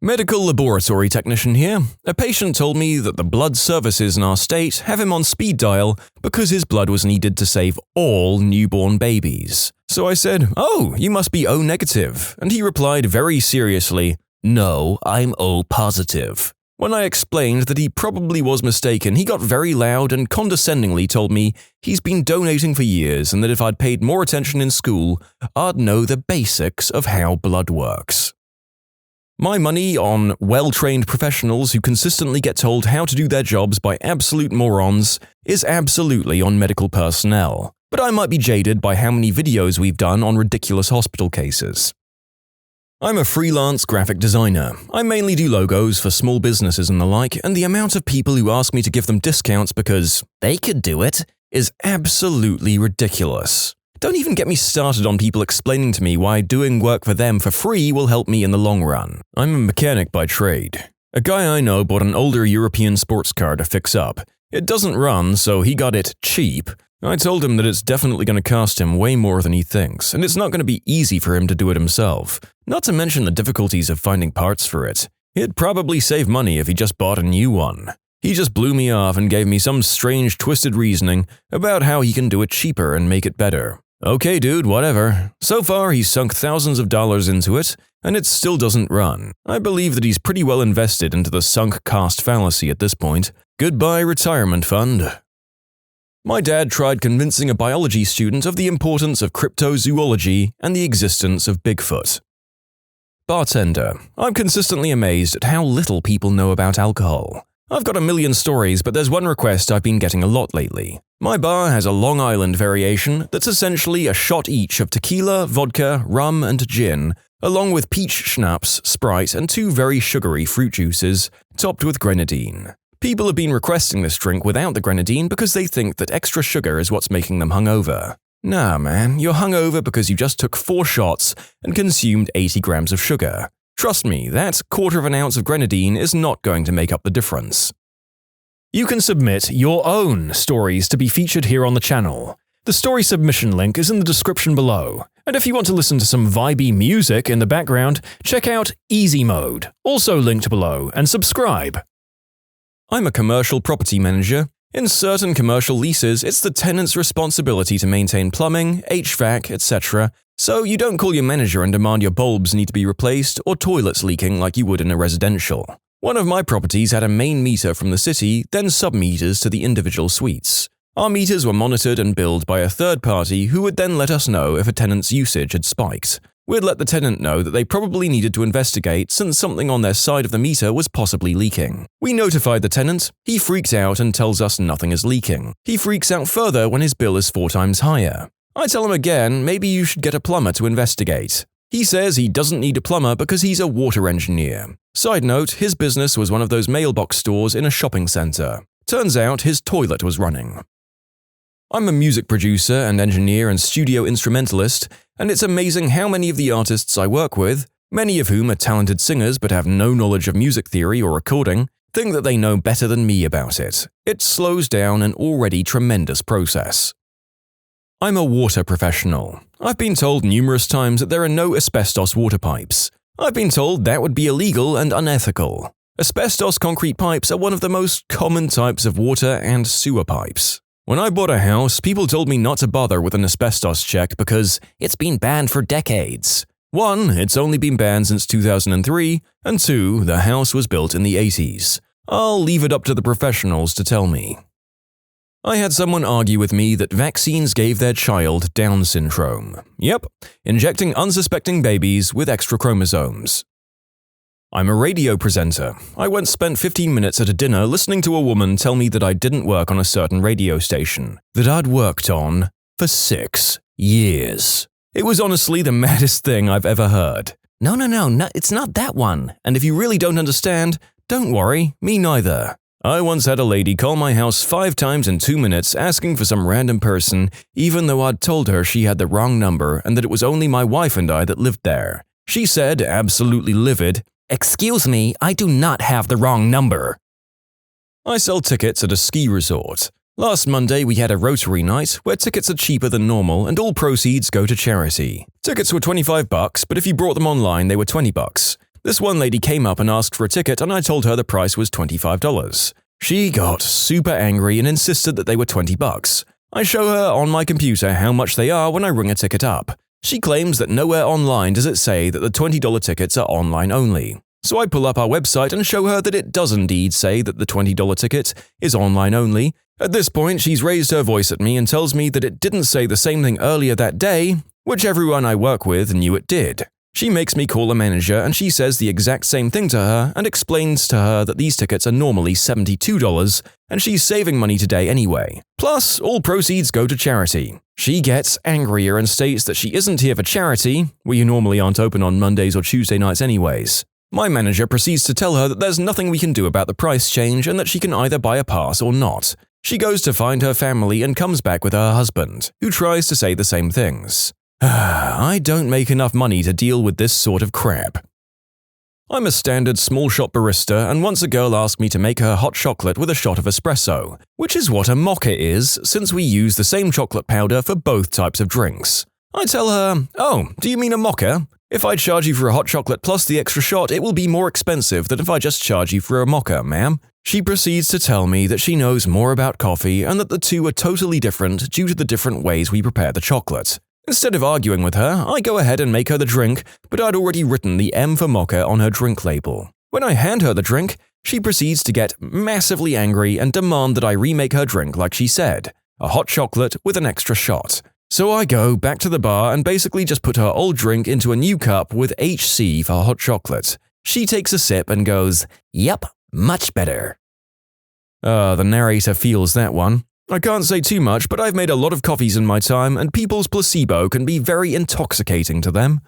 Medical laboratory technician here. A patient told me that the blood services in our state have him on speed dial because his blood was needed to save all newborn babies. So I said, "Oh, you must be O negative," and he replied very seriously, "No, I'm O positive." When I explained that he probably was mistaken, he got very loud and condescendingly told me he's been donating for years and that if I'd paid more attention in school, I'd know the basics of how blood works. My money on well-trained professionals who consistently get told how to do their jobs by absolute morons is absolutely on medical personnel, but I might be jaded by how many videos we've done on ridiculous hospital cases. I'm a freelance graphic designer. I mainly do logos for small businesses and the like, and the amount of people who ask me to give them discounts because they could do it is absolutely ridiculous. Don't even get me started on people explaining to me why doing work for them for free will help me in the long run. I'm a mechanic by trade. A guy I know bought an older European sports car to fix up. It doesn't run, so he got it cheap. I told him that it's definitely going to cost him way more than he thinks, and it's not going to be easy for him to do it himself, not to mention the difficulties of finding parts for it. He'd probably save money if he just bought a new one. He just blew me off and gave me some strange twisted reasoning about how he can do it cheaper and make it better. Okay, dude, whatever. So far, he's sunk thousands of dollars into it, and it still doesn't run. I believe that he's pretty well invested into the sunk cost fallacy at this point. Goodbye, retirement fund. My dad tried convincing a biology student of the importance of cryptozoology and the existence of Bigfoot. Bartender. I'm consistently amazed at how little people know about alcohol. I've got a million stories, but there's one request I've been getting a lot lately. My bar has a Long Island variation that's essentially a shot each of tequila, vodka, rum, and gin, along with peach schnapps, Sprite, and 2 very sugary fruit juices, topped with grenadine. People have been requesting this drink without the grenadine because they think that extra sugar is what's making them hungover. Nah, man, you're hungover because you just took 4 shots and consumed 80 grams of sugar. Trust me, that 1/4 ounce of grenadine is not going to make up the difference. You can submit your own stories to be featured here on the channel. The story submission link is in the description below. And if you want to listen to some vibey music in the background, check out easymode, also linked below, and subscribe. I'm a commercial property manager. In certain commercial leases, it's the tenant's responsibility to maintain plumbing, HVAC, etc., so you don't call your manager and demand your bulbs need to be replaced or toilets leaking like you would in a residential. One of my properties had a main meter from the city, then sub-meters to the individual suites. Our meters were monitored and billed by a third party who would then let us know if a tenant's usage had spiked. We'd let the tenant know that they probably needed to investigate since something on their side of the meter was possibly leaking. We notified the tenant. He freaks out and tells us nothing is leaking. He freaks out further when his bill is 4 times higher. I tell him again, maybe you should get a plumber to investigate. He says he doesn't need a plumber because he's a water engineer. Side note, his business was one of those mailbox stores in a shopping center. Turns out his toilet was running. I'm a music producer and engineer and studio instrumentalist, and it's amazing how many of the artists I work with, many of whom are talented singers but have no knowledge of music theory or recording, think that they know better than me about it. It slows down an already tremendous process. I'm a water professional. I've been told numerous times that there are no asbestos water pipes. I've been told that would be illegal and unethical. Asbestos concrete pipes are one of the most common types of water and sewer pipes. When I bought a house, people told me not to bother with an asbestos check because it's been banned for decades. 1, it's only been banned since 2003, and 2, the house was built in the 80s. I'll leave it up to the professionals to tell me. I had someone argue with me that vaccines gave their child Down syndrome. Yep, injecting unsuspecting babies with extra chromosomes. I'm a radio presenter. I once spent 15 minutes at a dinner listening to a woman tell me that I didn't work on a certain radio station, that I'd worked on for 6 years. It was honestly the maddest thing I've ever heard. No, it's not that one. And if you really don't understand, don't worry, me neither. I once had a lady call my house 5 times in 2 minutes asking for some random person, even though I'd told her she had the wrong number and that it was only my wife and I that lived there. She said, absolutely livid, "Excuse me, I do not have the wrong number." I sell tickets at a ski resort. Last Monday we had a Rotary night where tickets are cheaper than normal and all proceeds go to charity. Tickets were $25, but if you bought them online they were $20. This one lady came up and asked for a ticket and I told her the price was $25. She got super angry and insisted that they were $20. I show her on my computer how much they are when I ring a ticket up. She claims that nowhere online does it say that the $20 tickets are online only. So I pull up our website and show her that it does indeed say that the $20 ticket is online only. At this point, she's raised her voice at me and tells me that it didn't say the same thing earlier that day, which everyone I work with knew it did. She makes me call a manager and she says the exact same thing to her and explains to her that these tickets are normally $72 and she's saving money today anyway. Plus, all proceeds go to charity. She gets angrier and states that she isn't here for charity, we normally aren't open on Mondays or Tuesday nights anyways. My manager proceeds to tell her that there's nothing we can do about the price change and that she can either buy a pass or not. She goes to find her family and comes back with her husband, who tries to say the same things. I don't make enough money to deal with this sort of crap. I'm a standard small shop barista and once a girl asked me to make her hot chocolate with a shot of espresso, which is what a mocha is since we use the same chocolate powder for both types of drinks. I tell her, "Oh, do you mean a mocha? If I charge you for a hot chocolate plus the extra shot, it will be more expensive than if I just charge you for a mocha, ma'am." She proceeds to tell me that she knows more about coffee and that the two are totally different due to the different ways we prepare the chocolate. Instead of arguing with her, I go ahead and make her the drink, but I'd already written the M for mocha on her drink label. When I hand her the drink, she proceeds to get massively angry and demand that I remake her drink like she said, a hot chocolate with an extra shot. So I go back to the bar and basically just put her old drink into a new cup with HC for hot chocolate. She takes a sip and goes, "Yep, much better." The narrator feels that one. I can't say too much, but I've made a lot of coffees in my time and people's placebo can be very intoxicating to them.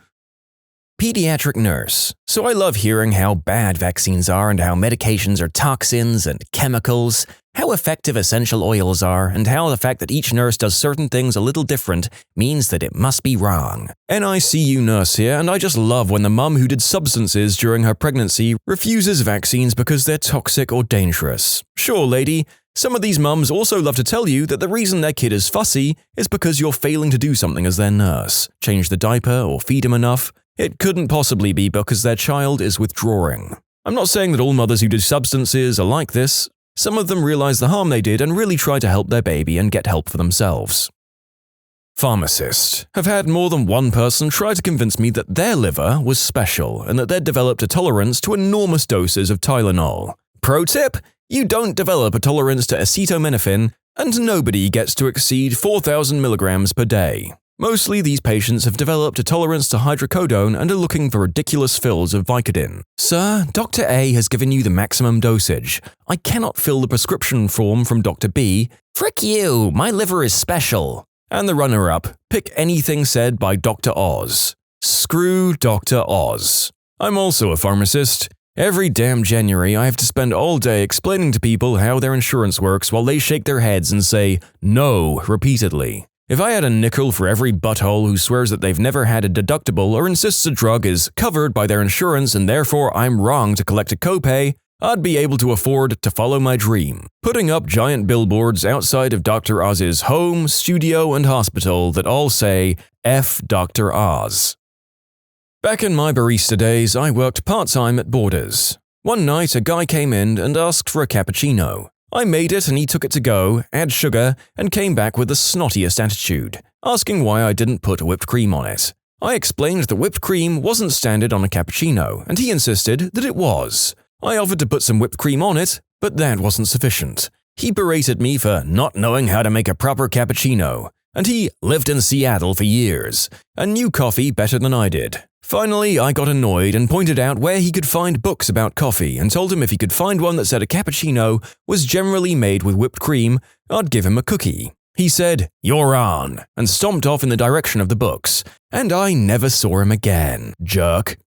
Pediatric nurse. So I love hearing how bad vaccines are and how medications are toxins and chemicals, how effective essential oils are, and how the fact that each nurse does certain things a little different means that it must be wrong. NICU nurse here, and I just love when the mum who did substances during her pregnancy refuses vaccines because they're toxic or dangerous. Sure, lady, some of these mums also love to tell you that the reason their kid is fussy is because you're failing to do something as their nurse, change the diaper or feed him enough. It couldn't possibly be because their child is withdrawing. I'm not saying that all mothers who do substances are like this. Some of them realize the harm they did and really try to help their baby and get help for themselves. Pharmacist. Have had more than one person try to convince me that their liver was special and that they'd developed a tolerance to enormous doses of Tylenol. Pro tip: you don't develop a tolerance to acetaminophen, and nobody gets to exceed 4,000 milligrams per day. Mostly these patients have developed a tolerance to hydrocodone and are looking for ridiculous fills of Vicodin. Sir, Dr. A has given you the maximum dosage. I cannot fill the prescription form from Dr. B. Frick you, my liver is special. And the runner-up, pick anything said by Dr. Oz. Screw Dr. Oz. I'm also a pharmacist. Every damn January I have to spend all day explaining to people how their insurance works while they shake their heads and say no repeatedly. If I had a nickel for every butthole who swears that they've never had a deductible or insists a drug is covered by their insurance and therefore I'm wrong to collect a copay, I'd be able to afford to follow my dream, putting up giant billboards outside of Dr. Oz's home, studio, and hospital that all say, F Dr. Oz. Back in my barista days, I worked part-time at Borders. One night, a guy came in and asked for a cappuccino. I made it and he took it to go, add sugar, and came back with the snottiest attitude, asking why I didn't put whipped cream on it. I explained that whipped cream wasn't standard on a cappuccino, and he insisted that it was. I offered to put some whipped cream on it, but that wasn't sufficient. He berated me for not knowing how to make a proper cappuccino, and he lived in Seattle for years and knew coffee better than I did. Finally, I got annoyed and pointed out where he could find books about coffee and told him if he could find one that said a cappuccino was generally made with whipped cream, I'd give him a cookie. He said, "You're on," and stomped off in the direction of the books, and I never saw him again, jerk.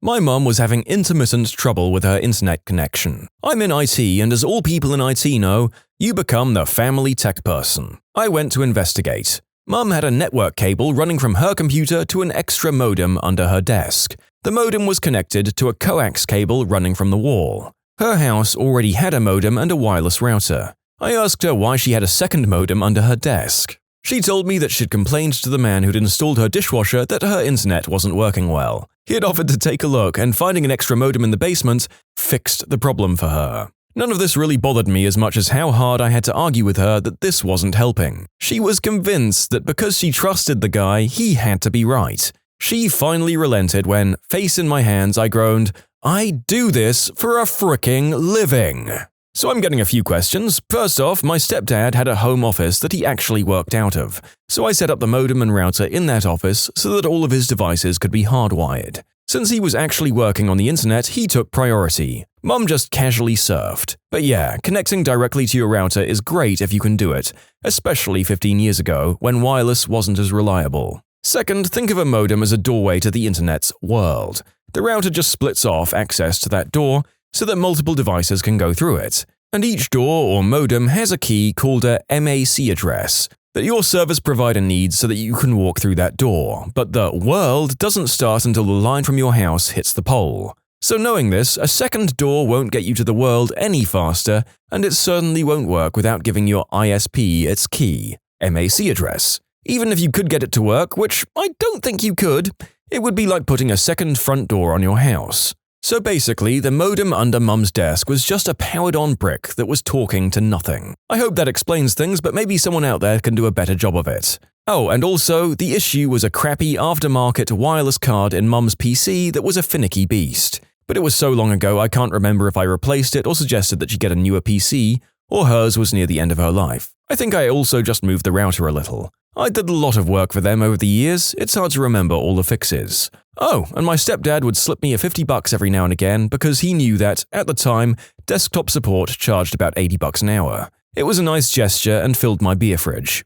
My mum was having intermittent trouble with her internet connection. I'm in IT, and as all people in IT know, you become the family tech person. I went to investigate. Mum had a network cable running from her computer to an extra modem under her desk. The modem was connected to a coax cable running from the wall. Her house already had a modem and a wireless router. I asked her why she had a second modem under her desk. She told me that she'd complained to the man who'd installed her dishwasher that her internet wasn't working well. He had offered to take a look, and finding an extra modem in the basement fixed the problem for her. None of this really bothered me as much as how hard I had to argue with her that this wasn't helping. She was convinced that because she trusted the guy, he had to be right. She finally relented when, face in my hands, I groaned, "I do this for a fricking living." So I'm getting a few questions. First off, my stepdad had a home office that he actually worked out of, so I set up the modem and router in that office so that all of his devices could be hardwired. Since he was actually working on the internet, he took priority. Mum just casually surfed. But yeah, connecting directly to your router is great if you can do it, especially 15 years ago when wireless wasn't as reliable. Second, think of a modem as a doorway to the internet's world. The router just splits off access to that door so that multiple devices can go through it. And each door or modem has a key called a MAC address that your service provider needs so that you can walk through that door, but the world doesn't start until the line from your house hits the pole. So knowing this, a second door won't get you to the world any faster, and it certainly won't work without giving your ISP its key, MAC address. Even if you could get it to work, which I don't think you could, it would be like putting a second front door on your house. So basically, the modem under Mum's desk was just a powered-on brick that was talking to nothing. I hope that explains things, but maybe someone out there can do a better job of it. Oh, and also, the issue was a crappy aftermarket wireless card in Mum's PC that was a finicky beast. But it was so long ago I can't remember if I replaced it or suggested that she get a newer PC, or hers was near the end of her life. I think I also just moved the router a little. I did a lot of work for them over the years, it's hard to remember all the fixes. Oh, and my stepdad would slip me a $50 every now and again because he knew that, at the time, desktop support charged about $80 an hour. It was a nice gesture and filled my beer fridge.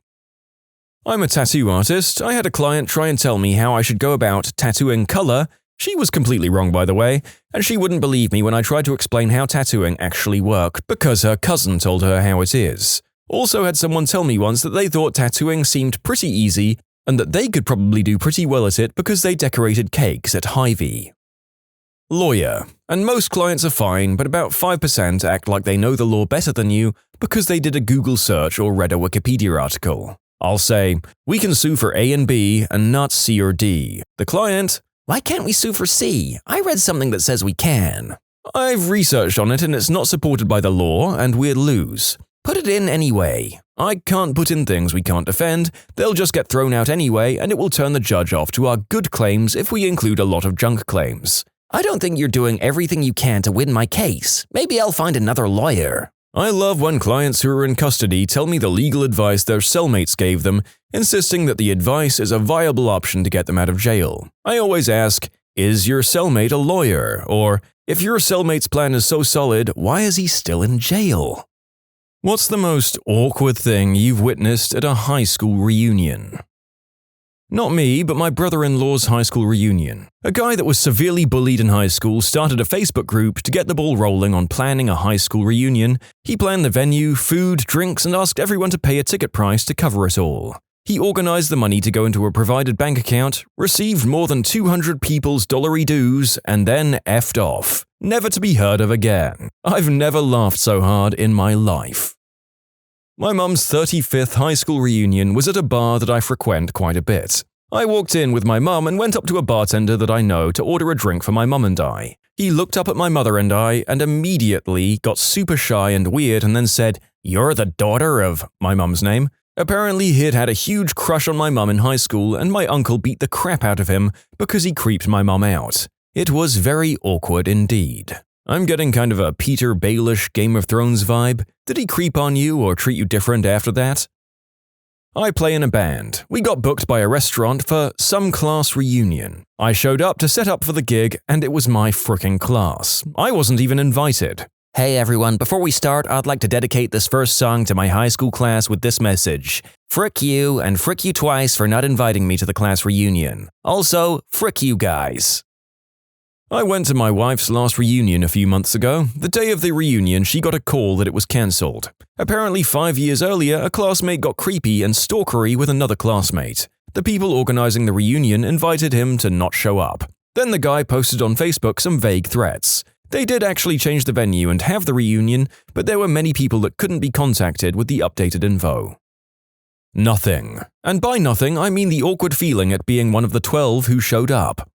I'm a tattoo artist. I had a client try and tell me how I should go about tattooing color. She was completely wrong, by the way, and she wouldn't believe me when I tried to explain how tattooing actually worked because her cousin told her how it is. Also had someone tell me once that they thought tattooing seemed pretty easy and that they could probably do pretty well at it because they decorated cakes at Hy-Vee. Lawyer. And most clients are fine, but about 5% act like they know the law better than you because they did a Google search or read a Wikipedia article. I'll say, we can sue for A and B and not C or D. The client, Why can't we sue for C? I read something that says we can. I've researched on it and it's not supported by the law and we'd lose. Put it in anyway. I can't put in things we can't defend, they'll just get thrown out anyway and it will turn the judge off to our good claims if we include a lot of junk claims. I don't think you're doing everything you can to win my case. Maybe I'll find another lawyer. I love when clients who are in custody tell me the legal advice their cellmates gave them, insisting that the advice is a viable option to get them out of jail. I always ask, is your cellmate a lawyer? Or, if your cellmate's plan is so solid, why is he still in jail? What's the most awkward thing you've witnessed at a high school reunion? Not me, but my brother-in-law's high school reunion. A guy that was severely bullied in high school started a Facebook group to get the ball rolling on planning a high school reunion. He planned the venue, food, drinks, and asked everyone to pay a ticket price to cover it all. He organized the money to go into a provided bank account, received more than 200 people's dollary dues, and then effed off. Never to be heard of again. I've never laughed so hard in my life. My mum's 35th high school reunion was at a bar that I frequent quite a bit. I walked in with my mum and went up to a bartender that I know to order a drink for my mum and I. He looked up at my mother and I and immediately got super shy and weird and then said, "You're the daughter of," my mum's name. Apparently he'd had a huge crush on my mum in high school and my uncle beat the crap out of him because he creeped my mum out. It was very awkward indeed. I'm getting kind of a Peter Baelish Game of Thrones vibe. Did he creep on you or treat you different after that? I play in a band. We got booked by a restaurant for some class reunion. I showed up to set up for the gig, and it was my frickin' class. I wasn't even invited. Hey everyone, before we start, I'd like to dedicate this first song to my high school class with this message. Frick you, and frick you twice for not inviting me to the class reunion. Also, frick you guys. I went to my wife's last reunion a few months ago. The day of the reunion, she got a call that it was cancelled. Apparently 5 years earlier, a classmate got creepy and stalkery with another classmate. The people organizing the reunion invited him to not show up. Then the guy posted on Facebook some vague threats. They did actually change the venue and have the reunion, but there were many people that couldn't be contacted with the updated info. Nothing. And by nothing, I mean the awkward feeling at being one of the 12 who showed up.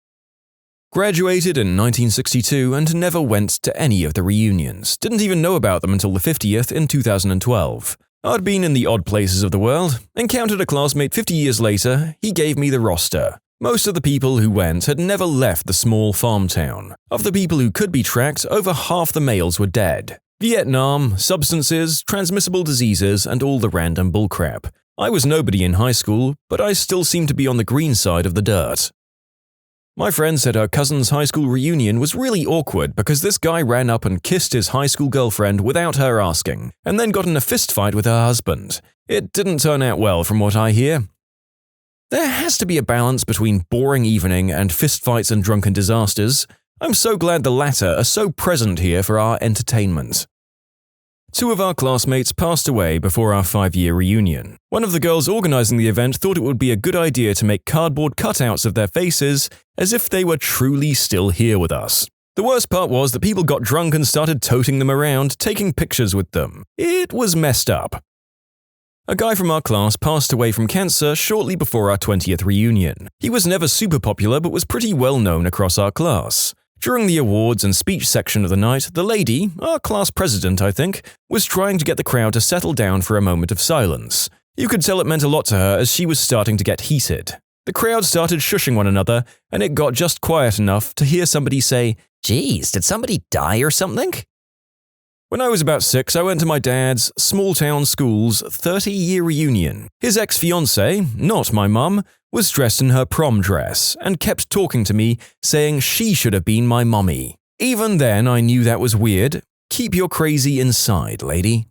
Graduated in 1962 and never went to any of the reunions. Didn't even know about them until the 50th in 2012. I'd been in the odd places of the world. Encountered a classmate 50 years later. He gave me the roster. Most of the people who went had never left the small farm town. Of the people who could be tracked, over half the males were dead. Vietnam, substances, transmissible diseases, and all the random bullcrap. I was nobody in high school, but I still seemed to be on the green side of the dirt. My friend said her cousin's high school reunion was really awkward because this guy ran up and kissed his high school girlfriend without her asking, and then got in a fistfight with her husband. It didn't turn out well from what I hear. There has to be a balance between boring evening and fistfights and drunken disasters. I'm so glad the latter are so present here for our entertainment. 2 of our classmates passed away before our 5-year reunion. One of the girls organizing the event thought it would be a good idea to make cardboard cutouts of their faces as if they were truly still here with us. The worst part was that people got drunk and started toting them around, taking pictures with them. It was messed up. A guy from our class passed away from cancer shortly before our 20th reunion. He was never super popular but was pretty well known across our class. During the awards and speech section of the night, the lady, our class president I think, was trying to get the crowd to settle down for a moment of silence. You could tell it meant a lot to her as she was starting to get heated. The crowd started shushing one another, and it got just quiet enough to hear somebody say, "Geez, did somebody die or something?" When I was about 6, I went to my dad's small-town school's 30-year reunion. His ex-fiancée, not my mum, was dressed in her prom dress and kept talking to me, saying she should have been my mummy. Even then, I knew that was weird. Keep your crazy inside, lady.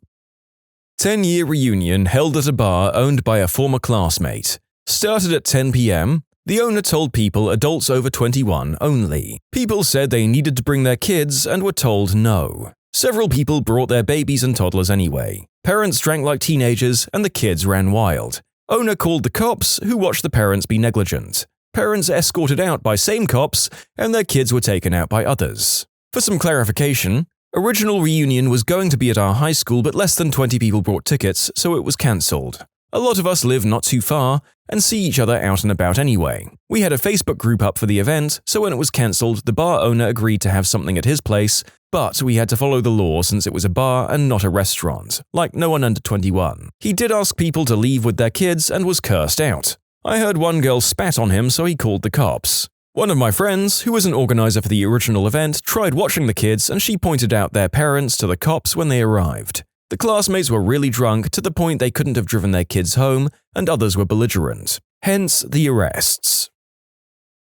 10-year reunion held at a bar owned by a former classmate. Started at 10 p.m. The owner told people adults over 21 only. People said they needed to bring their kids and were told no. Several people brought their babies and toddlers anyway. Parents drank like teenagers and the kids ran wild. Owner called the cops, who watched the parents be negligent. Parents escorted out by same cops, and their kids were taken out by others. For some clarification, original reunion was going to be at our high school, but less than 20 people brought tickets, so it was cancelled. A lot of us live not too far and see each other out and about anyway. We had a Facebook group up for the event, so when it was cancelled, the bar owner agreed to have something at his place, but we had to follow the law since it was a bar and not a restaurant, like no one under 21. He did ask people to leave with their kids and was cursed out. I heard one girl spat on him, so he called the cops. One of my friends, who was an organizer for the original event, tried watching the kids and she pointed out their parents to the cops when they arrived. The classmates were really drunk to the point they couldn't have driven their kids home, and others were belligerent. Hence the arrests.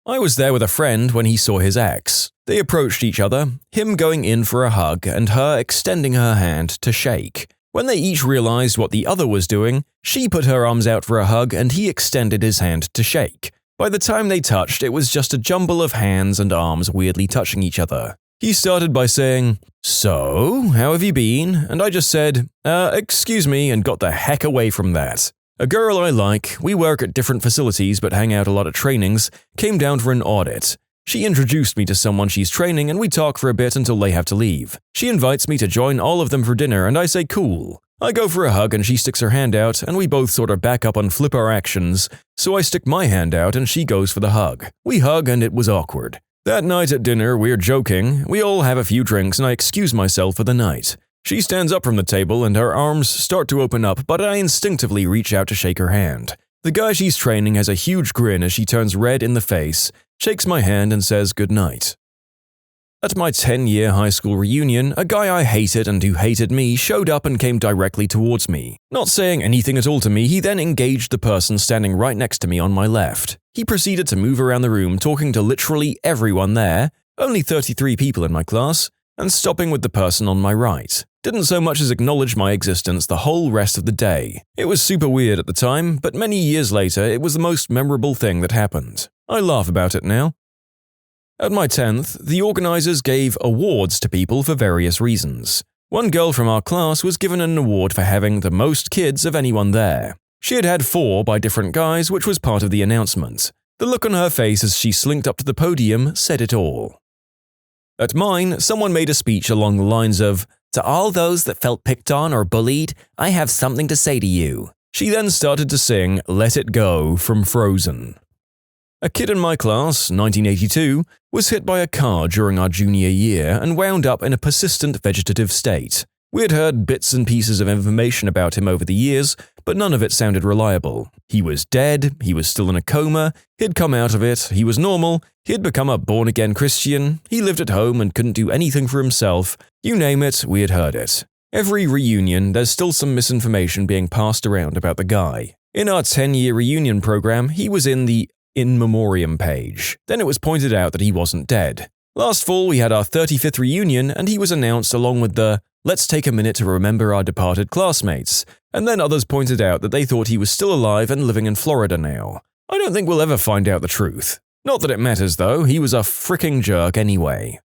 I was there with a friend when he saw his ex. They approached each other, him going in for a hug and her extending her hand to shake. When they each realized what the other was doing, she put her arms out for a hug and he extended his hand to shake. By the time they touched, it was just a jumble of hands and arms weirdly touching each other. He started by saying, "So, how have you been?" And I just said, excuse me, and got the heck away from that. A girl I like, we work at different facilities but hang out a lot at trainings, came down for an audit. She introduced me to someone she's training and we talk for a bit until they have to leave. She invites me to join all of them for dinner and I say cool. I go for a hug and she sticks her hand out and we both sort of back up and flip our actions, so I stick my hand out and she goes for the hug. We hug and it was awkward. That night at dinner, we're joking, we all have a few drinks and I excuse myself for the night. She stands up from the table and her arms start to open up, but I instinctively reach out to shake her hand. The guy she's training has a huge grin as she turns red in the face, shakes my hand and says goodnight. At my 10-year high school reunion, a guy I hated and who hated me showed up and came directly towards me. Not saying anything at all to me, he then engaged the person standing right next to me on my left. He proceeded to move around the room talking to literally everyone there, only 33 people in my class, and stopping with the person on my right. Didn't so much as acknowledge my existence the whole rest of the day. It was super weird at the time, but many years later it was the most memorable thing that happened. I laugh about it now. At my 10th, the organizers gave awards to people for various reasons. One girl from our class was given an award for having the most kids of anyone there. She had had 4 by different guys, which was part of the announcement. The look on her face as she slinked up to the podium said it all. At mine, someone made a speech along the lines of, "To all those that felt picked on or bullied, I have something to say to you." She then started to sing Let It Go from Frozen. A kid in my class, 1982, was hit by a car during our junior year and wound up in a persistent vegetative state. We had heard bits and pieces of information about him over the years, but none of it sounded reliable. He was dead, he was still in a coma, he'd come out of it, he was normal, he'd become a born-again Christian, he lived at home and couldn't do anything for himself. You name it, we had heard it. Every reunion, there's still some misinformation being passed around about the guy. In our 10-year reunion program, he was in the In Memoriam page. Then it was pointed out that he wasn't dead. Last fall, we had our 35th reunion, and he was announced along with the "Let's take a minute to remember our departed classmates," and then others pointed out that they thought he was still alive and living in Florida now. I don't think we'll ever find out the truth. Not that it matters though, he was a fricking jerk anyway.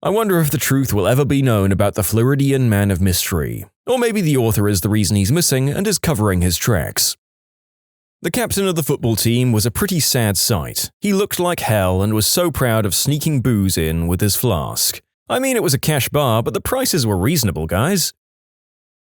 I wonder if the truth will ever be known about the Floridian man of mystery. Or maybe the author is the reason he's missing and is covering his tracks. The captain of the football team was a pretty sad sight. He looked like hell and was so proud of sneaking booze in with his flask. I mean, it was a cash bar, but the prices were reasonable, guys.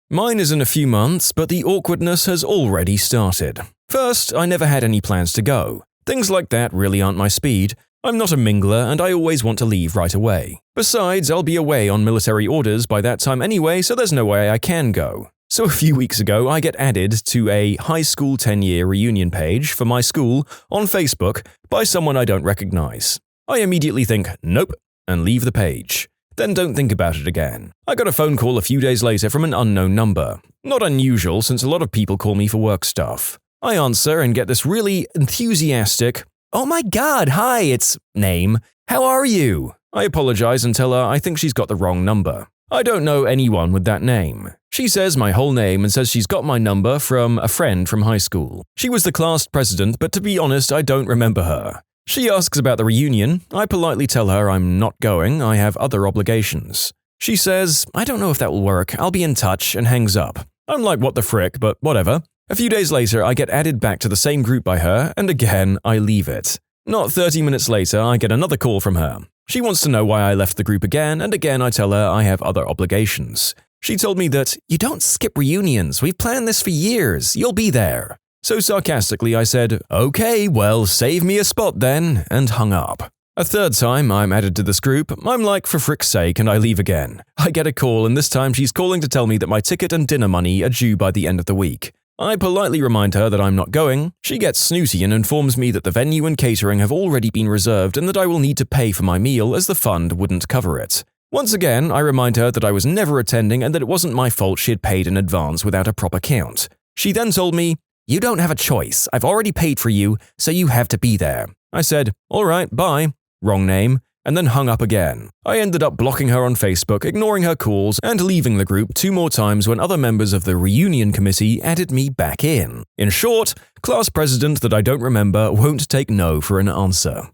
Mine is in a few months, but the awkwardness has already started. First, I never had any plans to go. Things like that really aren't my speed. I'm not a mingler and I always want to leave right away. Besides, I'll be away on military orders by that time anyway, so there's no way I can go. So a few weeks ago, I get added to a high school 10-year reunion page for my school on Facebook by someone I don't recognize. I immediately think, nope, and leave the page. Then don't think about it again. I got a phone call a few days later from an unknown number. Not unusual since a lot of people call me for work stuff. I answer and get this really enthusiastic, "Oh my god, hi, it's name. How are you?" I apologize and tell her I think she's got the wrong number. I don't know anyone with that name. She says my whole name and says she's got my number from a friend from high school. She was the class president, but to be honest, I don't remember her. She asks about the reunion. I politely tell her I'm not going, I have other obligations. She says, "I don't know if that will work, I'll be in touch," and hangs up. I'm like, what the frick, but whatever. A few days later, I get added back to the same group by her, and again, I leave it. Not 30 minutes later, I get another call from her. She wants to know why I left the group again, and again I tell her I have other obligations. She told me that, "You don't skip reunions, we've planned this for years, you'll be there." So sarcastically I said, "Okay, well, save me a spot then," and hung up. A third time I'm added to this group, I'm like, for frick's sake, and I leave again. I get a call and this time she's calling to tell me that my ticket and dinner money are due by the end of the week. I politely remind her that I'm not going. She gets snooty and informs me that the venue and catering have already been reserved and that I will need to pay for my meal as the fund wouldn't cover it. Once again, I remind her that I was never attending and that it wasn't my fault she had paid in advance without a proper count. She then told me, "You don't have a choice. I've already paid for you, so you have to be there." I said, "All right, bye." Wrong name, and then hung up again. I ended up blocking her on Facebook, ignoring her calls, and leaving the group 2 more times when other members of the reunion committee added me back in. In short, class president that I don't remember won't take no for an answer.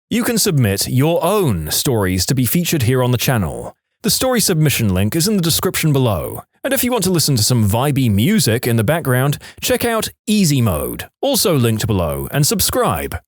You can submit your own stories to be featured here on the channel. The story submission link is in the description below. And if you want to listen to some vibey music in the background, check out easymode, also linked below, and subscribe.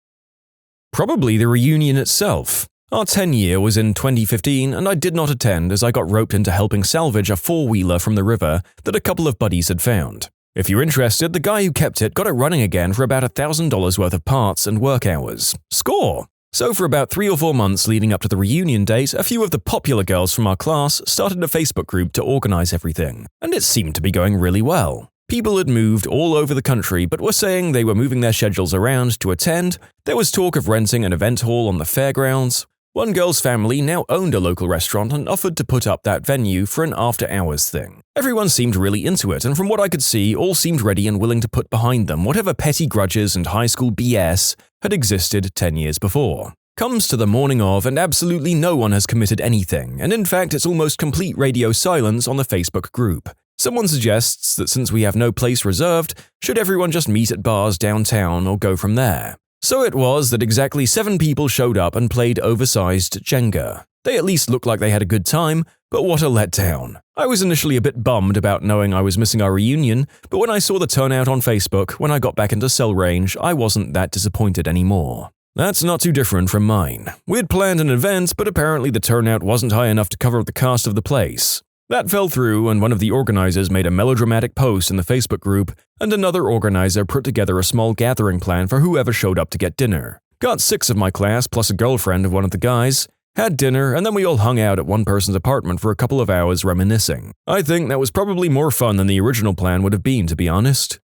Probably the reunion itself. Our 10-year was in 2015 and I did not attend as I got roped into helping salvage a 4-wheeler from the river that a couple of buddies had found. If you're interested, the guy who kept it got it running again for about $1,000 worth of parts and work hours. Score! So for about 3 or 4 months leading up to the reunion date, a few of the popular girls from our class started a Facebook group to organize everything, and it seemed to be going really well. People had moved all over the country but were saying they were moving their schedules around to attend. There was talk of renting an event hall on the fairgrounds. One girl's family now owned a local restaurant and offered to put up that venue for an after-hours thing. Everyone seemed really into it, and from what I could see, all seemed ready and willing to put behind them whatever petty grudges and high school BS had existed 10 years before. Comes to the morning of, and absolutely no one has committed anything, and in fact it's almost complete radio silence on the Facebook group. Someone suggests that since we have no place reserved, should everyone just meet at bars downtown or go from there? So it was that exactly 7 people showed up and played oversized Jenga. They at least looked like they had a good time, but what a letdown. I was initially a bit bummed about knowing I was missing our reunion, but when I saw the turnout on Facebook when I got back into cell range, I wasn't that disappointed anymore. That's not too different from mine. We'd planned an event, but apparently the turnout wasn't high enough to cover the cost of the place. That fell through, and one of the organizers made a melodramatic post in the Facebook group, and another organizer put together a small gathering plan for whoever showed up to get dinner. Got 6 of my class plus a girlfriend of one of the guys, had dinner, and then we all hung out at one person's apartment for a couple of hours reminiscing. I think that was probably more fun than the original plan would have been, to be honest.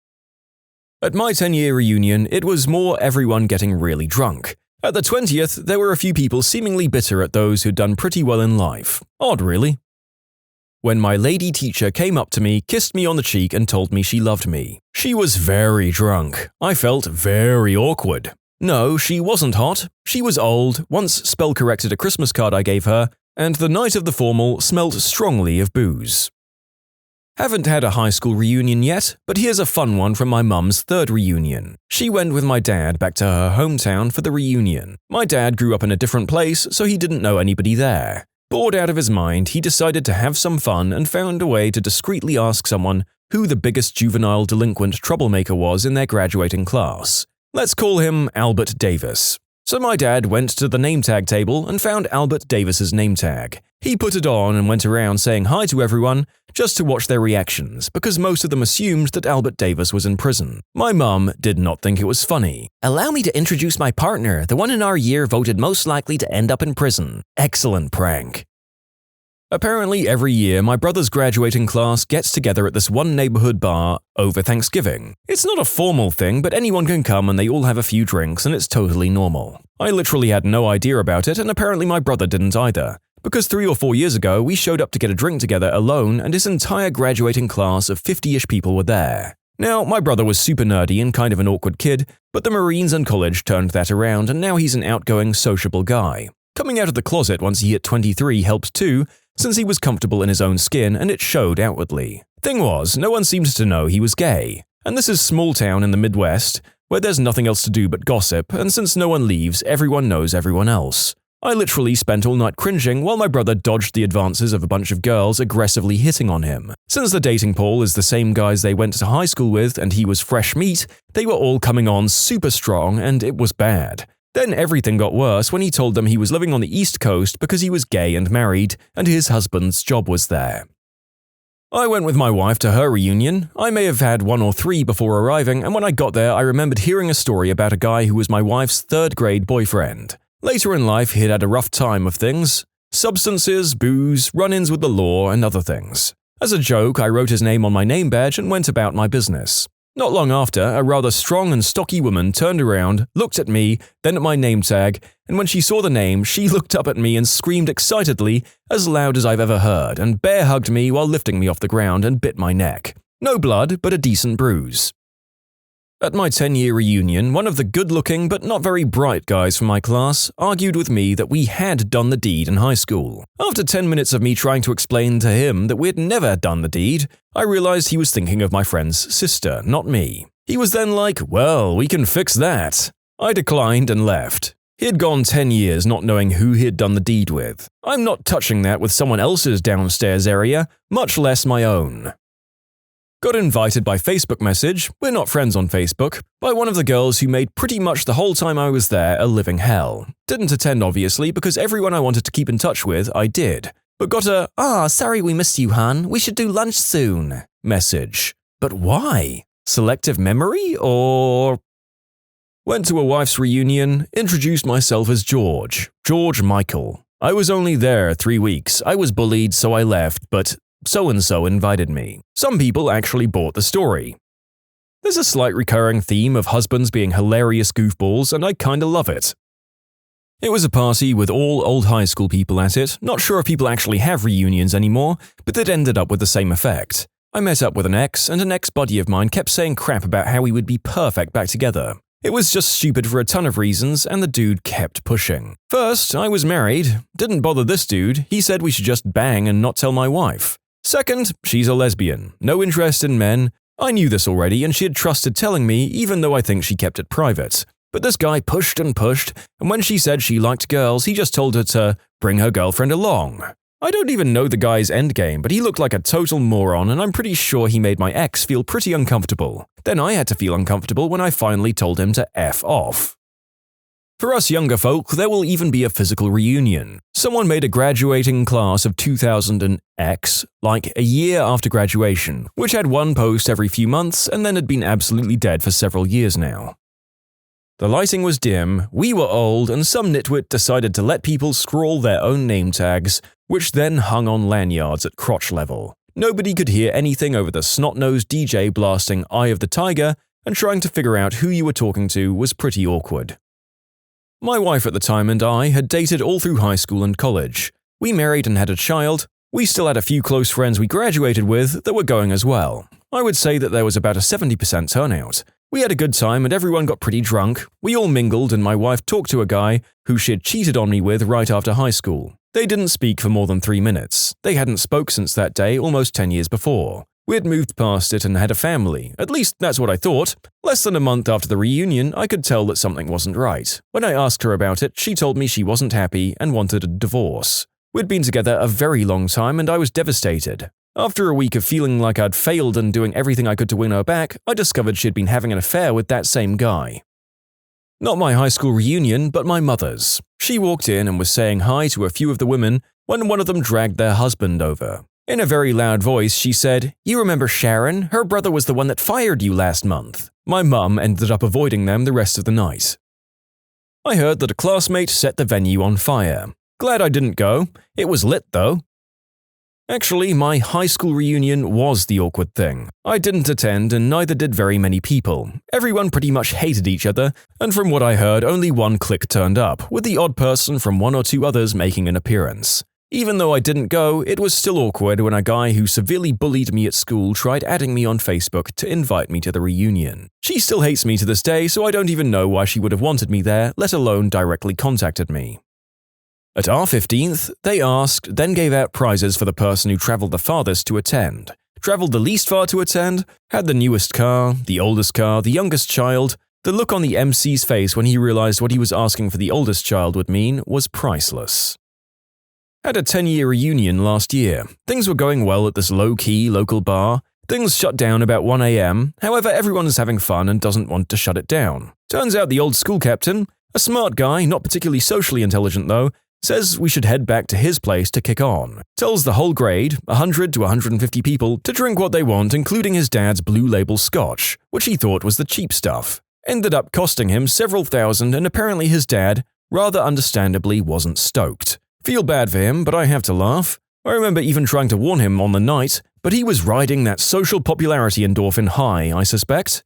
At my 10-year reunion, it was more everyone getting really drunk. At the 20th, there were a few people seemingly bitter at those who'd done pretty well in life. Odd, really. When my lady teacher came up to me, kissed me on the cheek, and told me she loved me. She was very drunk. I felt very awkward. No, she wasn't hot. She was old, once spell-corrected a Christmas card I gave her, and the night of the formal smelled strongly of booze. Haven't had a high school reunion yet, but here's a fun one from my mum's 3rd reunion. She went with my dad back to her hometown for the reunion. My dad grew up in a different place, so he didn't know anybody there. Bored out of his mind, he decided to have some fun and found a way to discreetly ask someone who the biggest juvenile delinquent troublemaker was in their graduating class. Let's call him Albert Davis. So my dad went to the name tag table and found Albert Davis's name tag. He put it on and went around saying hi to everyone just to watch their reactions, because most of them assumed that Albert Davis was in prison. My mum did not think it was funny. Allow me to introduce my partner, the one in our year voted most likely to end up in prison. Excellent prank. Apparently every year my brother's graduating class gets together at this one neighborhood bar over Thanksgiving. It's not a formal thing, but anyone can come and they all have a few drinks and it's totally normal. I literally had no idea about it, and apparently my brother didn't either. Because 3 or 4 years ago, we showed up to get a drink together alone and his entire graduating class of 50-ish people were there. Now, my brother was super nerdy and kind of an awkward kid, but the Marines and college turned that around and now he's an outgoing, sociable guy. Coming out of the closet once he hit 23 helped too, since he was comfortable in his own skin and it showed outwardly. Thing was, no one seemed to know he was gay. And this is small town in the Midwest, where there's nothing else to do but gossip, and since no one leaves, everyone knows everyone else. I literally spent all night cringing while my brother dodged the advances of a bunch of girls aggressively hitting on him. Since the dating pool is the same guys they went to high school with and he was fresh meat, they were all coming on super strong and it was bad. Then everything got worse when he told them he was living on the East Coast because he was gay and married, and his husband's job was there. I went with my wife to her reunion. I may have had 1 or 3 before arriving, and when I got there I remembered hearing a story about a guy who was my wife's 3rd grade boyfriend. Later in life he'd had a rough time of things. Substances, booze, run-ins with the law, and other things. As a joke, I wrote his name on my name badge and went about my business. Not long after, a rather strong and stocky woman turned around, looked at me, then at my name tag, and when she saw the name, she looked up at me and screamed excitedly, as loud as I've ever heard, and bear hugged me while lifting me off the ground and bit my neck. No blood, but a decent bruise. At my 10-year reunion, one of the good-looking but not very bright guys from my class argued with me that we had done the deed in high school. After 10 minutes of me trying to explain to him that we had never done the deed, I realized he was thinking of my friend's sister, not me. He was then like, "Well, we can fix that." I declined and left. He had gone 10 years not knowing who he had done the deed with. I'm not touching that with someone else's downstairs area, much less my own. Got invited by Facebook message, we're not friends on Facebook, by one of the girls who made pretty much the whole time I was there a living hell. Didn't attend obviously because everyone I wanted to keep in touch with I did, but got a sorry we missed you, hun, we should do lunch soon message. But why? Selective memory or… Went to a wife's reunion, introduced myself as George Michael. I was only there 3 weeks, I was bullied so I left, but so-and-so invited me. Some people actually bought the story. There's a slight recurring theme of husbands being hilarious goofballs and I kinda love it. It was a party with all old high school people at it. Not sure if people actually have reunions anymore, but it ended up with the same effect. I met up with an ex, and an ex-buddy of mine kept saying crap about how we would be perfect back together. It was just stupid for a ton of reasons, and the dude kept pushing. First, I was married. Didn't bother this dude. He said we should just bang and not tell my wife. Second, she's a lesbian. No interest in men. I knew this already, and she had trusted telling me, even though I think she kept it private. But this guy pushed, and when she said she liked girls, he just told her to bring her girlfriend along. I don't even know the guy's endgame, but he looked like a total moron, and I'm pretty sure he made my ex feel pretty uncomfortable. Then I had to feel uncomfortable when I finally told him to F off. For us younger folk, there will even be a physical reunion. Someone made a graduating class of 2000 and X, like a year after graduation, which had one post every few months and then had been absolutely dead for several years now. The lighting was dim, we were old, and some nitwit decided to let people scrawl their own name tags, which then hung on lanyards at crotch level. Nobody could hear anything over the snot-nosed DJ blasting Eye of the Tiger, and trying to figure out who you were talking to was pretty awkward. My wife at the time and I had dated all through high school and college. We married and had a child. We still had a few close friends we graduated with that were going as well. I would say that there was about a 70% turnout. We had a good time and everyone got pretty drunk. We all mingled and my wife talked to a guy who she'd cheated on me with right after high school. They didn't speak for more than 3 minutes. They hadn't spoke since that day almost 10 years before. We had moved past it and had a family. At least that's what I thought. Less than a month after the reunion, I could tell that something wasn't right. When I asked her about it, she told me she wasn't happy and wanted a divorce. We'd been together a very long time and I was devastated. After a week of feeling like I'd failed and doing everything I could to win her back, I discovered she'd been having an affair with that same guy. Not my high school reunion, but my mother's. She walked in and was saying hi to a few of the women when one of them dragged their husband over. In a very loud voice, she said, "You remember Sharon? Her brother was the one that fired you last month." My mum ended up avoiding them the rest of the night. I heard that a classmate set the venue on fire. Glad I didn't go. It was lit though. Actually, my high school reunion was the awkward thing. I didn't attend and neither did very many people. Everyone pretty much hated each other, and from what I heard, only one clique turned up, with the odd person from one or two others making an appearance. Even though I didn't go, it was still awkward when a guy who severely bullied me at school tried adding me on Facebook to invite me to the reunion. She still hates me to this day, so I don't even know why she would have wanted me there, let alone directly contacted me. At our 15th, they asked, then gave out prizes for the person who traveled the farthest to attend, traveled the least far to attend, had the newest car, the oldest car, the youngest child. The look on the MC's face when he realized what he was asking for the oldest child would mean was priceless. Had a 10-year reunion last year. Things were going well at this low-key local bar. Things shut down about 1 a.m. However, everyone is having fun and doesn't want to shut it down. Turns out the old school captain, a smart guy, not particularly socially intelligent though, says we should head back to his place to kick on. Tells the whole grade, 100 to 150 people, to drink what they want, including his dad's blue label scotch, which he thought was the cheap stuff. Ended up costing him several thousand, and apparently his dad, rather understandably, wasn't stoked. Feel bad for him, but I have to laugh. I remember even trying to warn him on the night, but he was riding that social popularity endorphin high, I suspect.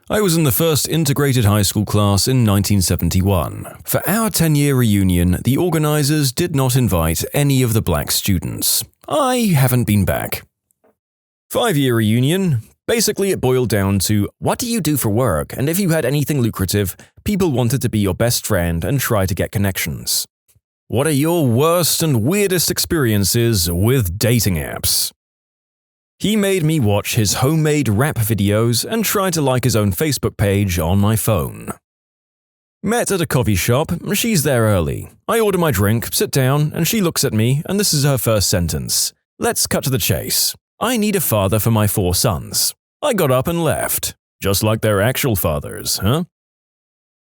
I was in the first integrated high school class in 1971. For our 10-year reunion, the organizers did not invite any of the black students. I haven't been back. 5-year reunion. Basically, it boiled down to, what do you do for work? And if you had anything lucrative, people wanted to be your best friend and try to get connections. What are your worst and weirdest experiences with dating apps? He made me watch his homemade rap videos and try to like his own Facebook page on my phone. Met at a coffee shop, she's there early. I order my drink, sit down, and she looks at me, and this is her first sentence. Let's cut to the chase. I need a father for my 4 sons. I got up and left. Just like their actual fathers, huh?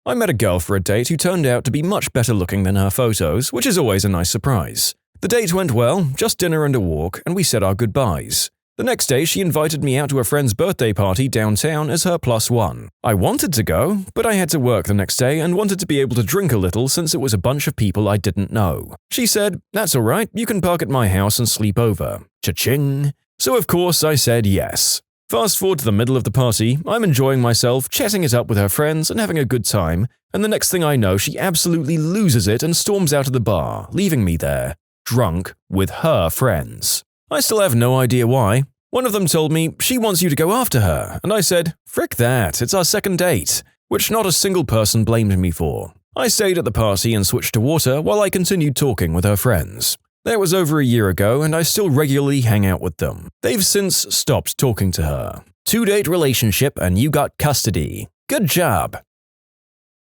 I met a girl for a date who turned out to be much better looking than her photos, which is always a nice surprise. The date went well, just dinner and a walk, and we said our goodbyes. The next day, she invited me out to a friend's birthday party downtown as her +1. I wanted to go, but I had to work the next day and wanted to be able to drink a little since it was a bunch of people I didn't know. She said, "That's all right, you can park at my house and sleep over." Cha-ching! So of course I said yes. Fast forward to the middle of the party, I'm enjoying myself, chatting it up with her friends and having a good time, and the next thing I know she absolutely loses it and storms out of the bar, leaving me there, drunk, with her friends. I still have no idea why. One of them told me she wants you to go after her, and I said, frick that, it's our second date, which not a single person blamed me for. I stayed at the party and switched to water while I continued talking with her friends. That was over a year ago, and I still regularly hang out with them. They've since stopped talking to her. 2-date relationship and you got custody. Good job.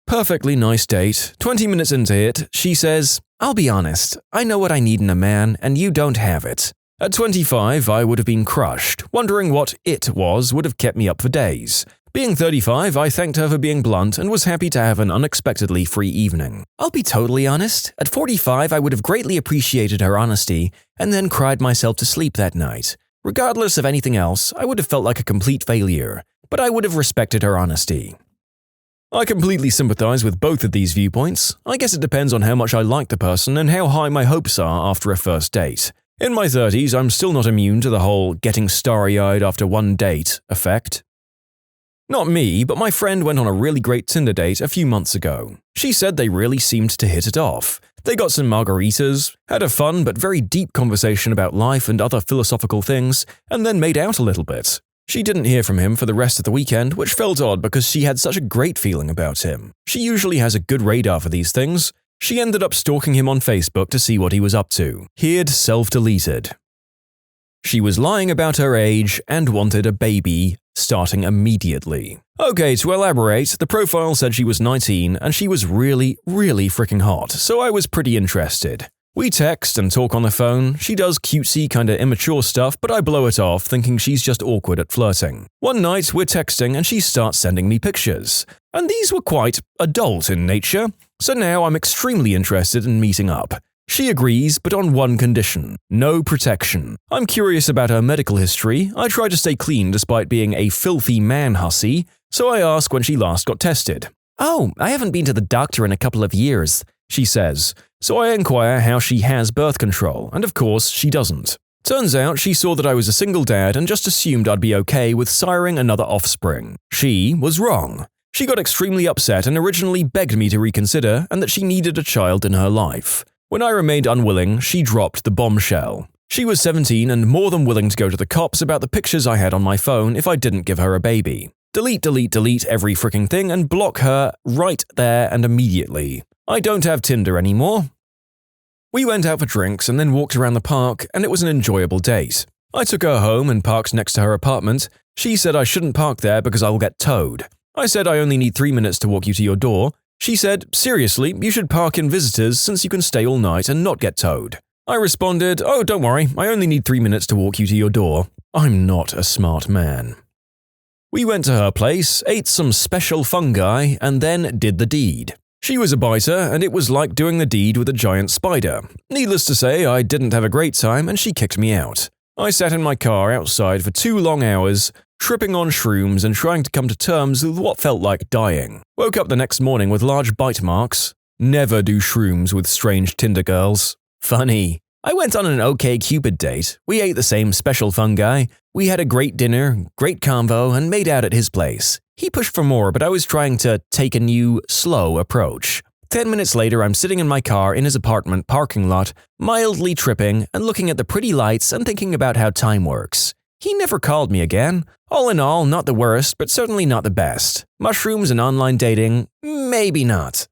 Perfectly nice date. 20 minutes into it, she says, I'll be honest, I know what I need in a man and you don't have it. At 25, I would have been crushed, wondering what it was would have kept me up for days. Being 35, I thanked her for being blunt and was happy to have an unexpectedly free evening. I'll be totally honest, at 45 I would have greatly appreciated her honesty and then cried myself to sleep that night. Regardless of anything else, I would have felt like a complete failure, but I would have respected her honesty. I completely sympathize with both of these viewpoints. I guess it depends on how much I like the person and how high my hopes are after a first date. In my 30s, I'm still not immune to the whole getting starry-eyed after one date effect. Not me, but my friend went on a really great Tinder date a few months ago. She said they really seemed to hit it off. They got some margaritas, had a fun but very deep conversation about life and other philosophical things, and then made out a little bit. She didn't hear from him for the rest of the weekend, which felt odd because she had such a great feeling about him. She usually has a good radar for these things. She ended up stalking him on Facebook to see what he was up to. He'd self-deleted. She was lying about her age and wanted a baby, starting immediately. Okay, to elaborate, the profile said she was 19 and she was really, really freaking hot, so I was pretty interested. We text and talk on the phone. She does cutesy, kinda immature stuff, but I blow it off, thinking she's just awkward at flirting. One night, we're texting and she starts sending me pictures. And these were quite adult in nature, so now I'm extremely interested in meeting up. She agrees, but on one condition: no protection. I'm curious about her medical history. I try to stay clean despite being a filthy man hussy, so I ask when she last got tested. Oh, I haven't been to the doctor in a couple of years, she says. So I inquire how she has birth control, and of course she doesn't. Turns out she saw that I was a single dad and just assumed I'd be okay with siring another offspring. She was wrong. She got extremely upset and originally begged me to reconsider and that she needed a child in her life. When I remained unwilling, she dropped the bombshell. She was 17 and more than willing to go to the cops about the pictures I had on my phone if I didn't give her a baby. Delete, delete, delete every freaking thing and block her right there and immediately. I don't have Tinder anymore. We went out for drinks and then walked around the park, and it was an enjoyable date. I took her home and parked next to her apartment. She said I shouldn't park there because I'll get towed. I said I only need 3 minutes to walk you to your door. She said, seriously, you should park in visitors since you can stay all night and not get towed. I responded, oh, don't worry, I only need 3 minutes to walk you to your door. I'm not a smart man. We went to her place, ate some special fungi, and then did the deed. She was a biter, and it was like doing the deed with a giant spider. Needless to say, I didn't have a great time and she kicked me out. I sat in my car outside for 2 long hours, tripping on shrooms and trying to come to terms with what felt like dying. Woke up the next morning with large bite marks. Never do shrooms with strange Tinder girls. Funny. I went on an OkCupid date. We ate the same special fungi. We had a great dinner, great convo, and made out at his place. He pushed for more, but I was trying to take a new, slow approach. 10 minutes later, I'm sitting in my car in his apartment parking lot, mildly tripping and looking at the pretty lights and thinking about how time works. He never called me again. All in all, not the worst, but certainly not the best. Mushrooms and online dating, maybe not.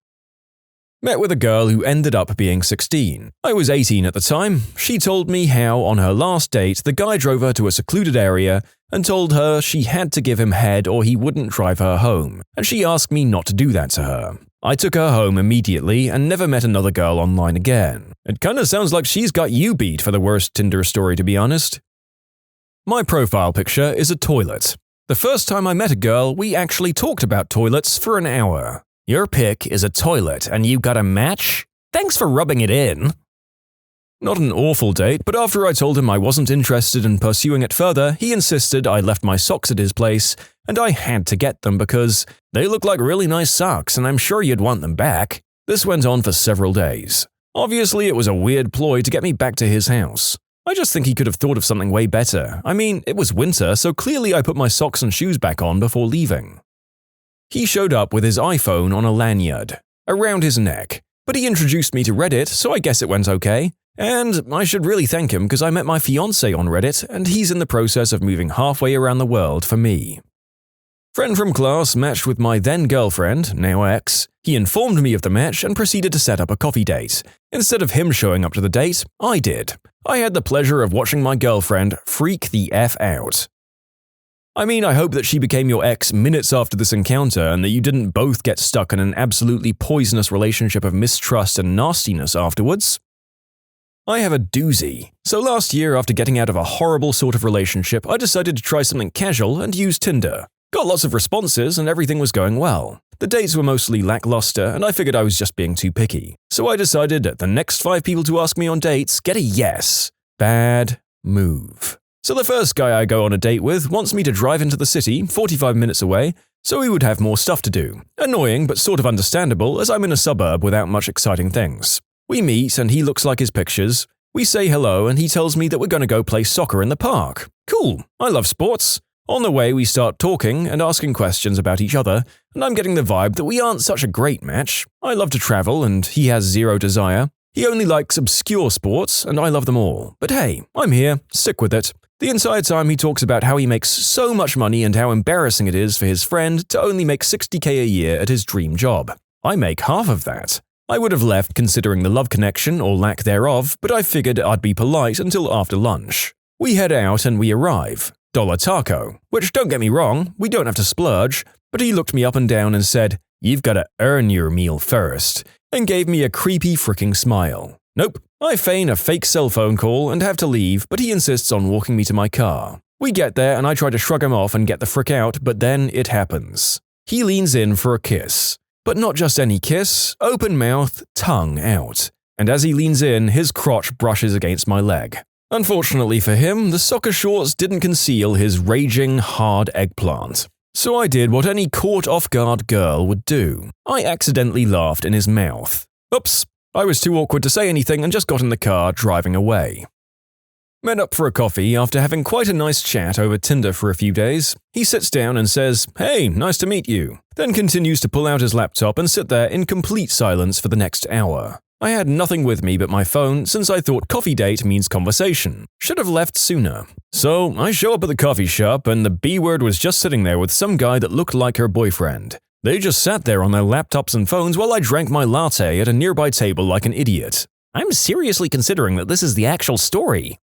Met with a girl who ended up being 16. I was 18 at the time. She told me how, on her last date, the guy drove her to a secluded area and told her she had to give him head or he wouldn't drive her home, and she asked me not to do that to her. I took her home immediately and never met another girl online again. It kinda sounds like she's got you beat for the worst Tinder story, to be honest. My profile picture is a toilet. The first time I met a girl, we actually talked about toilets for an hour. Your pic is a toilet and you got a match? Thanks for rubbing it in. Not an awful date, but after I told him I wasn't interested in pursuing it further, he insisted I left my socks at his place, and I had to get them because they look like really nice socks and I'm sure you'd want them back. This went on for several days. Obviously, it was a weird ploy to get me back to his house. I just think he could have thought of something way better. I mean, it was winter, so clearly I put my socks and shoes back on before leaving. He showed up with his iPhone on a lanyard around his neck, but he introduced me to Reddit, so I guess it went okay. And I should really thank him because I met my fiancé on Reddit, and he's in the process of moving halfway around the world for me. Friend from class matched with my then girlfriend, now ex. He informed me of the match and proceeded to set up a coffee date. Instead of him showing up to the date, I did. I had the pleasure of watching my girlfriend freak the F out. I mean, I hope that she became your ex minutes after this encounter and that you didn't both get stuck in an absolutely poisonous relationship of mistrust and nastiness afterwards. I have a doozy. So last year, after getting out of a horrible sort of relationship, I decided to try something casual and use Tinder. Got lots of responses and everything was going well. The dates were mostly lackluster and I figured I was just being too picky. So I decided that the next 5 people to ask me on dates get a yes. Bad move. So the first guy I go on a date with wants me to drive into the city, 45 minutes away, so we would have more stuff to do. Annoying but sort of understandable as I'm in a suburb without much exciting things. We meet and he looks like his pictures. We say hello and he tells me that we're going to go play soccer in the park. Cool, I love sports. On the way, we start talking and asking questions about each other, and I'm getting the vibe that we aren't such a great match. I love to travel, and he has zero desire. He only likes obscure sports, and I love them all. But hey, I'm here, stick with it. The entire time he talks about how he makes so much money and how embarrassing it is for his friend to only make $60K a year at his dream job. I make half of that. I would have left considering the love connection or lack thereof, but I figured I'd be polite until after lunch. We head out and we arrive. Dollar taco, which don't get me wrong, we don't have to splurge, but he looked me up and down and said, "You've got to earn your meal first," and gave me a creepy freaking smile. Nope, I feign a fake cell phone call and have to leave, but he insists on walking me to my car. We get there and I try to shrug him off and get the frick out, but then it happens. He leans in for a kiss. But not just any kiss, open mouth, tongue out. And as he leans in, his crotch brushes against my leg. Unfortunately for him, the soccer shorts didn't conceal his raging, hard eggplant. So I did what any caught-off-guard girl would do. I accidentally laughed in his mouth. Oops, I was too awkward to say anything and just got in the car, driving away. Met up for a coffee after having quite a nice chat over Tinder for a few days. He sits down and says, "Hey, nice to meet you," then continues to pull out his laptop and sit there in complete silence for the next hour. I had nothing with me but my phone since I thought coffee date means conversation. Should have left sooner. So I show up at the coffee shop and the B-word was just sitting there with some guy that looked like her boyfriend. They just sat there on their laptops and phones while I drank my latte at a nearby table like an idiot. I'm seriously considering that this is the actual story.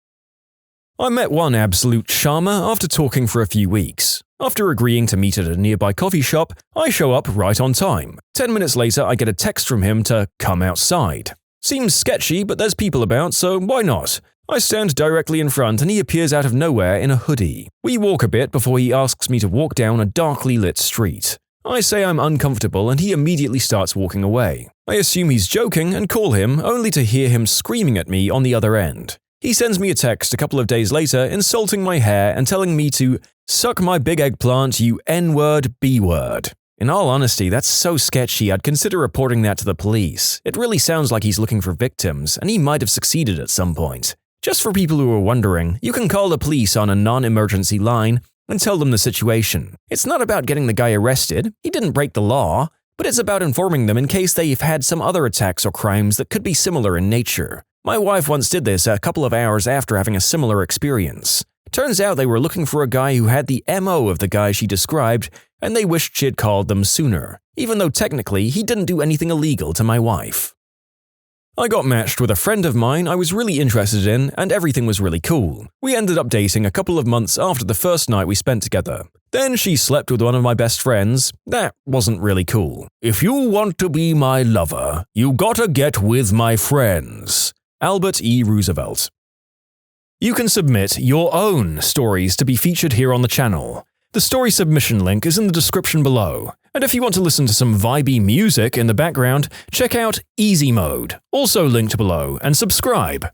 I met one absolute charmer after talking for a few weeks. After agreeing to meet at a nearby coffee shop, I show up right on time. 10 minutes later, I get a text from him to come outside. Seems sketchy, but there's people about, so why not? I stand directly in front and he appears out of nowhere in a hoodie. We walk a bit before he asks me to walk down a darkly lit street. I say I'm uncomfortable and he immediately starts walking away. I assume he's joking and call him, only to hear him screaming at me on the other end. He sends me a text a couple of days later insulting my hair and telling me to suck my big eggplant, you N-word, B-word. In all honesty, that's so sketchy I'd consider reporting that to the police. It really sounds like he's looking for victims, and he might have succeeded at some point. Just for people who are wondering, you can call the police on a non-emergency line and tell them the situation. It's not about getting the guy arrested, he didn't break the law, but it's about informing them in case they've had some other attacks or crimes that could be similar in nature. My wife once did this a couple of hours after having a similar experience. Turns out they were looking for a guy who had the MO of the guy she described, and they wished she'd called them sooner, even though technically he didn't do anything illegal to my wife. I got matched with a friend of mine I was really interested in, and everything was really cool. We ended up dating a couple of months after the first night we spent together. Then she slept with one of my best friends. That wasn't really cool. If you want to be my lover, you gotta get with my friends. Albert E. Roosevelt. You can submit your own stories to be featured here on the channel. The story submission link is in the description below. And if you want to listen to some vibey music in the background, check out easymode, also linked below, and subscribe.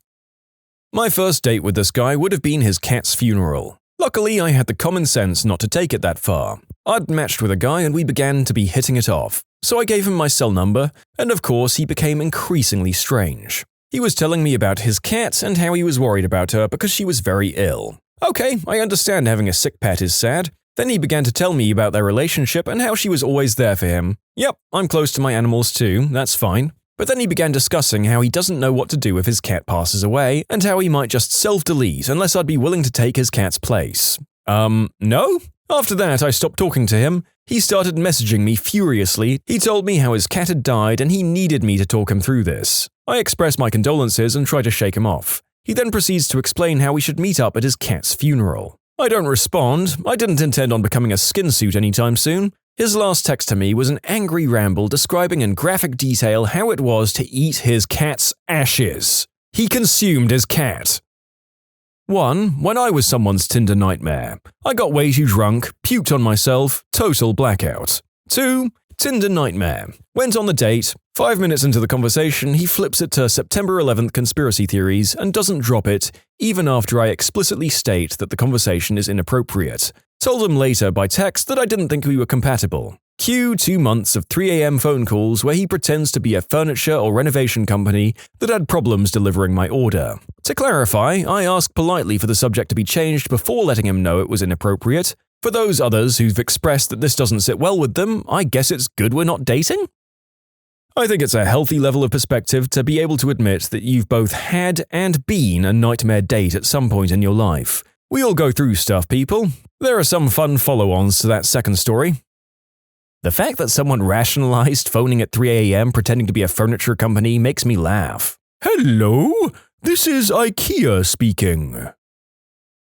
My first date with this guy would have been his cat's funeral. Luckily, I had the common sense not to take it that far. I'd matched with a guy and we began to be hitting it off. So I gave him my cell number, and of course he became increasingly strange. He was telling me about his cat and how he was worried about her because she was very ill. Okay, I understand having a sick pet is sad. Then he began to tell me about their relationship and how she was always there for him. Yep, I'm close to my animals too, that's fine. But then he began discussing how he doesn't know what to do if his cat passes away and how he might just self-delete unless I'd be willing to take his cat's place. No? After that, I stopped talking to him. He started messaging me furiously. He told me how his cat had died and he needed me to talk him through this. I expressed my condolences and tried to shake him off. He then proceeds to explain how we should meet up at his cat's funeral. I don't respond. I didn't intend on becoming a skin suit anytime soon. His last text to me was an angry ramble describing in graphic detail how it was to eat his cat's ashes. He consumed his cat. 1. When I was someone's Tinder nightmare. I got way too drunk, puked on myself, total blackout. 2. Tinder nightmare. Went on the date. 5 minutes into the conversation, he flips it to September 11th conspiracy theories and doesn't drop it, even after I explicitly state that the conversation is inappropriate. Told him later by text that I didn't think we were compatible. Cue 2 months of 3 a.m. phone calls where he pretends to be a furniture or renovation company that had problems delivering my order. To clarify, I asked politely for the subject to be changed before letting him know it was inappropriate. For those others who've expressed that this doesn't sit well with them, I guess it's good we're not dating? I think it's a healthy level of perspective to be able to admit that you've both had and been a nightmare date at some point in your life. We all go through stuff, people. There are some fun follow-ons to that second story. The fact that someone rationalized phoning at 3 a.m. pretending to be a furniture company makes me laugh. Hello, this is IKEA speaking.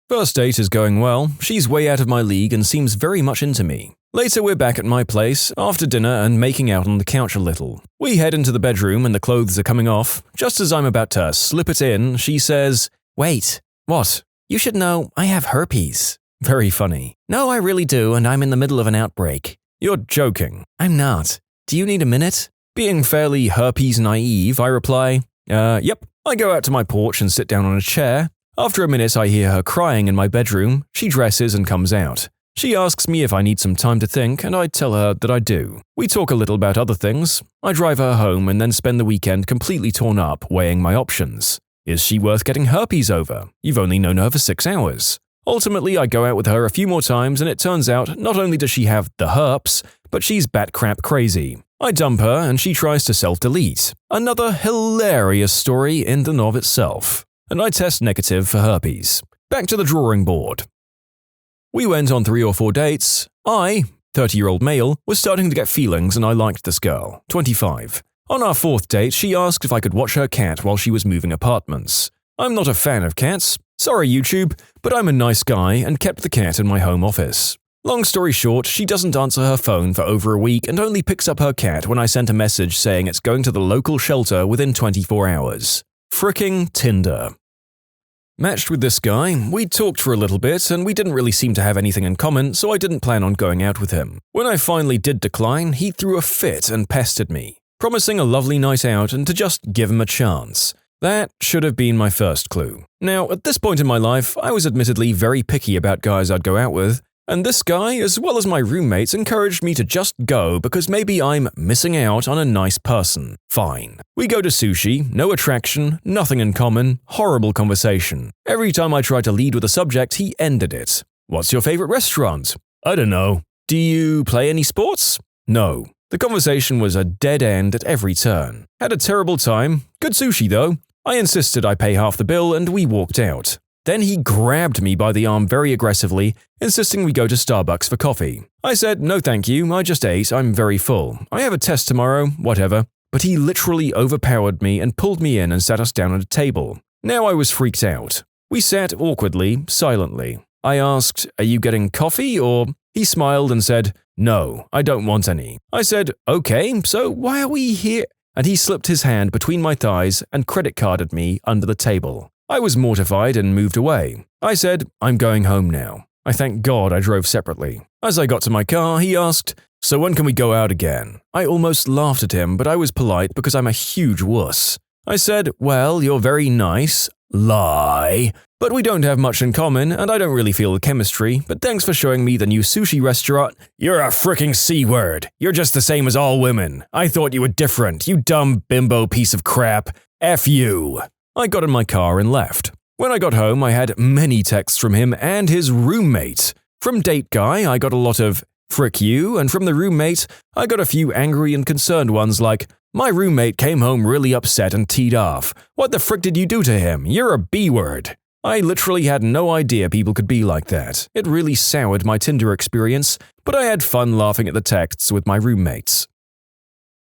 First date is going well. She's way out of my league and seems very much into me. Later, we're back at my place, after dinner and making out on the couch a little. We head into the bedroom and the clothes are coming off. Just as I'm about to slip it in, she says, "Wait, what? You should know I have herpes." Very funny. "No, I really do, and I'm in the middle of an outbreak." "You're joking." "I'm not. Do you need a minute?" Being fairly herpes naive, I reply, Yep. I go out to my porch and sit down on a chair. After a minute, I hear her crying in my bedroom. She dresses and comes out. She asks me if I need some time to think, and I tell her that I do. We talk a little about other things. I drive her home and then spend the weekend completely torn up, weighing my options. Is she worth getting herpes over? You've only known her for 6 hours. Ultimately, I go out with her a few more times, and it turns out not only does she have the herps, but she's bat crap crazy. I dump her, and she tries to self-delete. Another hilarious story in and of itself. And I test negative for herpes. Back to the drawing board. We went on 3 or 4 dates. I, 30-year-old male, was starting to get feelings and I liked this girl, 25. On our 4th date, she asked if I could watch her cat while she was moving apartments. I'm not a fan of cats. Sorry, YouTube, but I'm a nice guy and kept the cat in my home office. Long story short, she doesn't answer her phone for over a week and only picks up her cat when I sent a message saying it's going to the local shelter within 24 hours. Fricking Tinder. Matched with this guy, we talked for a little bit and we didn't really seem to have anything in common, so I didn't plan on going out with him. When I finally did decline, he threw a fit and pestered me, promising a lovely night out and to just give him a chance. That should have been my first clue. Now, at this point in my life, I was admittedly very picky about guys I'd go out with, and this guy, as well as my roommates, encouraged me to just go because maybe I'm missing out on a nice person. Fine. We go to sushi, no attraction, nothing in common, horrible conversation. Every time I tried to lead with a subject, he ended it. "What's your favorite restaurant?" "I don't know." "Do you play any sports?" "No." The conversation was a dead end at every turn. Had a terrible time. Good sushi, though. I insisted I pay half the bill and we walked out. Then he grabbed me by the arm very aggressively, insisting we go to Starbucks for coffee. I said, "No thank you, I just ate, I'm very full. I have a test tomorrow, whatever." But he literally overpowered me and pulled me in and sat us down at a table. Now I was freaked out. We sat awkwardly, silently. I asked, "Are you getting coffee or?" He smiled and said, "No, I don't want any." I said, "Okay, so why are we here?" And he slipped his hand between my thighs and credit carded me under the table. I was mortified and moved away. I said, "I'm going home now." I thank God I drove separately. As I got to my car, he asked, "So when can we go out again?" I almost laughed at him, but I was polite because I'm a huge wuss. I said, "Well, you're very nice." Lie. "But we don't have much in common, and I don't really feel the chemistry, but thanks for showing me the new sushi restaurant." "You're a fricking C-word. You're just the same as all women. I thought you were different, you dumb bimbo piece of crap." F you. I got in my car and left. When I got home, I had many texts from him and his roommate. From date guy, I got a lot of frick you, and from the roommate, I got a few angry and concerned ones like, my roommate came home really upset and teed off. What the frick did you do to him? You're a B-word. I literally had no idea people could be like that. It really soured my Tinder experience, but I had fun laughing at the texts with my roommates.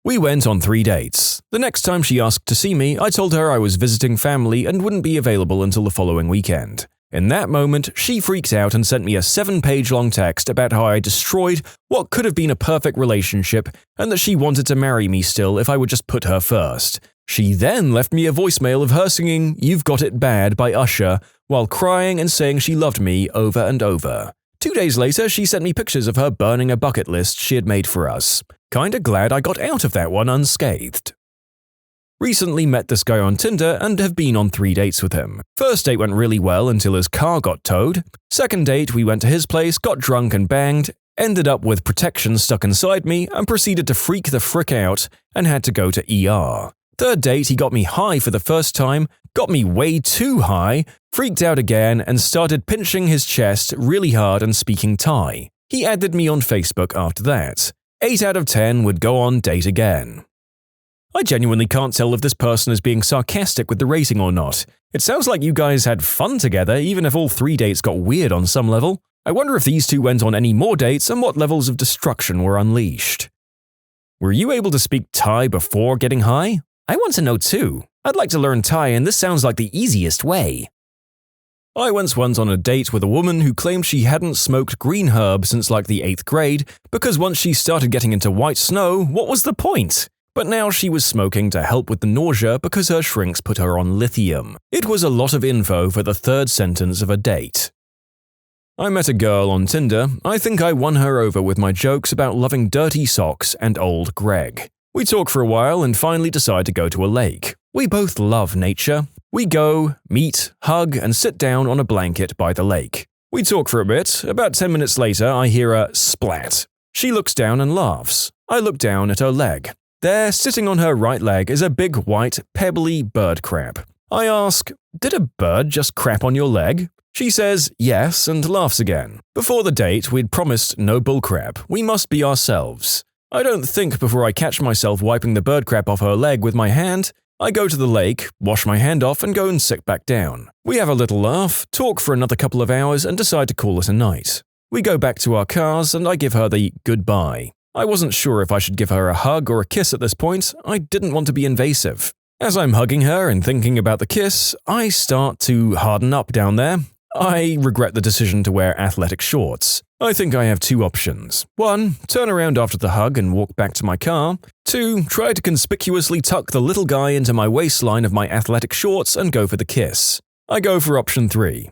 We went on 3 dates. The next time she asked to see me, I told her I was visiting family and wouldn't be available until the following weekend. In that moment, she freaked out and sent me a 7-page-long text about how I destroyed what could have been a perfect relationship and that she wanted to marry me still if I would just put her first. She then left me a voicemail of her singing You've Got It Bad by Usher while crying and saying she loved me over and over. 2 days later, she sent me pictures of her burning a bucket list she had made for us. Kinda glad I got out of that one unscathed. Recently met this guy on Tinder and have been on 3 dates with him. First date went really well until his car got towed. Second date, we went to his place, got drunk and banged, ended up with protection stuck inside me, and proceeded to freak the frick out and had to go to ER. Third date, he got me high for the first time, got me way too high, freaked out again, and started pinching his chest really hard and speaking Thai. He added me on Facebook after that. 8 out of 10 would go on date again. I genuinely can't tell if this person is being sarcastic with the rating or not. It sounds like you guys had fun together, even if all 3 dates got weird on some level. I wonder if these two went on any more dates and what levels of destruction were unleashed. Were you able to speak Thai before getting high? I want to know too. I'd like to learn Thai and this sounds like the easiest way. I once went on a date with a woman who claimed she hadn't smoked green herb since like the 8th grade because once she started getting into white snow, what was the point? But now she was smoking to help with the nausea because her shrinks put her on lithium. It was a lot of info for the third sentence of a date. I met a girl on Tinder. I think I won her over with my jokes about loving dirty socks and old Greg. We talk for a while and finally decide to go to a lake. We both love nature. We go, meet, hug, and sit down on a blanket by the lake. We talk for a bit. About 10 minutes later, I hear a splat. She looks down and laughs. I look down at her leg. There, sitting on her right leg, is a big white, pebbly bird crap. I ask, did a bird just crap on your leg? She says yes and laughs again. Before the date, we'd promised no bullcrap. We must be ourselves. I don't think before I catch myself wiping the bird crap off her leg with my hand. I go to the lake, wash my hand off, and go and sit back down. We have a little laugh, talk for another couple of hours, and decide to call it a night. We go back to our cars, and I give her the goodbye. I wasn't sure if I should give her a hug or a kiss at this point. I didn't want to be invasive. As I'm hugging her and thinking about the kiss, I start to harden up down there. I regret the decision to wear athletic shorts. I think I have 2 options. 1, turn around after the hug and walk back to my car. 2, try to conspicuously tuck the little guy into my waistline of my athletic shorts and go for the kiss. I go for option 3.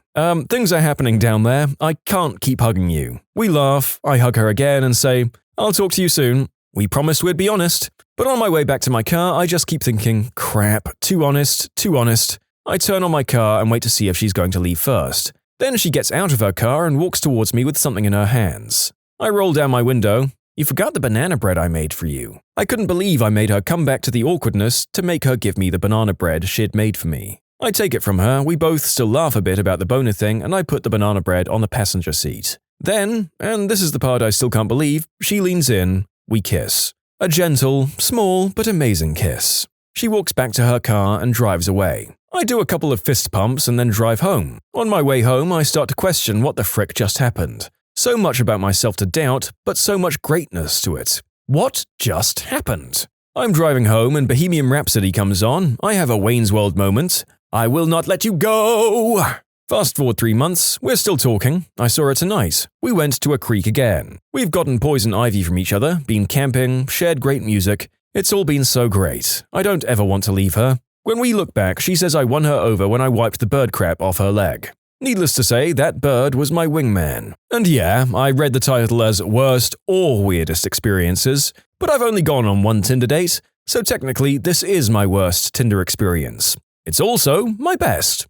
Things are happening down there. I can't keep hugging you. We laugh. I hug her again and say, I'll talk to you soon. We promised we'd be honest. But on my way back to my car, I just keep thinking, crap, too honest, too honest. I turn on my car and wait to see if she's going to leave first. Then she gets out of her car and walks towards me with something in her hands. I roll down my window. You forgot the banana bread I made for you. I couldn't believe I made her come back to the awkwardness to make her give me the banana bread she'd made for me. I take it from her, we both still laugh a bit about the boner thing, and I put the banana bread on the passenger seat. Then, and this is the part I still can't believe, she leans in, we kiss. A gentle, small, but amazing kiss. She walks back to her car and drives away. I do a couple of fist pumps and then drive home. On my way home, I start to question what the frick just happened. So much about myself to doubt, but so much greatness to it. What just happened? I'm driving home and Bohemian Rhapsody comes on. I have a Wayne's World moment. I will not let you go! Fast forward 3 months, we're still talking. I saw her tonight. We went to a creek again. We've gotten poison ivy from each other, been camping, shared great music. It's all been so great. I don't ever want to leave her. When we look back, she says I won her over when I wiped the bird crap off her leg. Needless to say, that bird was my wingman. And yeah, I read the title as Worst or Weirdest Experiences, but I've only gone on 1 Tinder date, so technically this is my worst Tinder experience. It's also my best.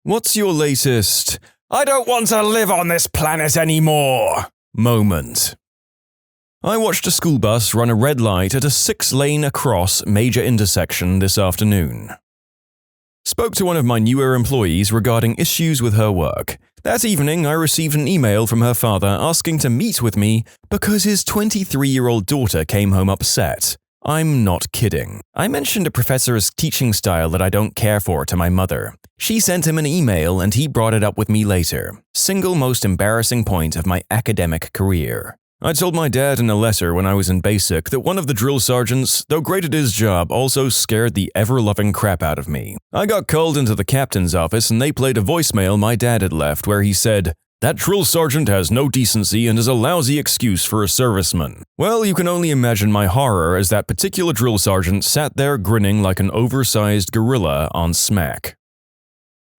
What's your latest, I don't want to live on this planet anymore moment? I watched a school bus run a red light at a 6-lane across major intersection this afternoon. Spoke to one of my newer employees regarding issues with her work. That evening, I received an email from her father asking to meet with me because his 23-year-old daughter came home upset. I'm not kidding. I mentioned a professor's teaching style that I don't care for to my mother. She sent him an email and he brought it up with me later. Single most embarrassing point of my academic career. I told my dad in a letter when I was in basic that one of the drill sergeants, though great at his job, also scared the ever-loving crap out of me. I got called into the captain's office and they played a voicemail my dad had left where he said, "That drill sergeant has no decency and is a lousy excuse for a serviceman." Well, you can only imagine my horror as that particular drill sergeant sat there grinning like an oversized gorilla on smack.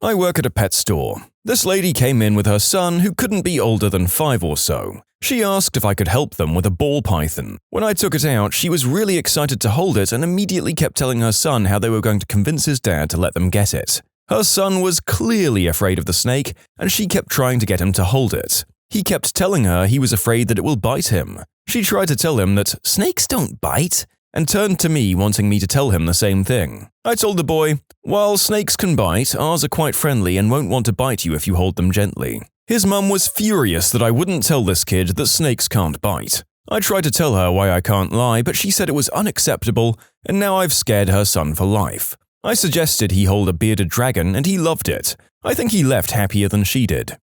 I work at a pet store. This lady came in with her son who couldn't be older than 5 or so. She asked if I could help them with a ball python. When I took it out, she was really excited to hold it and immediately kept telling her son how they were going to convince his dad to let them get it. Her son was clearly afraid of the snake, and she kept trying to get him to hold it. He kept telling her he was afraid that it will bite him. She tried to tell him that snakes don't bite, and turned to me wanting me to tell him the same thing. I told the boy, "While snakes can bite, ours are quite friendly and won't want to bite you if you hold them gently." His mum was furious that I wouldn't tell this kid that snakes can't bite. I tried to tell her why I can't lie, but she said it was unacceptable, and now I've scared her son for life. I suggested he hold a bearded dragon, and he loved it. I think he left happier than she did.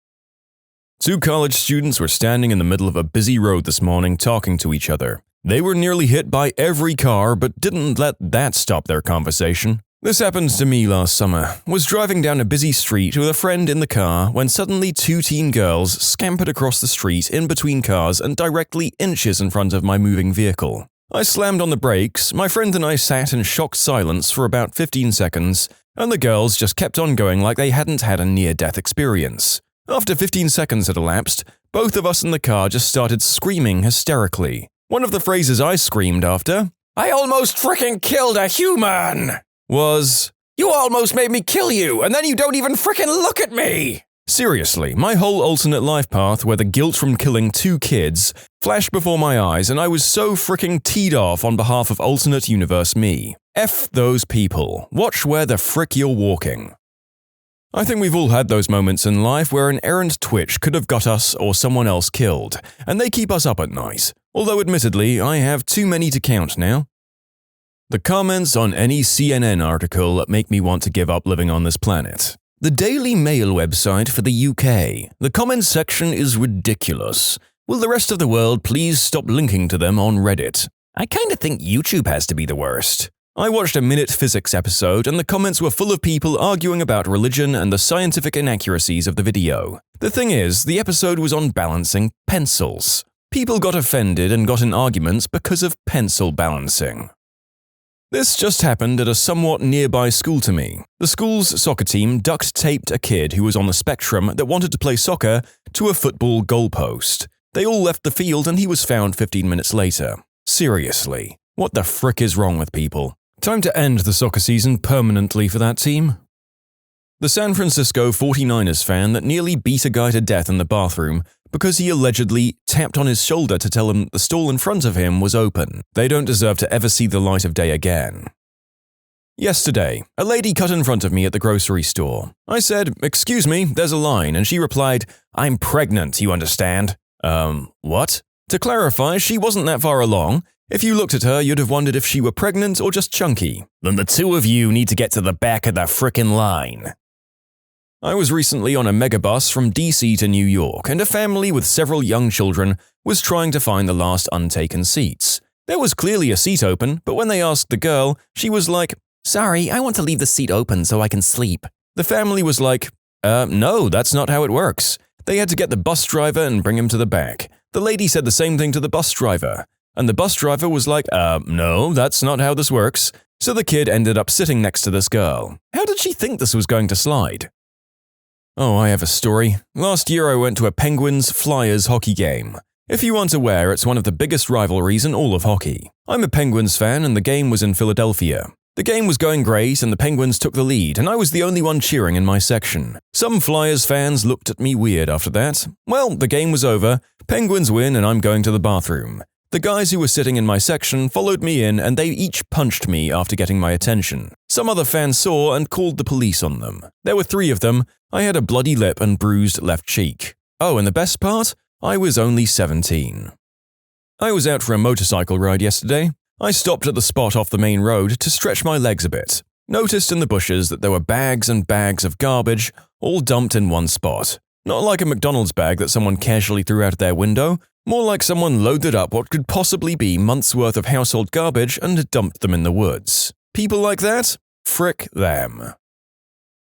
2 college students were standing in the middle of a busy road this morning talking to each other. They were nearly hit by every car, but didn't let that stop their conversation. This happened to me last summer. Was driving down a busy street with a friend in the car when suddenly 2 teen girls scampered across the street in between cars and directly inches in front of my moving vehicle. I slammed on the brakes, my friend and I sat in shocked silence for about 15 seconds, and the girls just kept on going like they hadn't had a near-death experience. After 15 seconds had elapsed, both of us in the car just started screaming hysterically. One of the phrases I screamed after, "I almost frickin' killed a human!" was, "You almost made me kill you, and then you don't even frickin' look at me!" Seriously, my whole alternate life path where the guilt from killing 2 kids flashed before my eyes and I was so fricking teed off on behalf of alternate universe me. F those people. Watch where the frick you're walking. I think we've all had those moments in life where an errant twitch could have got us or someone else killed, and they keep us up at night. Although admittedly, I have too many to count now. The comments on any CNN article make me want to give up living on this planet. The Daily Mail website for the UK. The comments section is ridiculous. Will the rest of the world please stop linking to them on Reddit? I kinda think YouTube has to be the worst. I watched a Minute Physics episode and the comments were full of people arguing about religion and the scientific inaccuracies of the video. The thing is, the episode was on balancing pencils. People got offended and got in arguments because of pencil balancing. This just happened at a somewhat nearby school to me. The school's soccer team duct-taped a kid who was on the spectrum that wanted to play soccer to a football goalpost. They all left the field and he was found 15 minutes later. Seriously, what the frick is wrong with people? Time to end the soccer season permanently for that team. The San Francisco 49ers fan that nearly beat a guy to death in the bathroom because he allegedly tapped on his shoulder to tell him the stall in front of him was open. They don't deserve to ever see the light of day again. Yesterday, a lady cut in front of me at the grocery store. I said, "Excuse me, there's a line," and she replied, "I'm pregnant, you understand?" What? To clarify, she wasn't that far along. If you looked at her, you'd have wondered if she were pregnant or just chunky. Then the 2 of you need to get to the back of the frickin' line. I was recently on a megabus from DC to New York, and a family with several young children was trying to find the last untaken seats. There was clearly a seat open, but when they asked the girl, she was like, "Sorry, I want to leave the seat open so I can sleep." The family was like, no, that's not how it works. They had to get the bus driver and bring him to the back. The lady said the same thing to the bus driver, and the bus driver was like, no, that's not how this works. So the kid ended up sitting next to this girl. How did she think this was going to slide? Oh, I have a story. Last year I went to a Penguins-Flyers hockey game. If you aren't aware, it's one of the biggest rivalries in all of hockey. I'm a Penguins fan and the game was in Philadelphia. The game was going great and the Penguins took the lead and I was the only one cheering in my section. Some Flyers fans looked at me weird after that. Well, the game was over, Penguins win and I'm going to the bathroom. The guys who were sitting in my section followed me in and they each punched me after getting my attention. Some other fans saw and called the police on them. There were 3 of them. I had a bloody lip and bruised left cheek. Oh, and the best part? I was only 17. I was out for a motorcycle ride yesterday. I stopped at the spot off the main road to stretch my legs a bit. Noticed in the bushes that there were bags and bags of garbage all dumped in one spot. Not like a McDonald's bag that someone casually threw out their window, more like someone loaded up what could possibly be months' worth of household garbage and dumped them in the woods. People like that? Frick them.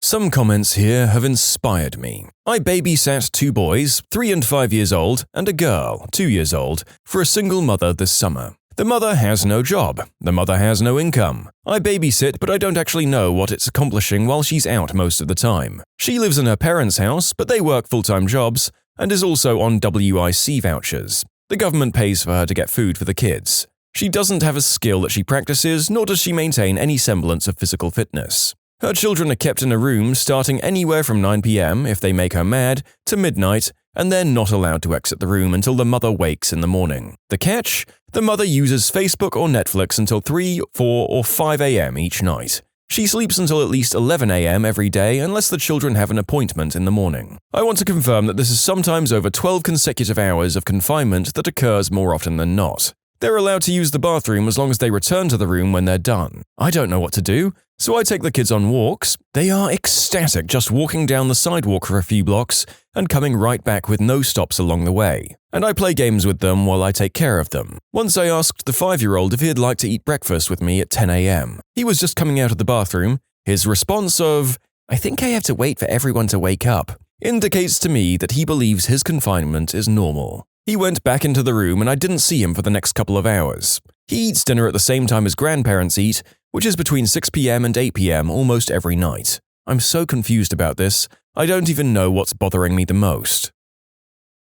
Some comments here have inspired me. I babysat 2 boys, 3 and 5 years old, and a girl, 2 years old, for a single mother this summer. The mother has no job. The mother has no income. I babysit, but I don't actually know what it's accomplishing while she's out most of the time. She lives in her parents' house, but they work full-time jobs, and is also on WIC vouchers. The government pays for her to get food for the kids. She doesn't have a skill that she practices, nor does she maintain any semblance of physical fitness. Her children are kept in a room starting anywhere from 9 p.m. if they make her mad, to midnight, and they're not allowed to exit the room until the mother wakes in the morning. The catch? The mother uses Facebook or Netflix until 3, 4, or 5 a.m. each night. She sleeps until at least 11 a.m. every day unless the children have an appointment in the morning. I want to confirm that this is sometimes over 12 consecutive hours of confinement that occurs more often than not. They're allowed to use the bathroom as long as they return to the room when they're done. I don't know what to do, so I take the kids on walks. They are ecstatic just walking down the sidewalk for a few blocks and coming right back with no stops along the way. And I play games with them while I take care of them. Once I asked the 5-year-old if he'd like to eat breakfast with me at 10 a.m. He was just coming out of the bathroom. His response of, "I think I have to wait for everyone to wake up," indicates to me that he believes his confinement is normal. He went back into the room and I didn't see him for the next couple of hours. He eats dinner at the same time his grandparents eat, which is between 6 p.m. and 8 p.m. almost every night. I'm so confused about this, I don't even know what's bothering me the most.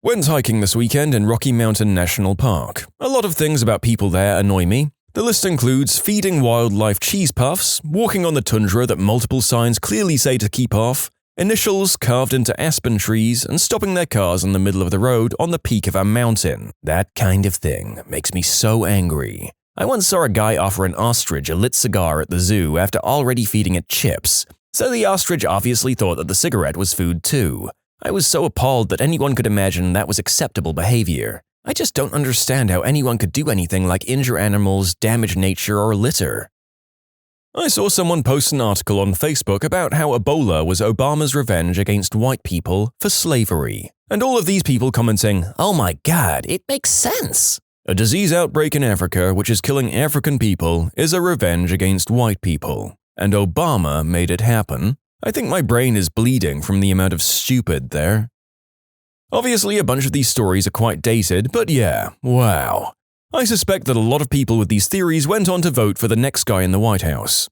Went hiking this weekend in Rocky Mountain National Park. A lot of things about people there annoy me. The list includes feeding wildlife cheese puffs, walking on the tundra that multiple signs clearly say to keep off, initials carved into aspen trees, and stopping their cars in the middle of the road on the peak of a mountain. That kind of thing makes me so angry. I once saw a guy offer an ostrich a lit cigar at the zoo after already feeding it chips, so the ostrich obviously thought that the cigarette was food too. I was so appalled that anyone could imagine that was acceptable behavior. I just don't understand how anyone could do anything like injure animals, damage nature, or litter. I saw someone post an article on Facebook about how Ebola was Obama's revenge against white people for slavery, and all of these people commenting, "Oh my god, it makes sense." A disease outbreak in Africa which is killing African people is a revenge against white people, and Obama made it happen. I think my brain is bleeding from the amount of stupid there. Obviously, a bunch of these stories are quite dated, but yeah, wow. I suspect that a lot of people with these theories went on to vote for the next guy in the White House.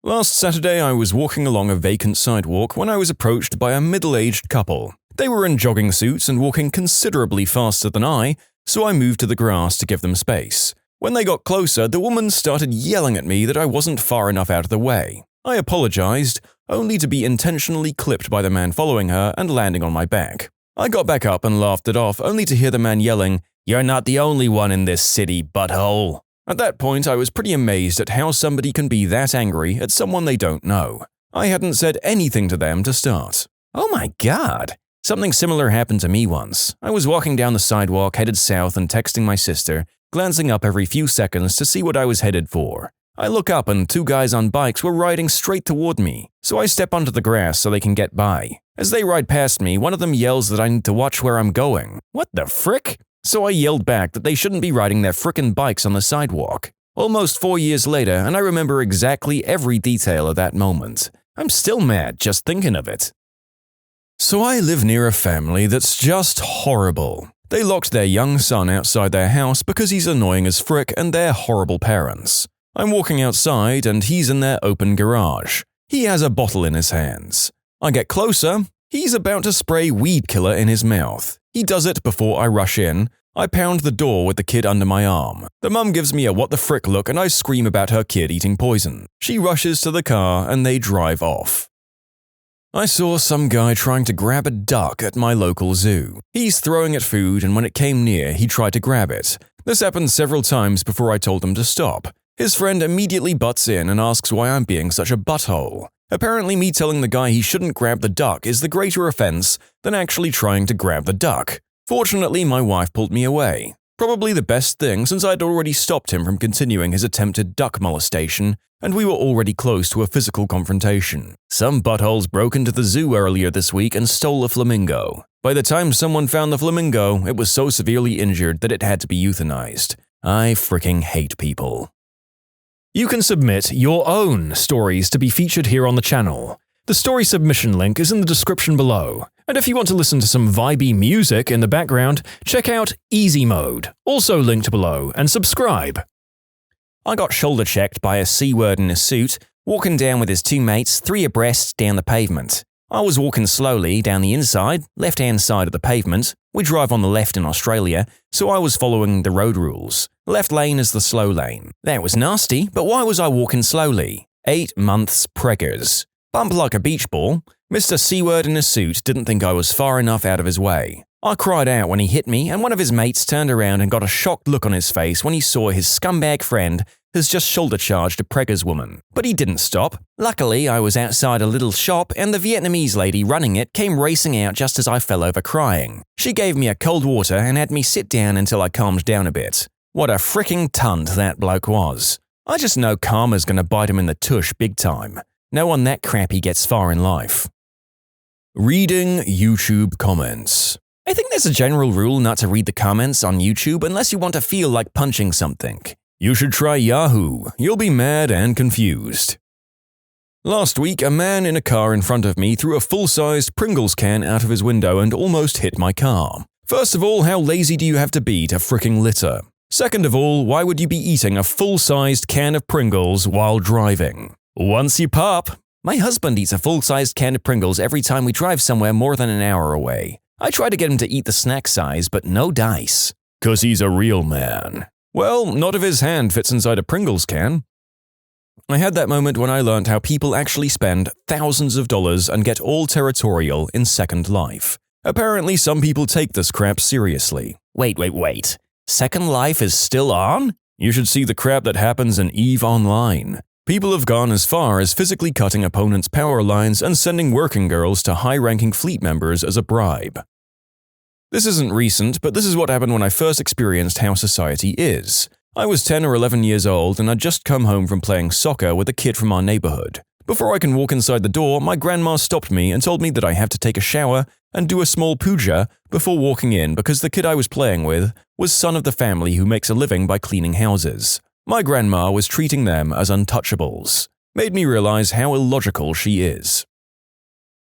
Last Saturday, I was walking along a vacant sidewalk when I was approached by a middle-aged couple. They were in jogging suits and walking considerably faster than I, so I moved to the grass to give them space. When they got closer, the woman started yelling at me that I wasn't far enough out of the way. I apologized, only to be intentionally clipped by the man following her and landing on my back. I got back up and laughed it off, only to hear the man yelling, "You're not the only one in this city, butthole." At that point, I was pretty amazed at how somebody can be that angry at someone they don't know. I hadn't said anything to them to start. Oh my god! Something similar happened to me once. I was walking down the sidewalk headed south and texting my sister, glancing up every few seconds to see what I was headed for. I look up and 2 guys on bikes were riding straight toward me, so I step onto the grass so they can get by. As they ride past me, one of them yells that I need to watch where I'm going. What the frick? So I yelled back that they shouldn't be riding their frickin' bikes on the sidewalk. Almost 4 years later, and I remember exactly every detail of that moment. I'm still mad just thinking of it. So I live near a family that's just horrible. They locked their young son outside their house because he's annoying as frick and they're horrible parents. I'm walking outside and he's in their open garage. He has a bottle in his hands. I get closer. He's about to spray weed killer in his mouth. He does it before I rush in. I pound the door with the kid under my arm. The mum gives me a what the frick look and I scream about her kid eating poison. She rushes to the car and they drive off. I saw some guy trying to grab a duck at my local zoo. He's throwing it food and when it came near, he tried to grab it, This happened several times before I told him to stop. His friend immediately butts in and asks why I'm being such a butthole. Apparently me telling the guy he shouldn't grab the duck is the greater offense than actually trying to grab the duck. Fortunately, my wife pulled me away. Probably the best thing since I'd already stopped him from continuing his attempted duck molestation, and we were already close to a physical confrontation. Some buttholes broke into the zoo earlier this week and stole a flamingo. By the time someone found the flamingo, it was so severely injured that it had to be euthanized. I freaking hate people. You can submit your own stories to be featured here on the channel. The story submission link is in the description below. And if you want to listen to some vibey music in the background, check out easymode, also linked below, and subscribe. I got shoulder checked by a C-word in a suit, walking down with his two mates 3 abreast down the pavement. I was walking slowly down the inside, left-hand side of the pavement. We drive on the left in Australia, so I was following the road rules. Left lane is the slow lane. That was nasty, but why was I walking slowly? 8 months preggers. Bump like a beach ball. Mr. C-word in a suit didn't think I was far enough out of his way. I cried out when he hit me, and one of his mates turned around and got a shocked look on his face when he saw his scumbag friend has just shoulder-charged a preggers woman. But he didn't stop. Luckily, I was outside a little shop, and the Vietnamese lady running it came racing out just as I fell over crying. She gave me a cold water and had me sit down until I calmed down a bit. What a fricking tunt that bloke was. I just know karma's gonna bite him in the tush big time. No one that crappy gets far in life. Reading YouTube comments. I think there's a general rule not to read the comments on YouTube unless you want to feel like punching something. You should try Yahoo. You'll be mad and confused. Last week, a man in a car in front of me threw a full-sized Pringles can out of his window and almost hit my car. First of all, how lazy do you have to be to fricking litter? Second of all, why would you be eating a full-sized can of Pringles while driving? Once you pop. My husband eats a full-sized can of Pringles every time we drive somewhere more than an hour away. I try to get him to eat the snack size, but no dice. 'Cause he's a real man. Well, not if his hand fits inside a Pringles can. I had that moment when I learned how people actually spend thousands of dollars and get all territorial in Second Life. Apparently, some people take this crap seriously. Wait. Second Life is still on? You should see the crap that happens in EVE Online. People have gone as far as physically cutting opponents' power lines and sending working girls to high-ranking fleet members as a bribe. This isn't recent, but this is what happened when I first experienced how society is. I was 10 or 11 years old and I'd just come home from playing soccer with a kid from our neighborhood. Before I can walk inside the door, my grandma stopped me and told me that I have to take a shower and do a small puja before walking in because the kid I was playing with was son of the family who makes a living by cleaning houses. My grandma was treating them as untouchables. Made me realize how illogical she is.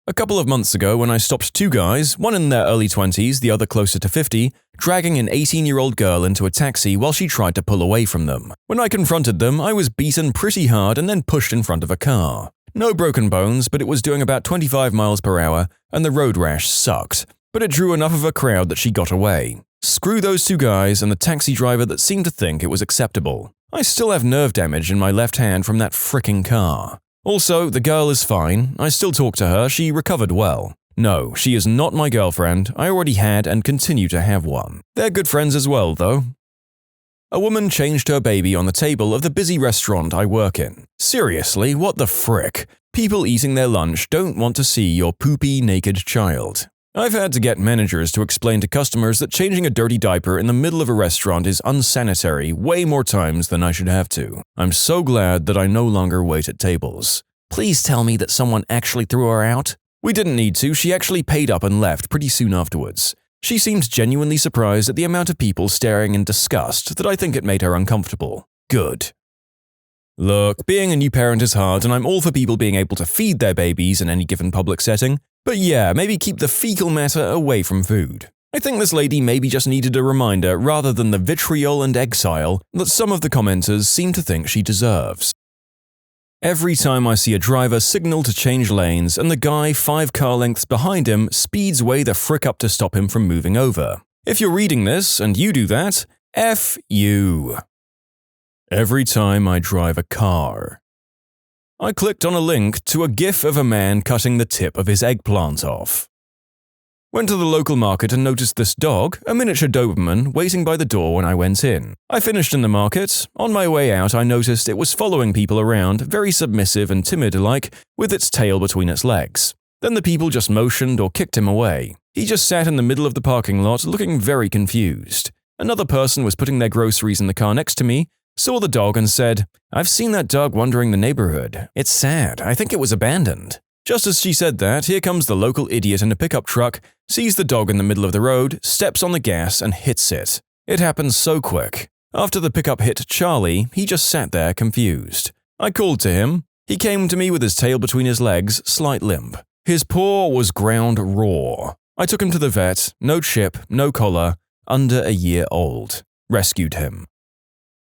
A couple of months ago when I stopped 2 guys, one in their early 20s, the other closer to 50, dragging an 18-year-old girl into a taxi while she tried to pull away from them. When I confronted them, I was beaten pretty hard and then pushed in front of a car. No broken bones, but it was doing about 25 miles per hour and the road rash sucked. But it drew enough of a crowd that she got away. Screw those 2 guys and the taxi driver that seemed to think it was acceptable. I still have nerve damage in my left hand from that fricking car. Also, the girl is fine. I still talk to her. She recovered well. No, she is not my girlfriend. I already had and continue to have one. They're good friends as well, though. A woman changed her baby on the table of the busy restaurant I work in. Seriously, what the frick? People eating their lunch don't want to see your poopy, naked child. I've had to get managers to explain to customers that changing a dirty diaper in the middle of a restaurant is unsanitary way more times than I should have to. I'm so glad that I no longer wait at tables. Please tell me that someone actually threw her out. We didn't need to. She actually paid up and left pretty soon afterwards. She seemed genuinely surprised at the amount of people staring in disgust that I think it made her uncomfortable. Good. Look, being a new parent is hard and I'm all for people being able to feed their babies in any given public setting. But yeah, maybe keep the fecal matter away from food. I think this lady maybe just needed a reminder rather than the vitriol and exile that some of the commenters seem to think she deserves. Every time I see a driver signal to change lanes and the guy 5 car lengths behind him speeds way the frick up to stop him from moving over. If you're reading this and you do that, F you. Every time I drive a car. I clicked on a link to a GIF of a man cutting the tip of his eggplant off. Went to the local market and noticed this dog, a miniature Doberman, waiting by the door when I went in. I finished in the market. On my way out, I noticed it was following people around, very submissive and timid-like, with its tail between its legs. Then the people just motioned or kicked him away. He just sat in the middle of the parking lot looking very confused. Another person was putting their groceries in the car next to me, saw the dog and said, "I've seen that dog wandering the neighborhood. It's sad. I think it was abandoned." Just as she said that, here comes the local idiot in a pickup truck, sees the dog in the middle of the road, steps on the gas and hits it. It happened so quick. After the pickup hit Charlie, he just sat there confused. I called to him. He came to me with his tail between his legs, slight limp. His paw was ground raw. I took him to the vet, no chip, no collar, under a year old. Rescued him.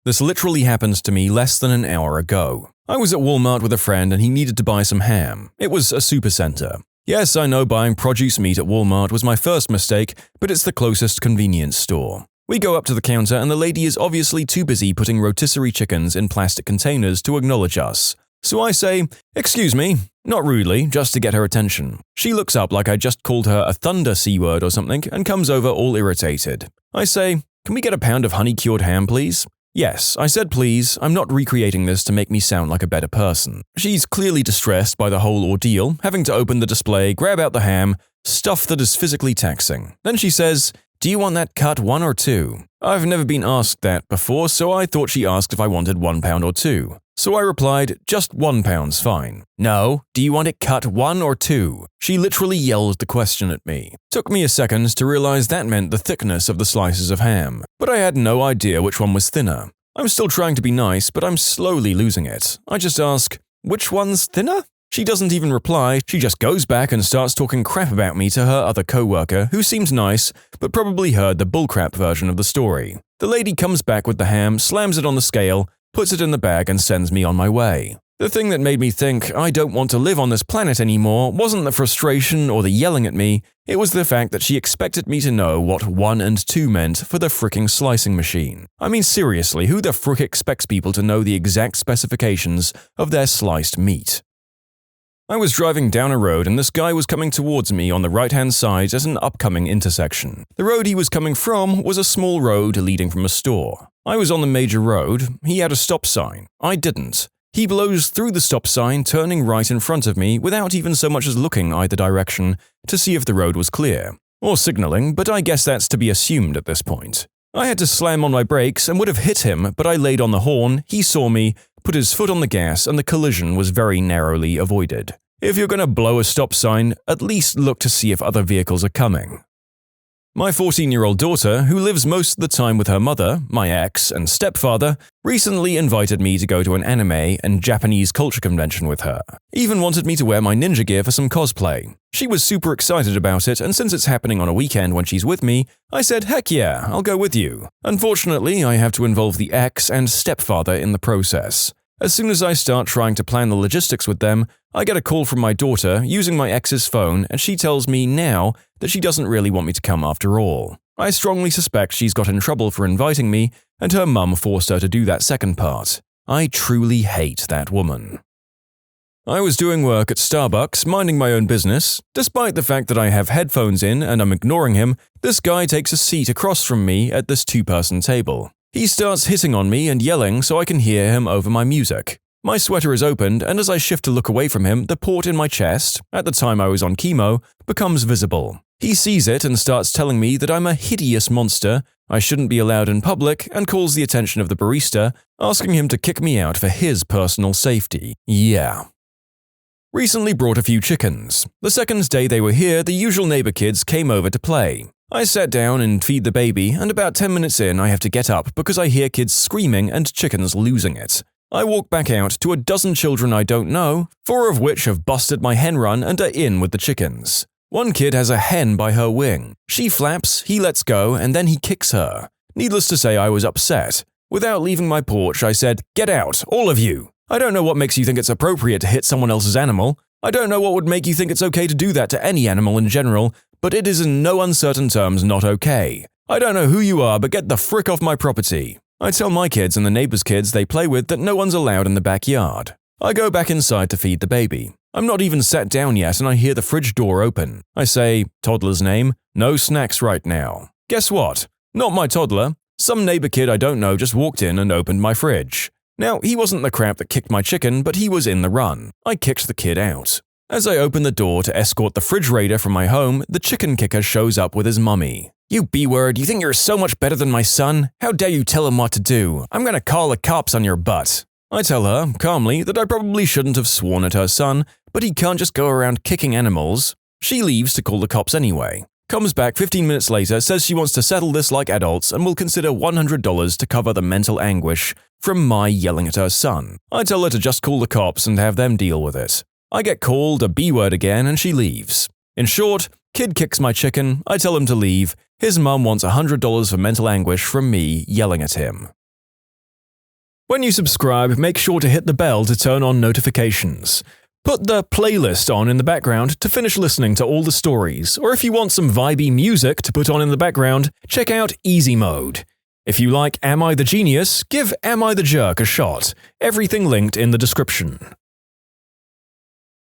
This literally happened to me less than an hour ago. I was at Walmart with a friend and he needed to buy some ham. It was a supercenter. Yes, I know buying produce meat at Walmart was my first mistake, but it's the closest convenience store. We go up to the counter and the lady is obviously too busy putting rotisserie chickens in plastic containers to acknowledge us. So I say, "Excuse me," not rudely, just to get her attention. She looks up like I just called her a thunder C-word or something and comes over all irritated. I say, "Can we get a pound of honey-cured ham, please?" Yes, I said please. I'm not recreating this to make me sound like a better person. She's clearly distressed by the whole ordeal, having to open the display, grab out the ham, stuff that is physically taxing. Then she says, "Do you want that cut 1 or 2? I've never been asked that before, so I thought she asked if I wanted 1 pound or 2. So I replied, "Just 1 pound's fine." "No, do you want it cut 1 or 2? She literally yelled the question at me. Took me a second to realize that meant the thickness of the slices of ham, but I had no idea which one was thinner. I'm still trying to be nice, but I'm slowly losing it. I just ask, "Which one's thinner?" She doesn't even reply, she just goes back and starts talking crap about me to her other co-worker, who seems nice, but probably heard the bullcrap version of the story. The lady comes back with the ham, slams it on the scale, puts it in the bag and sends me on my way. The thing that made me think I don't want to live on this planet anymore wasn't the frustration or the yelling at me, it was the fact that she expected me to know what 1 and 2 meant for the fricking slicing machine. I mean seriously, who the frick expects people to know the exact specifications of their sliced meat? I was driving down a road and this guy was coming towards me on the right-hand side at an upcoming intersection. The road he was coming from was a small road leading from a store. I was on the major road, he had a stop sign. I didn't. He blows through the stop sign, turning right in front of me without even so much as looking either direction to see if the road was clear. Or signaling, but I guess that's to be assumed at this point. I had to slam on my brakes and would have hit him, but I laid on the horn, he saw me, put his foot on the gas and the collision was very narrowly avoided. If you're going to blow a stop sign, at least look to see if other vehicles are coming. My 14-year-old daughter, who lives most of the time with her mother, my ex, and stepfather, recently invited me to go to an anime and Japanese culture convention with her. Even wanted me to wear my ninja gear for some cosplay. She was super excited about it, and since it's happening on a weekend when she's with me, I said, "Heck yeah, I'll go with you." Unfortunately, I have to involve the ex and stepfather in the process. As soon as I start trying to plan the logistics with them, I get a call from my daughter using my ex's phone and she tells me now that she doesn't really want me to come after all. I strongly suspect she's got in trouble for inviting me and her mum forced her to do that second part. I truly hate that woman. I was doing work at Starbucks, minding my own business. Despite the fact that I have headphones in and I'm ignoring him, this guy takes a seat across from me at this 2-person table. He starts hitting on me and yelling so I can hear him over my music. My sweater is opened, and as I shift to look away from him, the port in my chest, at the time I was on chemo, becomes visible. He sees it and starts telling me that I'm a hideous monster, I shouldn't be allowed in public, and calls the attention of the barista, asking him to kick me out for his personal safety. Yeah. Recently brought a few chickens. The second day they were here, the usual neighbor kids came over to play. I sat down and feed the baby, and about 10 minutes in I have to get up because I hear kids screaming and chickens losing it. I walk back out to a dozen children I don't know, 4 of which have busted my hen run and are in with the chickens. One kid has a hen by her wing. She flaps, he lets go, and then he kicks her. Needless to say, I was upset. Without leaving my porch, I said, "Get out, all of you! I don't know what makes you think it's appropriate to hit someone else's animal. I don't know what would make you think it's okay to do that to any animal in general, but it is in no uncertain terms not okay. I don't know who you are, but get the frick off my property." I tell my kids and the neighbors' kids they play with that no one's allowed in the backyard. I go back inside to feed the baby. I'm not even sat down yet and I hear the fridge door open. I say, toddler's name, no snacks right now. Guess what? Not my toddler. Some neighbor kid I don't know just walked in and opened my fridge. Now, he wasn't the crap that kicked my chicken, but he was in the run. I kicked the kid out. As I open the door to escort the fridge raider from my home, the chicken kicker shows up with his mummy. You B-word, you think you're so much better than my son? How dare you tell him what to do? I'm gonna call the cops on your butt. I tell her, calmly, that I probably shouldn't have sworn at her son, but he can't just go around kicking animals. She leaves to call the cops anyway. Comes back 15 minutes later, says she wants to settle this like adults and will consider $100 to cover the mental anguish from my yelling at her son. I tell her to just call the cops and have them deal with it. I get called a B-word again and she leaves. In short, kid kicks my chicken, I tell him to leave, his mum wants $100 for mental anguish from me yelling at him. When you subscribe, make sure to hit the bell to turn on notifications. Put the playlist on in the background to finish listening to all the stories, or if you want some vibey music to put on in the background, check out easymode. If you like Am I the Genius, give Am I the Jerk a shot. Everything linked in the description.